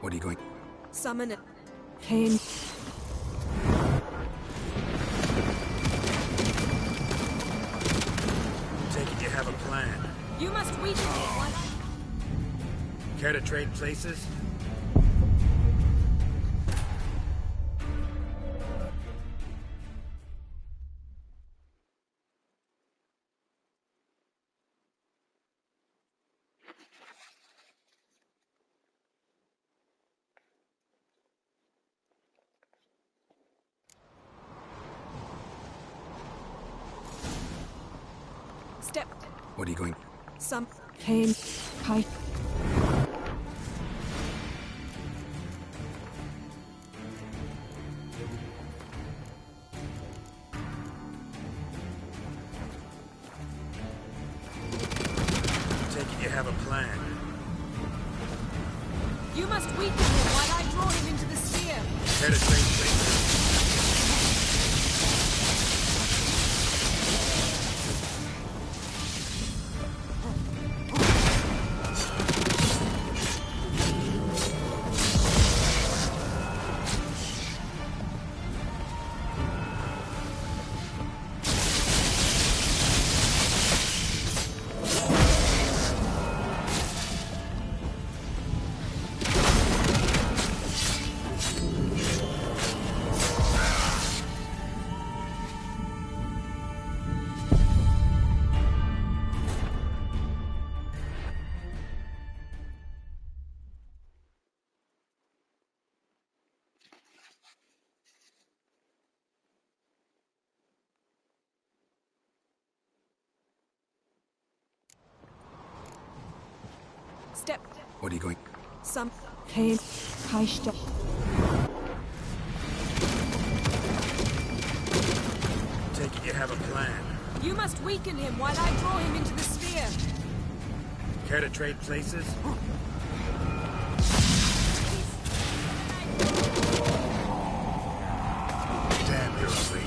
What are you going... Summon it. Tame. Take it you have a plan. You must weaken him. Care to trade places? Step. What are you going... Some... Tame. Kai. Take it you have a plan. You must weaken him while I draw him into the sphere. Care to trade places? Step. What are you going... Some... Hey, Kaista. Take it you have a plan. You must weaken him while I draw him into the sphere. Care to trade places? Damn, you're ugly.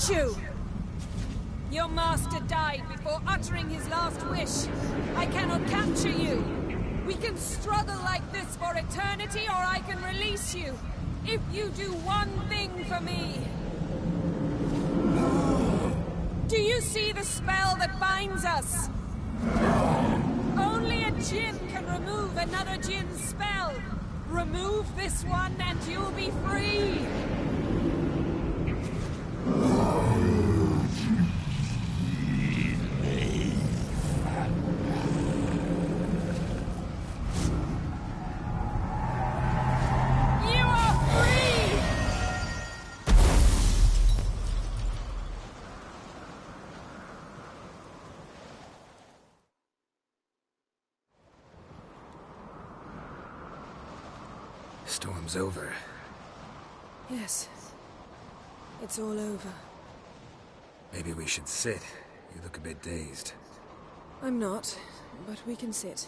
You! Your master died before uttering his last wish. I cannot capture you. We can struggle like this for eternity, or I can release you. If you do one thing for me. Do you see the spell that binds us? Only a djinn can remove another djinn's spell. Remove this one and you'll be free. Storm's over. Yes. It's all over. Maybe we should sit. You look a bit dazed. I'm not, but we can sit.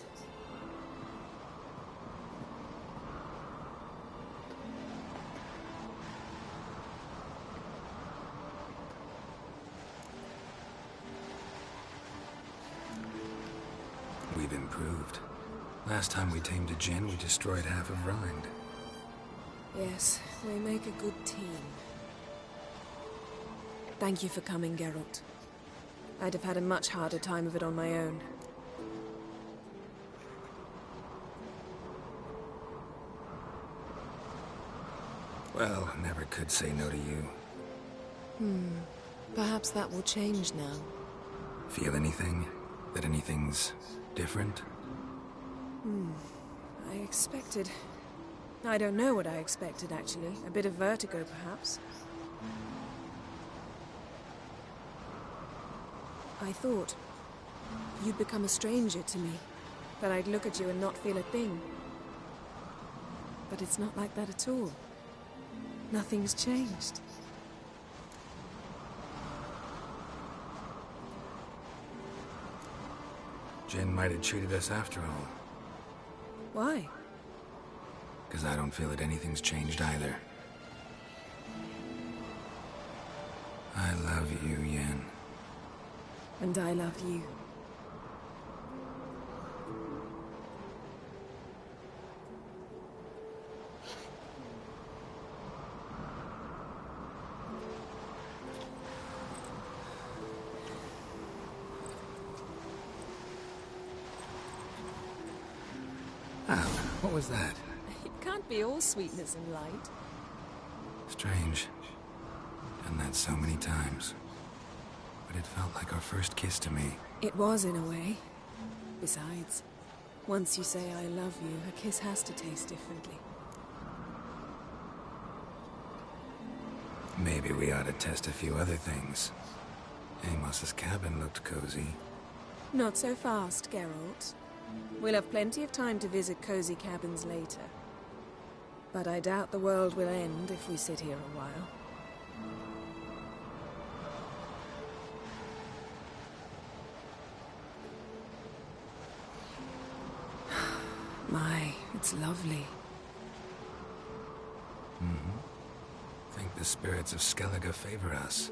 We've improved. Last time we tamed a djinn, we destroyed half of Rind. Yes, we make a good team. Thank you for coming, Geralt. I'd have had a much harder time of it on my own. Well, never could say no to you. Perhaps that will change now. Feel anything? That anything's different? I expected... I don't know what I expected, actually. A bit of vertigo, perhaps. I thought you'd become a stranger to me. That I'd look at you and not feel a thing. But it's not like that at all. Nothing's changed. Jinn might have cheated us after all. Why? Because I don't feel that anything's changed either. I love you, Yen. And I love you. What was that? It can't be all sweetness and light. Strange. Done that so many times. But it felt like our first kiss to me. It was, in a way. Besides, once you say I love you, a kiss has to taste differently. Maybe we ought to test a few other things. Amos's cabin looked cozy. Not so fast, Geralt. We'll have plenty of time to visit cozy cabins later. But I doubt the world will end if we sit here a while. My, it's lovely. Think the spirits of Skellige favor us.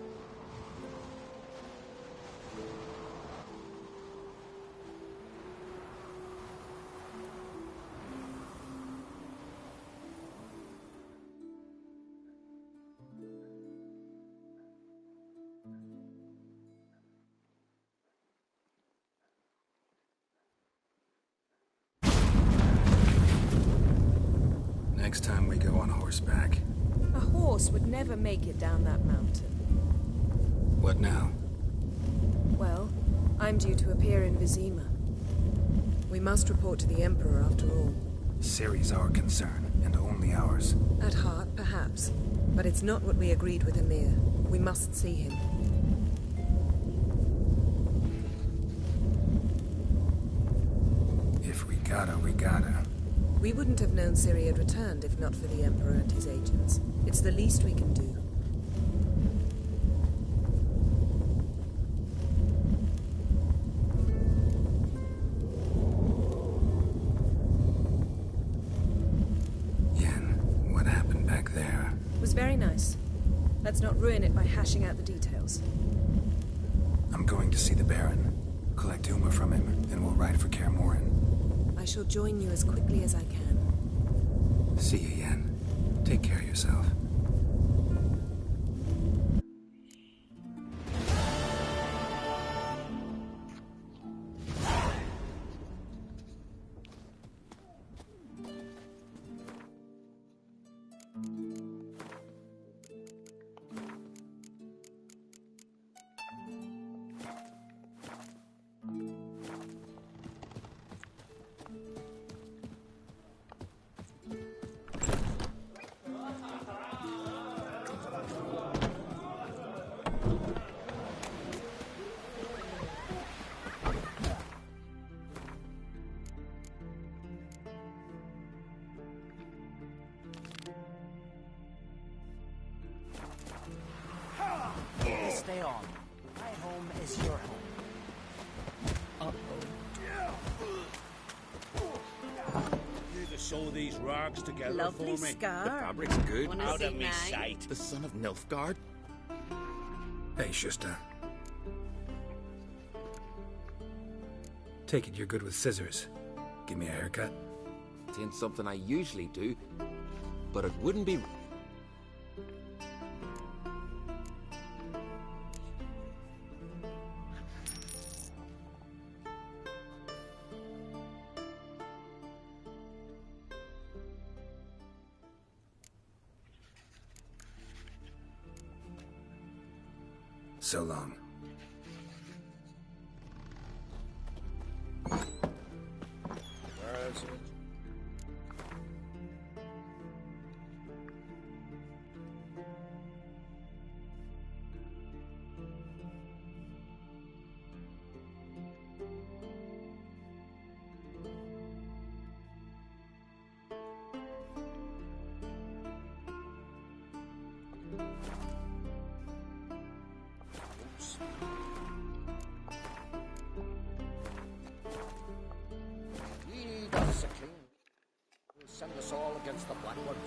Next time we go on horseback. A horse would never make it down that mountain. What now? Well, I'm due to appear in Vizima. We must report to the Emperor after all. Ciri's our concern, and only ours. At heart, perhaps. But it's not what we agreed with Emir. We must see him. If we gotta, we gotta. We wouldn't have known Ciri had returned if not for the Emperor and his agents. It's the least we can do. Yen, what happened back there? It was very nice. Let's not ruin it by hashing out the details. I'm going to see the Baron, collect Uma from him, and we'll ride for Kaer Morhen. I shall join you as quickly as I can. See you, Yen. Take care of yourself. Stay on. My home is your home. You just sew these rags together Lovely for me. scar. The fabric's good. Wanna Out see of me mine? sight. The son of Nilfgaard? Hey, Shusta. Take it you're good with scissors. Give me a haircut. It ain't something I usually do, but it wouldn't be... So long. Where is it? We need us a king. Will send us all against the Black Ones.